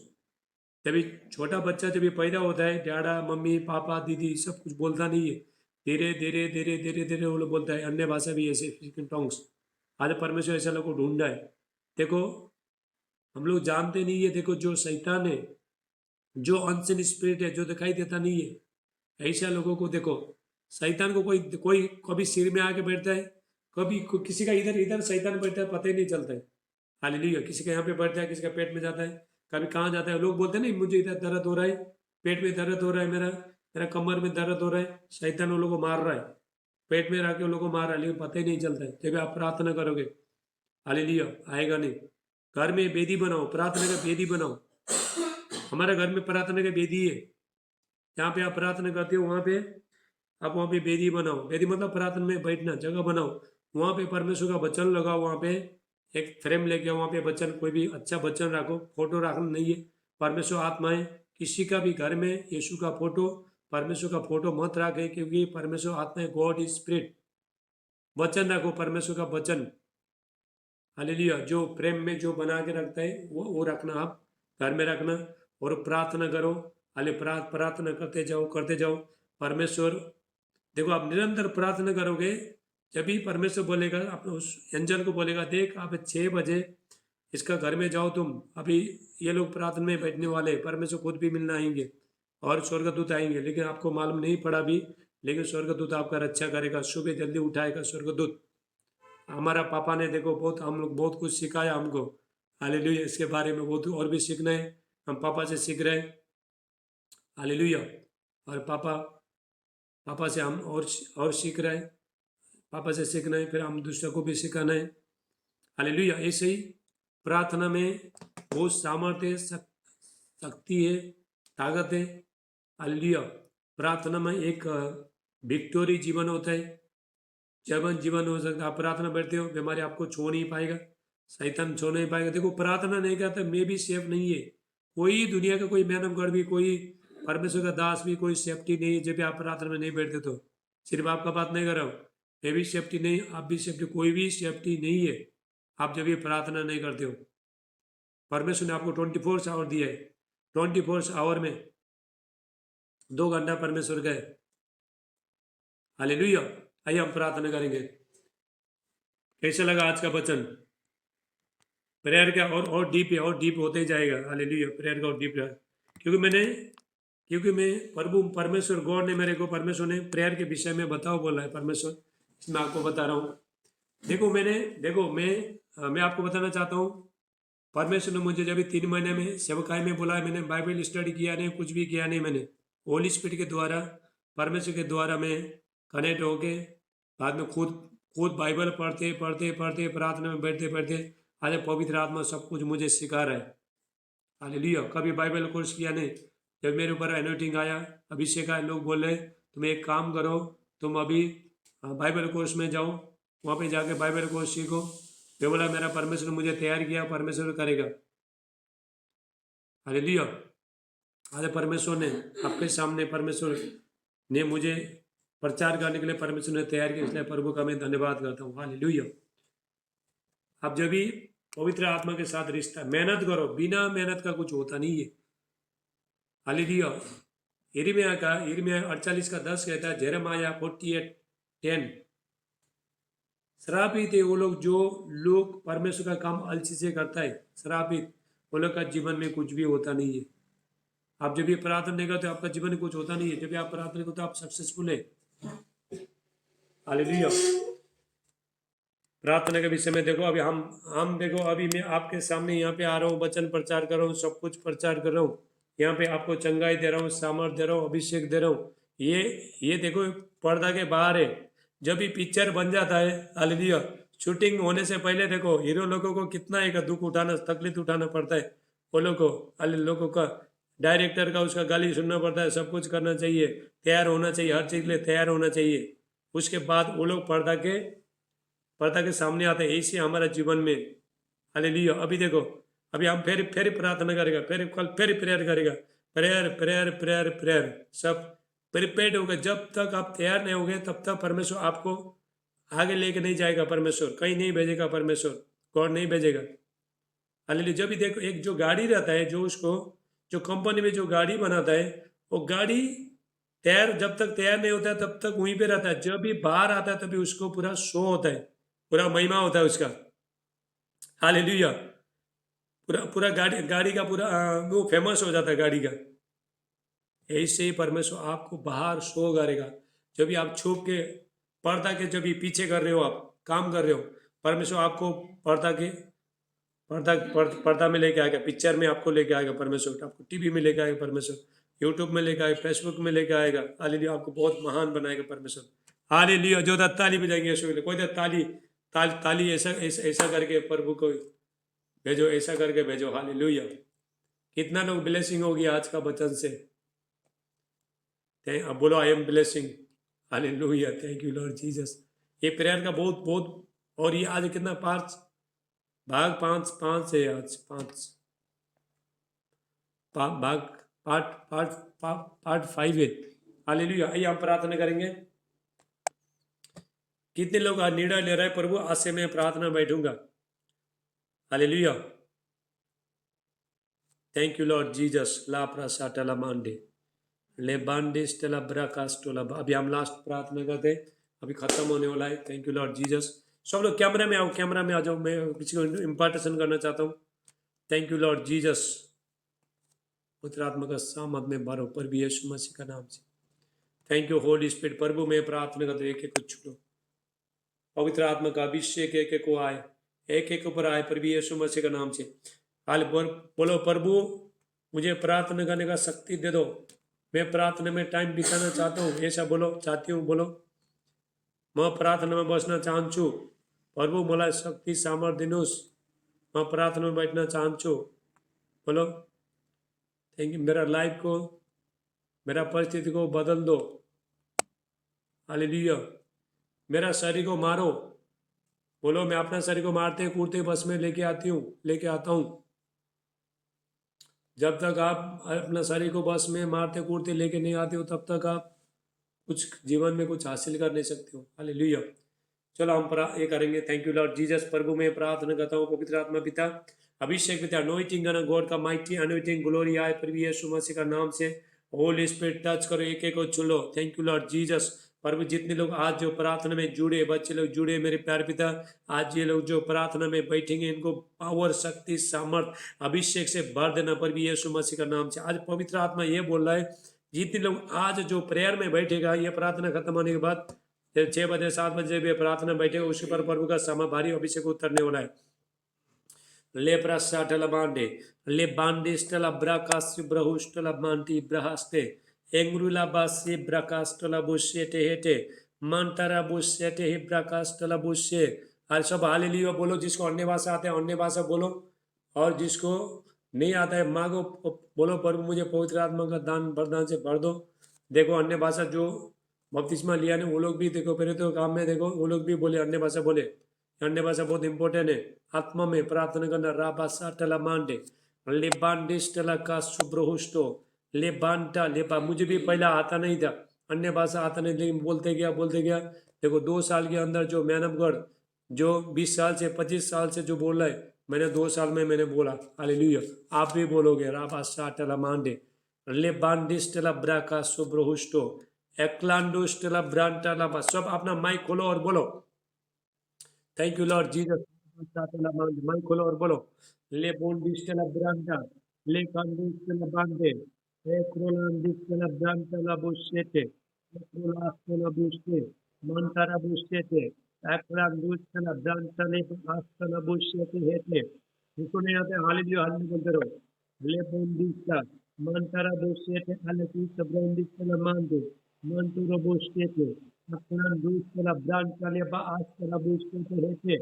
जब भी छोटा बच्चा जब भी पैदा होता है, डैडा मम्मी पापा दीदी सब कुछ बोलता नहीं है, धीरे धीरे धीरे धीरे धीरे वो लोग बोलता है। अन्य भाषा भी ऐसे स्पीकिंग टंग्स। आज परमेश्वर ऐसा लोग को ढूंढा है। देखो हम लोग जानते नहीं है, देखो जो शैतान है, जो अनसीन स्पिरिट है, जो दिखाई देता नहीं है, ऐसा लोगों को देखो। शैतान को कोई कोई कभी सिर में आके बैठता है, कभी किसी का इधर इधर शैतान बैठता है, पता ही नहीं चलता है। हालेलुया। किसी का यहाँ पे बैठता है, किसी का पेट में जाता है, कभी कहाँ जाता है। लोग बोलते हैं नहीं, मुझे इधर दर्द हो रहा है, पेट में दर्द हो रहा है, मेरा कमर में दर्द हो रहा है। शैतान उन लोगों को मार रहा है, पेट में रह के उन लोगों को मार रहा है, लेकिन पता ही नहीं चलता है। जब आप प्रार्थना करोगे, हालेलुया, आएगा नहीं। घर में बेदी बनाओ, प्रार्थना का बेदी बनाओ। हमारे घर में प्रार्थना का बेदी है, जहाँ पे आप प्रार्थना करते हो वहाँ पे आप, वहाँ पे बेदी बनाओ। बेदी मतलब प्रार्थना में बैठना जगह बनाओ। वहाँ पे परमेश्वर का वचन लगाओ, वहाँ पे एक फ्रेम लेके आओ, वहाँ पे वचन, कोई भी अच्छा वचन रखो। फोटो रखना नहीं है। परमेश्वर आत्मा है, किसी का भी घर में यीशु का फोटो, परमेश्वर का फोटो मत रखे, क्योंकि परमेश्वर आत्मा है, गॉड इज स्पिरिट। वचन रखो, परमेश्वर का वचन। हालेलुया। जो प्रेम में जो बना के रखता है वो रखना, आप घर में रखना, और प्रार्थना करो। हाले प्रार्थना करते जाओ। परमेश्वर, देखो आप निरंतर प्रार्थना करोगे, जब भी परमेश्वर बोलेगा, आप उस एंजल को बोलेगा, देख आप 6 बजे इसका घर में जाओ तुम, अभी ये लोग प्रार्थना में बैठने वाले, परमेश्वर खुद भी मिलना आएंगे और स्वर्गदूत आएंगे, लेकिन आपको मालूम नहीं पड़ा भी, लेकिन स्वर्गदूत आपका रक्षा करेगा, सुबह जल्दी उठाएगा स्वर्गदूत। हमारा पापा ने देखो बहुत, हम लोग बहुत कुछ सिखाया हमको। हालेलुया। इसके बारे में बहुत और भी सीखना है, हम पापा से सीख रहे हैं। हालेलुया। और पापा से हम और सीख रहे हैं, पापा से सीखना है, फिर हम दूसरों को भी सिखाना है। हालेलुया। ऐसे ही प्रार्थना में बहुत सामर्थ्य, शक्ति है, ताकत है। हालेलुया। प्रार्थना में एक विक्टोरी जीवन होता है। जीवन जीवन हो सकता है। आप प्रार्थना बैठते हो, बीमारी आपको छू नहीं पाएगा, शैतान छू नहीं पाएगा। देखो प्रार्थना नहीं करता मैं भी सेफ नहीं है, कोई दुनिया का कोई मैन ऑफ गॉड भी, कोई परमेश्वर का दास भी, कोई सेफ्टी नहीं है जब भी आप प्रार्थना में नहीं बैठते। तो सिर्फ आपका बात नहीं कर रहा हूँ, मैं भी सेफ्टी नहीं, आप भी सेफ्टी, कोई भी सेफ्टी नहीं है आप जब ये प्रार्थना नहीं करते हो। परमेश्वर ने आपको 24 आवर दिया है, 24 आवर में 2 घंटा परमेश्वर का है। हालेलुया। आइए हम प्रार्थना करेंगे। कैसे लगा आज का वचन? प्रेयर का और डीप है, और डीप होते जाएगा। हालेलुया। प्रेयर का और डीप है, क्योंकि मैं प्रभु परमेश्वर गॉड ने मेरे को, परमेश्वर ने प्रेयर के विषय में बताओ बोला है। परमेश्वर मैं आपको बता रहा हूँ। देखो मैं आपको बताना चाहता हूँ, परमेश्वर ने मुझे जब 3 महीने में सेवकाई में बोला है, मैंने बाइबल स्टडी किया नहीं, कुछ भी किया नहीं मैंने। होली स्पिरिट के द्वारा, परमेश्वर के द्वारा मैं कनेक्ट होके बाद में खुद खुद बाइबल पढ़ते पढ़ते पढ़ते, प्रार्थना में बैठते बैठते आज पवित्र आत्मा सब कुछ मुझे सिखा रहा है। हालेलुया। कभी बाइबल कोर्स किया नहीं, जब मेरे ऊपर एनोटिंग आया, अभिषेक आया, लोग बोले तुम एक काम करो, तुम अभी बाइबल कोर्स में जाओ, वहाँ पे जाके बाइबल कोर्स सीखो। मैं बोला मेरा परमेश्वर ने मुझे तैयार किया, परमेश्वर करेगा। हालेलुया। आज परमेश्वर ने आपके सामने, परमेश्वर ने मुझे प्रचार करने के लिए परमेश्वर ने तैयार किया, इसलिए प्रभु का मैं धन्यवाद करता हूँ। हालेलुया। आप जब भी पवित्र आत्मा के साथ रिश्ता, मेहनत करो, बिना मेहनत का कुछ होता नहीं है। हालेलुया। यिर्मयाह 48:10 कहता है, जेरेमाया 48:10, श्रापित है वो लोग जो लोग परमेश्वर का काम अलसी से करता है, श्रापित वो लोग का जीवन में कुछ भी होता नहीं है। आप जब भी प्रार्थना नहीं करते आपका जीवन में कुछ होता नहीं है, जब भी आप प्रार्थना करते हो आप सक्सेसफुल है। हालेलुया। प्रार्थना के विषय में देखो, अभी हम देखो, अभी मैं आपके सामने यहाँ पे आ रहा हूँ, वचन प्रचार कर रहा हूँ, सब कुछ प्रचार कर रहा हूँ, यहाँ पे आपको चंगाई दे रहा हूँ, सामर्थ दे रहा हूँ, अभिषेक दे रहा हूँ। ये देखो पर्दा के बाहर है, जब भी पिक्चर बन जाता है, हालेलुया, शूटिंग होने से पहले देखो हीरो लोगों को कितना एक दुख उठाना, तकलीफ उठाना पड़ता है। वो लोगों को, लोगों का, डायरेक्टर का, उसका गाली सुनना पड़ता है, सब कुछ करना चाहिए, तैयार होना चाहिए, हर चीज़ के लिए तैयार होना चाहिए। उसके बाद वो लोग पर्दा के सामने आते हैं। ऐसे हमारा जीवन में, हालेलुया। अभी देखो, अभी हम फिर प्रार्थना करेगा, फिर कल फिर प्रेयर करेगा, प्रेयर प्रेयर प्रेयर प्रेयर, सब प्रिपेयर्ड हो गए। जब तक आप तैयार नहीं हो गए तब तक परमेश्वर आपको आगे लेके नहीं जाएगा, परमेश्वर कहीं नहीं भेजेगा, परमेश्वर गॉड नहीं भेजेगा। हालेलुया। जब भी देखो, एक जो गाड़ी रहता है, जो कंपनी में जो गाड़ी बनाता है, वो गाड़ी तैयार, जब तक तैयार नहीं होता है तब तक वहीं पे रहता है। जब भी बाहर आता है तभी उसको पूरा शो होता है, पूरा महिमा होता है उसका। हालेलुया। पूरा पूरा गाड़ी का पूरा वो फेमस हो जाता है गाड़ी का। ऐसे ही परमेश्वर आपको बाहर शो करेगा। जब भी आप छुप के पर्दा के, जब भी पीछे कर रहे हो, आप काम कर रहे हो, परमेश्वर आपको पर्दा में लेके आएगा, पिक्चर में आपको लेके आएगा परमेश्वर, आपको टीवी में लेके आएगा परमेश्वर, यूट्यूब में लेके आएगा, फेसबुक में लेके आएगा। हालेलुया। आपको बहुत महान बनाएगा परमेश्वर। हालेलुया। जो ताली बजाएंगे यीशु के लिए, कोई ताली ऐसा ऐसा ऐसा करके प्रभु को भेजो, ऐसा करके भेजो। हालेलुया। कितना लोग ब्लेसिंग होगी आज का वचन से। अब बोलो I am blessing. Hallelujah. Thank you Lord Jesus. ये प्रेयर का बहुत बहुत, और ये आज कितना भाग पांच है, आज 5 भाग, पार्ट पार्ट पार्ट 5 है। हालेलुया। आइए हम प्रार्थना करेंगे। कितने लोग आज निर्णय ले रहे हैं, प्रभु आज से मैं प्रार्थना बैठूंगा। Hallelujah. Thank you Lord Jesus. ला प्रासाटला मांडे ले बांडे स्टेला ब्राकास्टोला। अभी हम लास्ट प्रार्थना करते हैं, अभी खत्म होने वाला है। Thank you Lord Jesus. सब लोग कैमरा में आओ, कैमरा में आ जाओ, मैं किसी को इम्पार्टेशन करना चाहता हूँ। Thank you Lord Jesus. पुत्र आत्मा का सामर्थ में भरो, पर भी यीशु मसीह का नाम से। Thank you Holi Spirit. प्रभु मैं प्रार्थना करते एक एक को छुड़ो, पवित्र आत्मा का अभिषेक एक एक को आए, एक एक ऊपर आए, पर भी यीशु मसीह का नाम से। हाल बोलो, प्रभु मुझे प्रार्थना करने का शक्ति दे दो, मैं प्रार्थना में टाइम बिताना चाहता हूँ, ऐसा बोलो, चाहती हूँ बोलो। मैं प्रार्थना में बसना चाहूँ, प्रभु मला शक्ति सामर्थ दिनोस, मैं प्रार्थना में बैठना चाहूँ, बोलो। Thank you. मेरा लाइफ को, मेरा परिस्थिति को बदल दो। हालेलुया। मेरा शरीर को मारो। बोलो, मैं अपना शरीर को मारते कूटते बस में लेके आता हूँ। जब तक आप अपना शरीर को बस में मारते कूटते लेके नहीं आते हो, तब तक आप कुछ जीवन में कुछ हासिल कर नहीं सकते हो। हालेलुया। चलो हम ये करेंगे। Thank you Lord Jesus. प्रभु में प्रार्थना करता हूँ, पवित्र आत्मा पिता, अभिषेक पिता, अनॉइंटिंग गॉड का माइटी अनॉइंटिंग ग्लोरी आए प्रभु यीशु मसीह का नाम से। होली स्पिरिट टच करो, एक एक को चुनो। Thank you Lord Jesus. प्रभु जितने लोग आज जो प्रार्थना में जुड़े, बच्चे लोग जुड़े, मेरे प्यारे पिता, आज ये लोग जो प्रार्थना में बैठेंगे, इनको पावर, शक्ति, सामर्थ, अभिषेक से भर देना प्रभु यीशु मसीह का नाम से। आज पवित्र आत्मा ये बोल रहा है, जितने लोग आज जो प्रेयर में बैठेगा, ये प्रार्थना खत्म होने के बाद 6 बजे 7 बजे भी प्रार्थना बैठेगा, उसके पर प्रभु का समा भारी अभिषेक उतरने वाला है। ले प्रसाटल बांडे ले बांडे स्टला ब्राकास ब्रहुस्टला बांटी ब्रहास्ते एंग्रुला बासे ब्राकास्टला बुशेटे हेटे मंतरा बुशेटे ही ब्राकास्टला बुशे। आज सब हालेलुया बोलो। जिसको अन्य भाषा आते हैं अन्य भाषा बोलो, और जिसको नहीं आता है मांगो, बोलो प्रभु मुझे पवित्र आत्मा का दान वरदान से भर दो। देखो अन्य भाषा जो बपतिस्मा लिया ने वो लोग भी, देखो पहले तो काम में देखो वो लोग भी बोले, अन्य भाषा बोले। अन्य भाषा बहुत इंपॉर्टेंट है। आत्मा में प्रार्थना करना। राबासा टला मांडे ले बांडिस टला का सुब्रहुष्टो ले बांटा ले बा। मुझे भी पहला आता नहीं था, अन्य भाषा आता नहीं, लेकिन बोलते गया। देखो 2 साल के अंदर जो मैन ऑफ गॉड जो 20 साल से 25 साल से जो बोल रहा है, मैंने 2 साल में मैंने बोला। हालेलुया। आप भी बोलोगे। राबासा टला मांडे ले बांडिस टला ब्राका सुब्रहुष्टो एक्लांडोस टला ब्रांटा ला। सब अपना माइक खोलो और बोलो। Thank you Lord Jesus. Mic खोलो और बोलो। ले बोंडिस्टला ब्रांडा ले कांडिस्टला बांडे ए क्रोलांडिस्टला ब्रांडा बुशेटे ए क्रोलास्टला बुशे मंतारा बुशेटे एक्लांडिस्टला ब्रांडा ले आस्टला बुशेटे हेटे। सुने आते हालेलुया हालेलुया बोलते रहो। ले बोंडिस्टा मंतारा बुशेटे हालेलुया ब्रांडिस्टला मांडे मंतुरो बुशेटे एक्लांडिस्टला ब्रांडा ले आस्टला बुशेटे हेटे।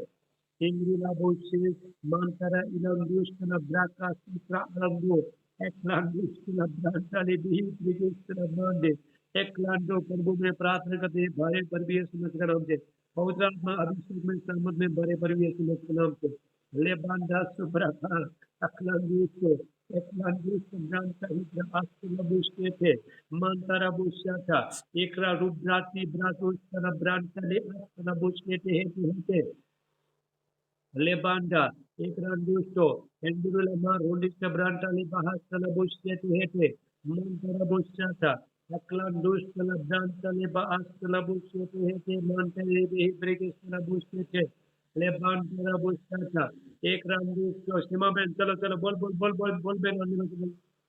Ingila Bolshe, Mantara Ilandushkana Braka Sutra Alambo, Eklandushkana Brantali Bihi Brigustana Mande, Eklando प्रभु में प्रार्थना करते हैं भरे परवीय सुनत का नाम से। पवित्र आत्मा अभिषेक में सहमत में भरे परवीय सुनत के नाम से। ले बांधा सुब्रता अक्लांदुष को एकलांदुष ब्रांता ही ब्रास्ट लबुष्टे थे मंतरा बुष्या था एकरा रुद्राती ब्रातुष कना ब्रांता ले अक्ला बुष्टे थे Lebanda, Ekrandusto, Endurulama, Rundista Branta Libahastala Bushete Hete, Montara Bushata, Aklandustala Branta Liba Astala Bushete Hete, Montare Hebrekistala Bushete, Lebantara Bushata, Ekrandusto, Simaben, Tala, Bol, Ben,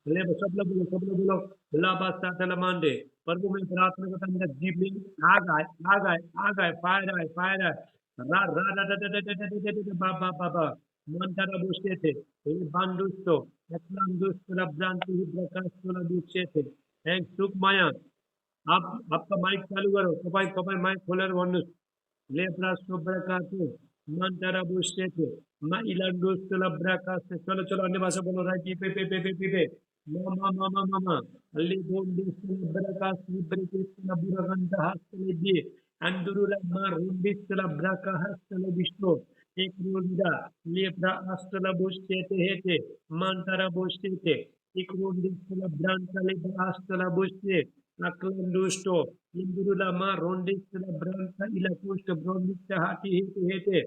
ले सब लोग बोलो लाबास्ता तलमांडे। प्रभु में प्रार्थना करता हूं, मेरा जीव में आग आए, फायर आए। रा रा रा रा रा रा रा रा रा रा बा मंतरा बुझते थे ये बांडुस्तो यत्नांदुस्तो लब्रांति ही प्रकाशतो लबुचे थे। थैंक सुख माया। आप आपका माइक चालू करो। कपाई माइक खोलर वन्नुस ले प्रास्तो ब्रकाते मंतरा बुझते थे मा इलांडुस्तो लब्राकास्ते। चलो अन्य भाषा बोलो। राइट पे मामा अल्ली बोंडिस्तो लब्राकास्ते ब्रिटिस्तो लब्रागंदा हास्ते ले Andurula mar rundistala braka hastala bishto ek runda lebra astala boshete hete mantara boshete ek rundistala branta lebra astala boshte aklandusto indurula mar rundistala branta ila pushto brondista hati hete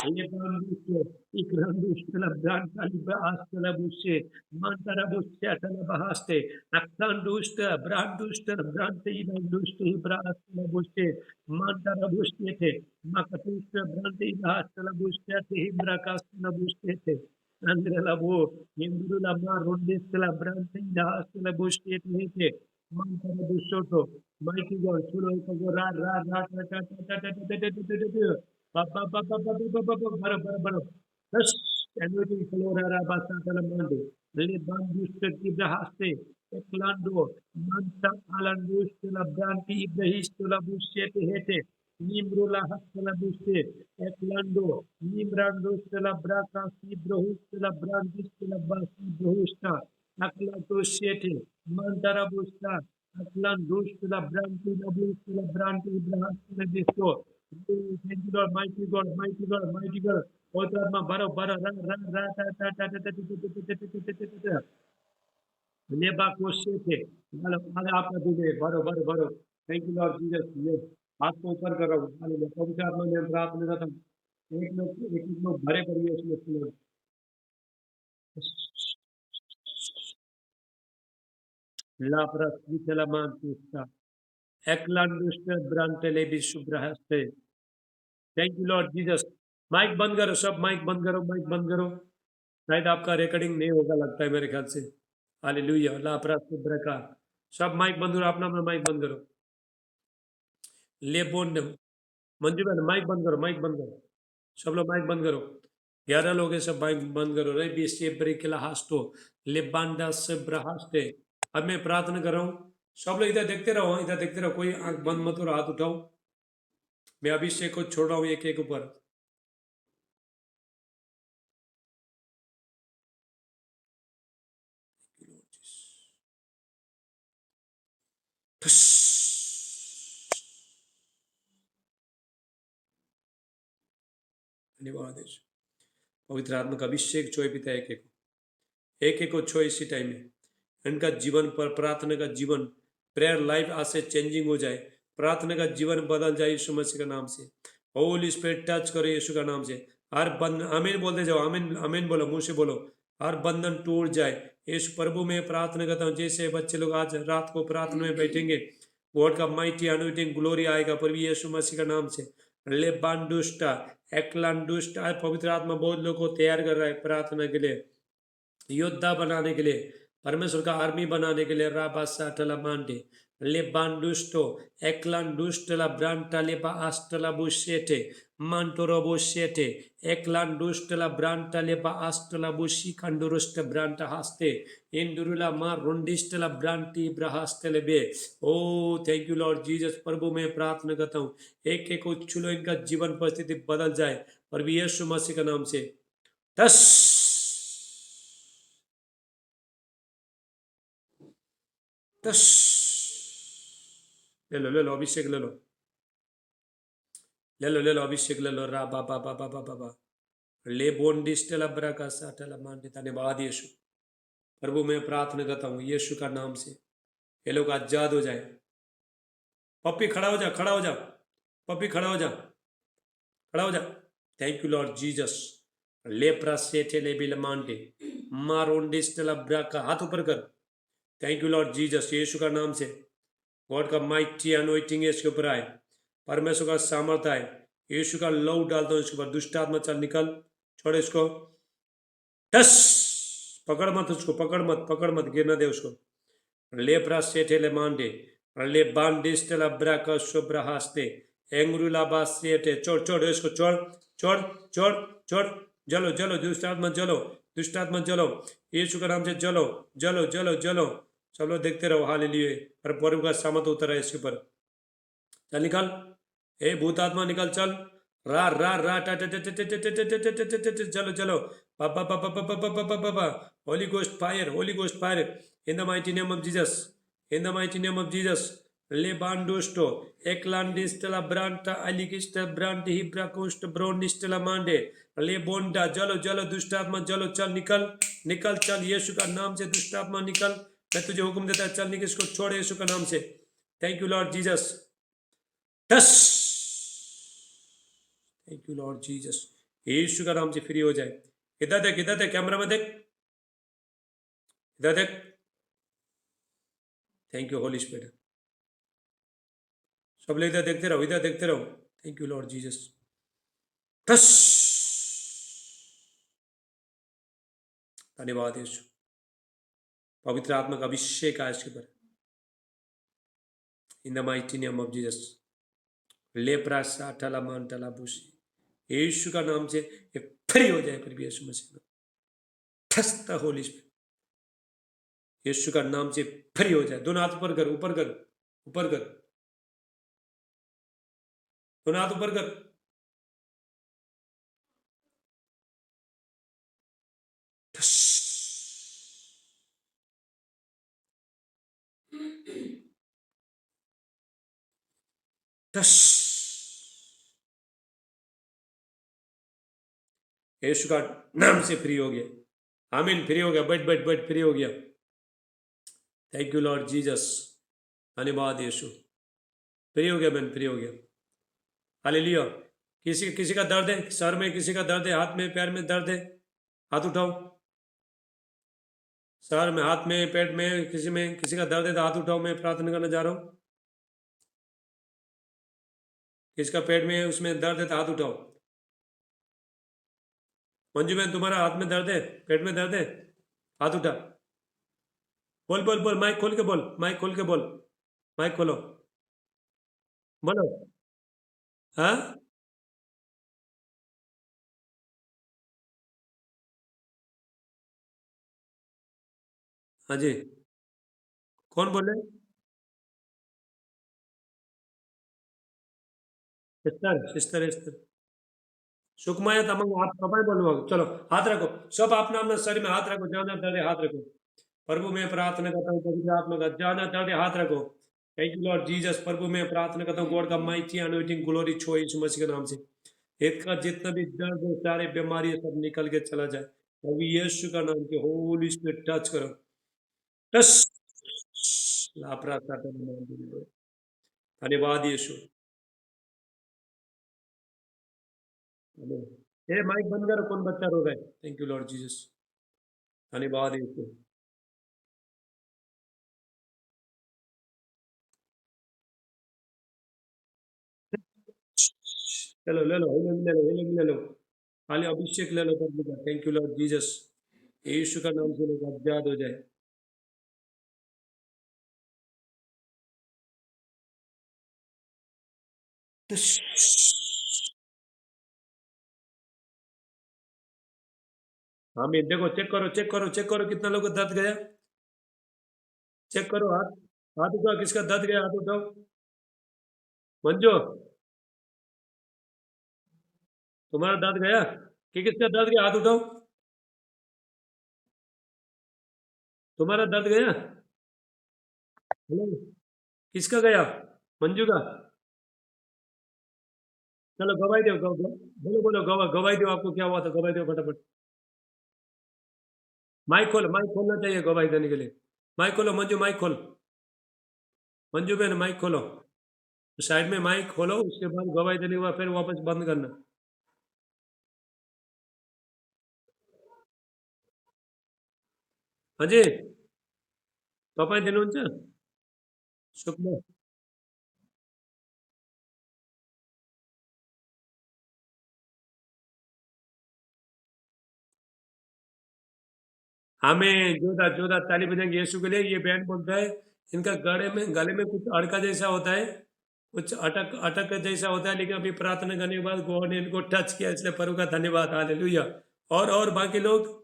Lebanduste, Ikranduste, Branta, Liba, Astela Bushe, Mantara Bushe, Talabahaste, Aktanduste, Branduste, Brante, Ibanduste, Ibra, Astela Bushe, Mantara Bushe, Makatuste, Brante, Astela Bushe, Hibra, Castela Bushe, Andrela Bo, Indula Mar, Rundistela, Brante, Astela Bushe, Mantara Bushoto, Mighty God, Suro, Ra, Ra, Ra, Ra, Ra, Ra, Ra, Ra, Ra, Ra, Baro. Thus, annuity Flora Basatala Mande, Libandu Spectiva Haste, Eklando, Manta Alandus to la Branti, Ibrahis to la Busete Hete, Nimbrula Hastala Buste, Eklando, Nimbrandus to la Braca, Ibrohus to la Brantis to la Basi Brohusta, Aklato Sete, Mantara Busta, Atlan dush to the brandy, the blues to the brandy, Ibrahim to the disco. Thank you, Lord, mighty God, mighty God, mighty God. Otarma baro baro ra ra ra ta ta ta ta ta ta ta ta ta ta ta ta ta. लेबा कोशे थे हाले आपका दिले भरो भरो भरो thank you Lord Jesus ये हाथ को ऊपर करो हालेलुया पवित्र आत्मा में प्रार्थना करता हूं एक लोग भरे पड़िए उसमें ला प्रस्वित ला मानता एकलांडुष्ट ब्रांटले विशुभ्रहस्ते thank you Lord Jesus mike बंद करो सब माइक बंद करो माइक बंद करो शायद आपका रिकॉर्डिंग नहीं होगा लगता है मेरे ख्याल से हालेलुया ला प्रस्वित का सब माइक बंद करो अपना अपना माइक बंद करो ले बोन मंजू बहन माइक बंद करो माइक बंद करो सब लोग माइक बंद करो 11 लोग हैं सब माइक बंद करो रे बी से ब्रेकेला हास्टो लिबांडा से ब्रहास्टे अब मैं प्रार्थना कर रहा हूँ सब लोग इधर देखते रहो इधर देखते रहो कोई आंख बंद मत करो हाथ उठाओ मैं अभिषेक को छोड़ रहा हूँ एक एक ऊपर धन्यवाद यीशु। पवित्र आत्मा का अभिषेक चोय पिता एक एक को छो इसी टाइम में इनका जीवन पर प्रार्थना का जीवन प्रेयर लाइफ आज से चेंजिंग हो जाए प्रार्थना का जीवन बदल जाए यीशु मसीह का नाम से होली स्पिरिट टच करो यीशु का नाम से हर बंधन अमीन बोलते जाओ अमीन अमीन बोलो मुंह से बोलो हर बंधन टूट जाए यीशु प्रभु में प्रार्थना करता हूँ जैसे बच्चे लोग आज रात को प्रार्थना में बैठेंगे गॉड का माइटी अनोइंटिंग ग्लोरी आएगा प्रभु यीशु मसीह का नाम से ले बांडुष्टा एकलांडुष्ट पवित्र आत्मा बहुत लोग को तैयार कर रहा है प्रार्थना के लिए योद्धा बनाने के लिए परमेश्वर का आर्मी बनाने के लिए राबासा टला मांडे ले बांडुष्टो एकलान दुष्टला ब्रांटा लेबा आस्टला बुशेटे मांटोरो बुशेटे एकलान दुष्टला ब्रांटा लेबा आस्टला बुशी खंडुरुष्ट ब्रांटा हास्ते इंदुरुला मा रुंडिष्टला ब्रांटी ब्रहास्टले बे ओ थैंक यू लॉर्ड जीसस प्रभु मैं प्रार्थना करता हूँ एक एक उच्छुलो इनका जीवन परिस्थिति बदल जाए और यीशु मसीह का नाम से दस दस ले लो अभिषेक ले लो अभिषेक ले लो रा बा बा बा बा बा बा बा ले बोंडिस्टेला ब्राका साटला मांडे धन्यवाद यीशु प्रभु मैं प्रार्थना करता हूँ यीशु का नाम से ये लोग आजाद हो जाए पप्पी खड़ा हो जा खड़ा हो जा पप्पी खड़ा हो जा खड़ा हो जा थैंक यू लॉर्ड जीसस ले प्रासेटे ले बिल मांडे मारोंडिस्टेला ब्राका हाथ ऊपर कर thank you Lord Jesus Yeshu का नाम से गॉड का माइटी अनोइटिंग है इसके ऊपर आए परमेश्वर का सामर्थ्य आए यीशु का लव डालता हूँ इसके ऊपर दुष्ट आत्मा चल निकल छोड़ इसको टस पकड़ मत गिरना दे उसको ले प्रासेटे ले मांडे ले बांडिस्टेला ब्राका शुभ्रहास्ते एंग्रुला बासेटे छोड़ छोड़ इसको छोड़ छोड़ छोड़ छोड़ जलो जलो दुष्ट आत्मा जलो यीशु का नाम से जलो जलो जलो जलो सब लोग देखते रहो हालेलुया पर प्रभु का सामर्थ उतर है इसके ऊपर चल निकल ए भूत आत्मा निकल चल रा रा रा टा टा टा टा टा टा टा टा टा टा टा चलो चलो पापा पापा पापा पापा पापा पापा Holi ghost fire in the mighty name of Jesus in the mighty name of Jesus ले बांडोस्टो एकलांडिस्टला ब्रांटा अलिकिस्ट ब्रांट हिब्राकोस्ट ब्रोनिस्टला मांडे ले बोंडा जलो जलो दुष्टात्मा जलो चल निकल निकल चल यीशु का नाम से दुष्टात्मा निकल मैं तुझे हुक्म देता है चल निकल इसको छोड़ यीशु का नाम से थैंक यू लॉर्ड जीसस टस thank you Lord Jesus Yeshu का नाम से फ्री हो जाए इधर देख कैमरा में देख इधर देख थैंक यू होली स्पिरिट सब लोग इधर देखते रहो थैंक यू लॉर्ड जीसस टस धन्यवाद यीशु पवित्र आत्मा का अभिषेक आज के ऊपर in the mighty name of Jesus लेप्रा साटला मांटला बुशी यीशु का नाम से ये फ्री हो जाए फिर भी यीशु मसीह ठसता होली स्पिरिट यीशु का नाम से फ्री हो जाए दोनों हाथ ऊपर कर ऊपर कर ऊपर कर दोनों हाथ ऊपर कर ठस टस। यीशु का नाम से फ्री हो गया। आमीन। फ्री हो गया। बैठ बैठ बैठ, फ्री हो गया। Thank you Lord Jesus. धन्यवाद यीशु। फ्री हो गया बहन, फ्री हो गया। हालेलुया। किसी किसी का दर्द है सर में, किसी का दर्द है हाथ में पैर में दर्द है, हाथ उठाओ। सर में, हाथ में, पेट में किसी का दर्द है तो हाथ उठाओ। मैं प्रार्थना करना जा रहा हूँ। किसका पेट में उसमें दर्द है तो हाथ उठाओ। मंजू बहन, तुम्हारा हाथ में दर्द है, पेट में दर्द है, हाथ उठा। बोल बोल बोल, माइक खोल के बोल, माइक खोल के बोल, माइक खोलो, बोलो। हाँ। हाँ जी। कौन बोले? Sister sister sister Sukmaya Tamang, आप कब बोलो। चलो हाथ रखो। सब अपना अपना शरीर में हाथ रखो, जहाँ दर्द है हाथ रखो। प्रभु मैं प्रार्थना करता हूँ, पवित्र आत्मा का जहाँ दर्द है हाथ रखो। Thank you Lord Jesus. प्रभु मैं प्रार्थना करता हूँ, गॉड का माइटी अनॉइंटिंग ग्लोरी छो यीशु मसीह के नाम से। एक का जितना भी दर्द है, सारे बीमारी है, सब निकल के चला जाए। प्रभु यीशु का नाम के होली स्पिरिट टच करो। टच। लापरा साटा नाम दे। धन्यवाद यीशु। ए माइक बंद करो, कौन बच्चा रो रहा है? Thank you Lord Jesus. धन्यवाद यीशु। चलो ले लो, healing ले लो, healing ले लो। खाली अभिषेक ले लो प्रभु का। Thank you Lord Jesus. Yeshu का नाम से लोग आजाद हो जाए। आमीन। देखो, चेक करो, चेक करो, चेक करो कितना लोगों को दर्द गया। चेक करो हाथ। हाथ उठाओ, किसका दर्द गया हाथ उठाओ। मंजो, तुम्हारा दर्द गया कि किसका दर्द गया हाथ उठाओ। तुम्हारा दर्द गया? हेलो। किसका गया? मंजू का। चलो गवाही दो, बोलो बोलो, गवाही दो, आपको क्या हुआ था, गवाही दो फटाफट। माइक खोलो, माइक खोलना चाहिए गवाही देने के लिए। माइक खोलो मंजू, माइक खोल। मंजू बहन माइक खोलो। साइड में माइक खोलो, उसके बाद गवाही देने के बाद फिर वापस बंद करना। हाँ जी। पापा दिन शुक्र। हमें जोरदार जोरदार ताली बजाएंगे यीशु के लिए। ये बैंड बोलता है, इनका गले में कुछ अड़का जैसा होता है, कुछ अटक अटक जैसा होता है, लेकिन अभी प्रार्थना करने के बाद गॉड ने इनको टच किया, इसलिए प्रभु का धन्यवाद। हालेलुया। और बाकी लोग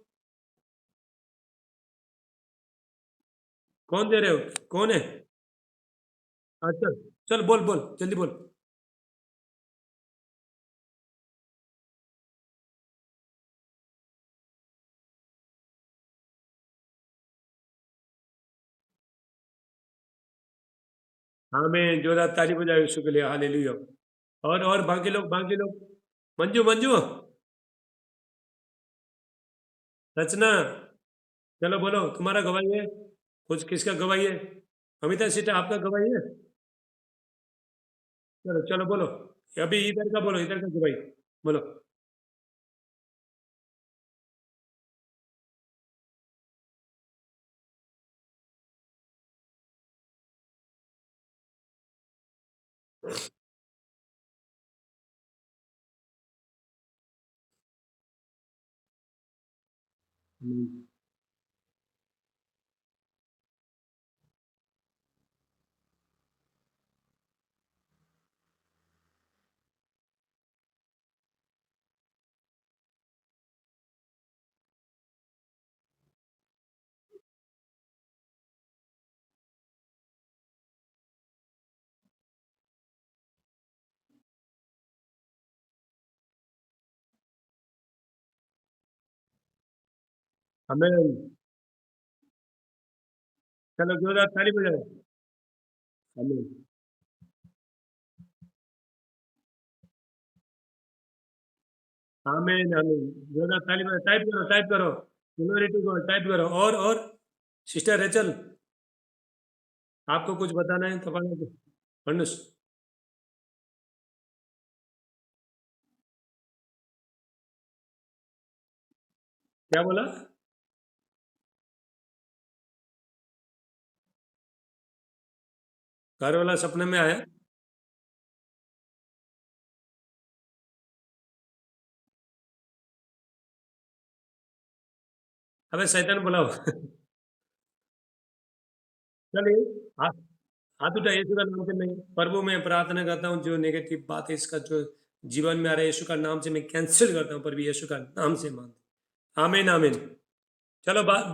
कौन दे रहे हो? कौन है? अच्छा, चल बोल बोल, जल्दी बोल। हमें जोरदार ताली बजाओ यीशु के लिए। हालेलुया। और बाकी लोग मंजू मंजू, रचना, चलो बोलो तुम्हारा गवाही है। कुछ किसका गवाही है? अमिता सीटा आपका गवाही है? चलो चलो बोलो। अभी इधर का बोलो, इधर का गवाही बोलो। हमें। चलो जोरदार ताली बजाओ। हमें। आमीन आमीन। जोरदार ताली बजाओ, टाइप करो, टाइप करो। ग्लोरी टू गॉड, टाइप करो। और सिस्टर रेचल, आपको कुछ बताना है तो बताओ। फंडुस, क्या बोला? घर वाला सपने में आया? अबे शैतान बुलाओ। चलिए, हाथ हाथ उठा यीशु का नाम से। मैं प्रभु में प्रार्थना करता हूँ, जो नेगेटिव बात है इसका जो जीवन में आ रहा है, यीशु का नाम से मैं कैंसिल करता हूँ। प्रभु यीशु का नाम से मान। आमीन आमीन। चलो बात,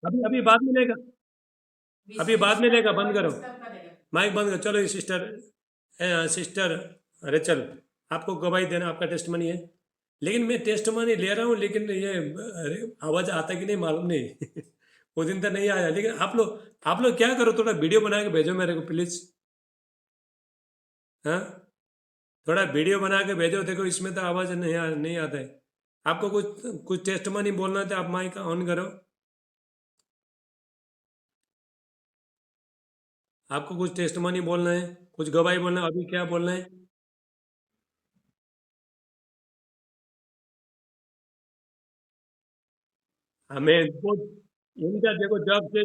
अभी अभी बाद में लेगा, अभी बाद में लेगा, बंद करो, माइक बंद करो। चलो ये सिस्टर, सिस्टर रेचल, आपको गवाही देना, आपका टेस्टमनी है। लेकिन मैं टेस्टमनी ले रहा हूँ, लेकिन ये आवाज आता कि नहीं मालूम नहीं। वो दिन तो नहीं आया, लेकिन आप लोग क्या करो, थोड़ा वीडियो बना के भेजो मेरे को प्लीज। हाँ, थोड़ा वीडियो बना के भेजो। देखो इसमें तो आवाज नहीं आता है। आपको कुछ कुछ टेस्टमनी बोलना है तो आप माइक ऑन करो। आपको कुछ टेस्टमनी बोलना है, कुछ गवाही बोलना है, अभी क्या बोलना है? हमें बहुत, इनका देखो, जब से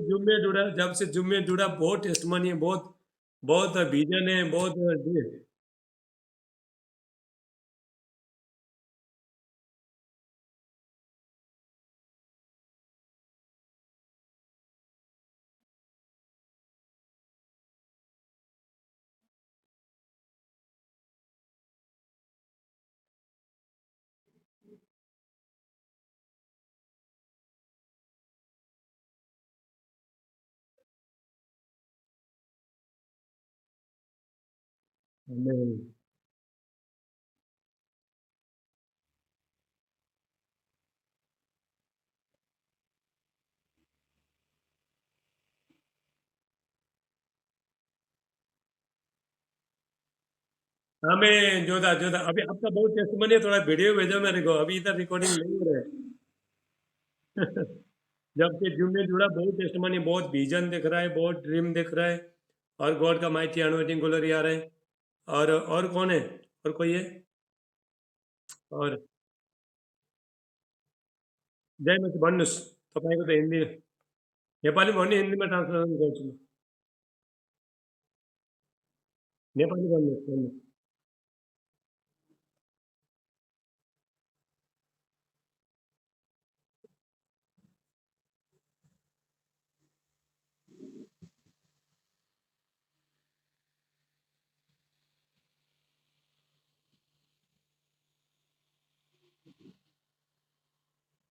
जुम्मे जुड़ा, बहुत टेस्टमनी है, बहुत बहुत विजन है, बहुत हमें हमें जोधा जोधा, अभी आपका बहुत टेस्टमनी है, थोड़ा वीडियो भेजो मेरे को, अभी इधर रिकॉर्डिंग नहीं हो रहा है। जब से जुम्मे जुड़ा, बहुत टेस्टमनी, बहुत विजन दिख रहा है, बहुत ड्रीम दिख रहा है, और गॉड का माइटी अनोइंटिंग ग्लोरी आ रहा है। और कौन है? और कोई है? और जय मत भन्नुस्, तपाईँको त हिन्दी, नेपाली भन्ने हिन्दीमा ट्रान्सलेसन गर्छु म। नेपाली भन्नुहोस्, भन्नुहोस्।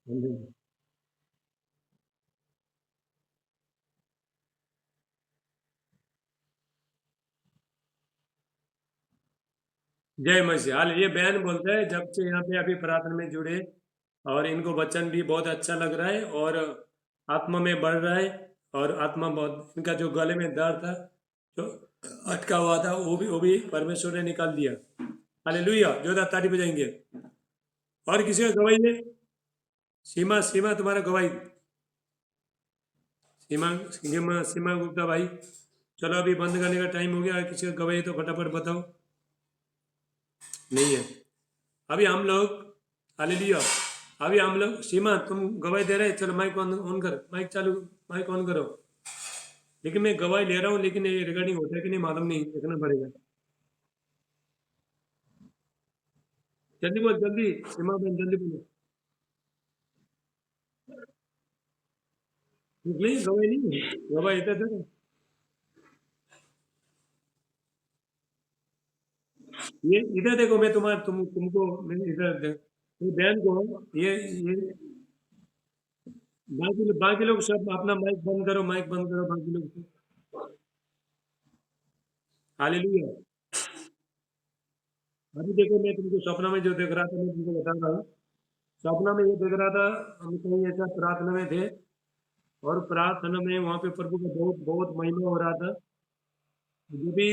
भन्नुहोस्। जय मसीह। हाल ये बहन बोलते हैं, जब से यहाँ पे अभी प्रार्थना में जुड़े, और इनको वचन भी बहुत अच्छा लग रहा है, और आत्मा में बढ़ रहा है। और आत्मा बहुत, इनका जो गले में दर्द था, जो अटका हुआ था, वो भी परमेश्वर ने निकाल दिया। हालेलुया, जोरदार ताली बजाएंगे। और किसी का गवाही है? सीमा, सीमा तुम्हारा गवाही। सीमा, सीमा गुप्ता भाई। चलो अभी बंद करने का टाइम हो गया, किसी का गवाही है तो फटाफट बताओ। नहीं है। अभी हम लोग, हालेलुया, अभी हम लोग, सीमा तुम गवाही दे रहे, चलो माइक ऑन ऑन कर, माइक चालू, माइक ऑन करो। लेकिन मैं गवाही ले रहा हूँ, लेकिन ये रिकॉर्डिंग होता है कि नहीं मालूम नहीं, देखना पड़ेगा। जल्दी बोल, जल्दी सीमा बहन, जल्दी बोलो। नहीं, गवाही नहीं है। गवाही इधर देखो। ये इधर देखो, मैं तुमको मैंने इधर ये बहन को, ये बाकी लोग सब अपना माइक बंद करो, माइक बंद करो, बाकी लोग सब। हालेलुया। अभी देखो, मैं तुमको सपना में जो देख रहा था, मैं तुमको बता रहा हूँ। सपना में ये देख रहा था, हम कहीं ऐसा प्रार्थना में थे, और प्रार्थना में वहाँ पे प्रभु का बहुत बहुत महिमा हो रहा था। जो भी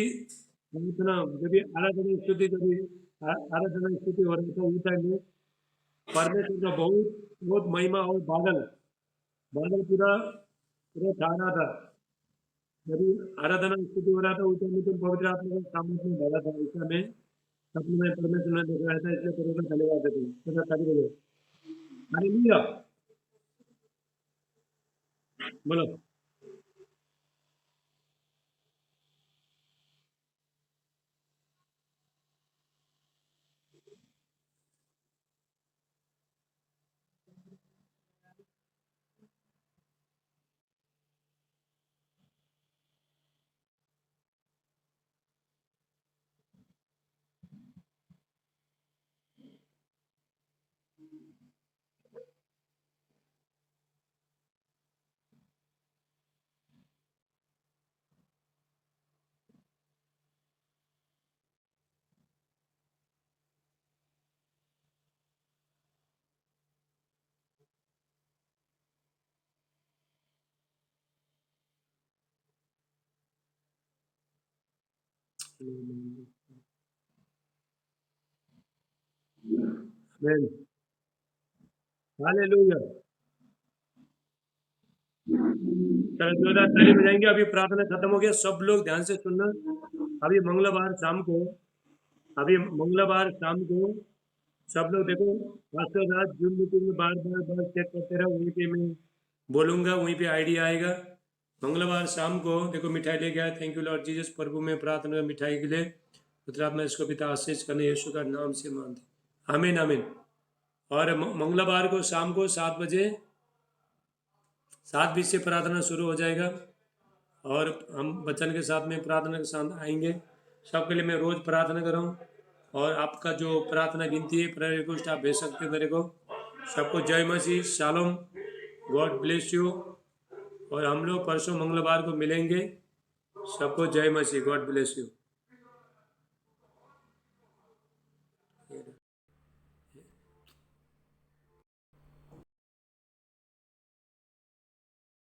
प्रार्थना, जो भी आराधना स्तुति, कभी आराधना स्तुति हो रहा था उस टाइम में परमेश्वर का बहुत बहुत महिमा और बादल बादल पूरा पूरा छा रहा था। जब ये आराधना स्तुति हो रहा था उस टाइम में तो पवित्र आत्मा का सामर्थ्य में भरा था। इस समय सपने में परमेश्वर ने देखा था, इसलिए परमेश्वर चले जाते थे तो खाली बोलो हालेलुया बोलो। Amen hallelujah. चलो जोरदार ताली बजाएंगे। अभी प्रार्थना खत्म हो गया, सब लोग ध्यान से सुनना। अभी मंगलवार शाम को अभी मंगलवार शाम को सब लोग देखो मास्टर राज जूम मीटिंग में बार बार बार चेक करते रहो, वहीं पे मैं बोलूंगा, वहीं पे आईडी आएगा। मंगलवार शाम को देखो मिठाई लेके आए। Thank you Lord Jesus. प्रभु में प्रार्थना मिठाई के लिए पुत्रात्मा इसको पिता आशीष करने यीशु का नाम से मानते। आमीन आमीन। और मंगलवार को शाम को 7 बजे 7:20 से प्रार्थना शुरू हो जाएगा और हम वचन के साथ में प्रार्थना के साथ आएंगे। सबके लिए मैं रोज़ प्रार्थना कर रहा हूँ और आपका जो प्रार्थना गिनती है प्रेयर रिक्वेस्ट आप भेज सकते हो मेरे को। सबको जय मसीह, शालोम, गॉड ब्लेस यू। और हम लोग परसों मंगलवार को मिलेंगे। सबको जय मसीह, गॉड ब्लेस यू।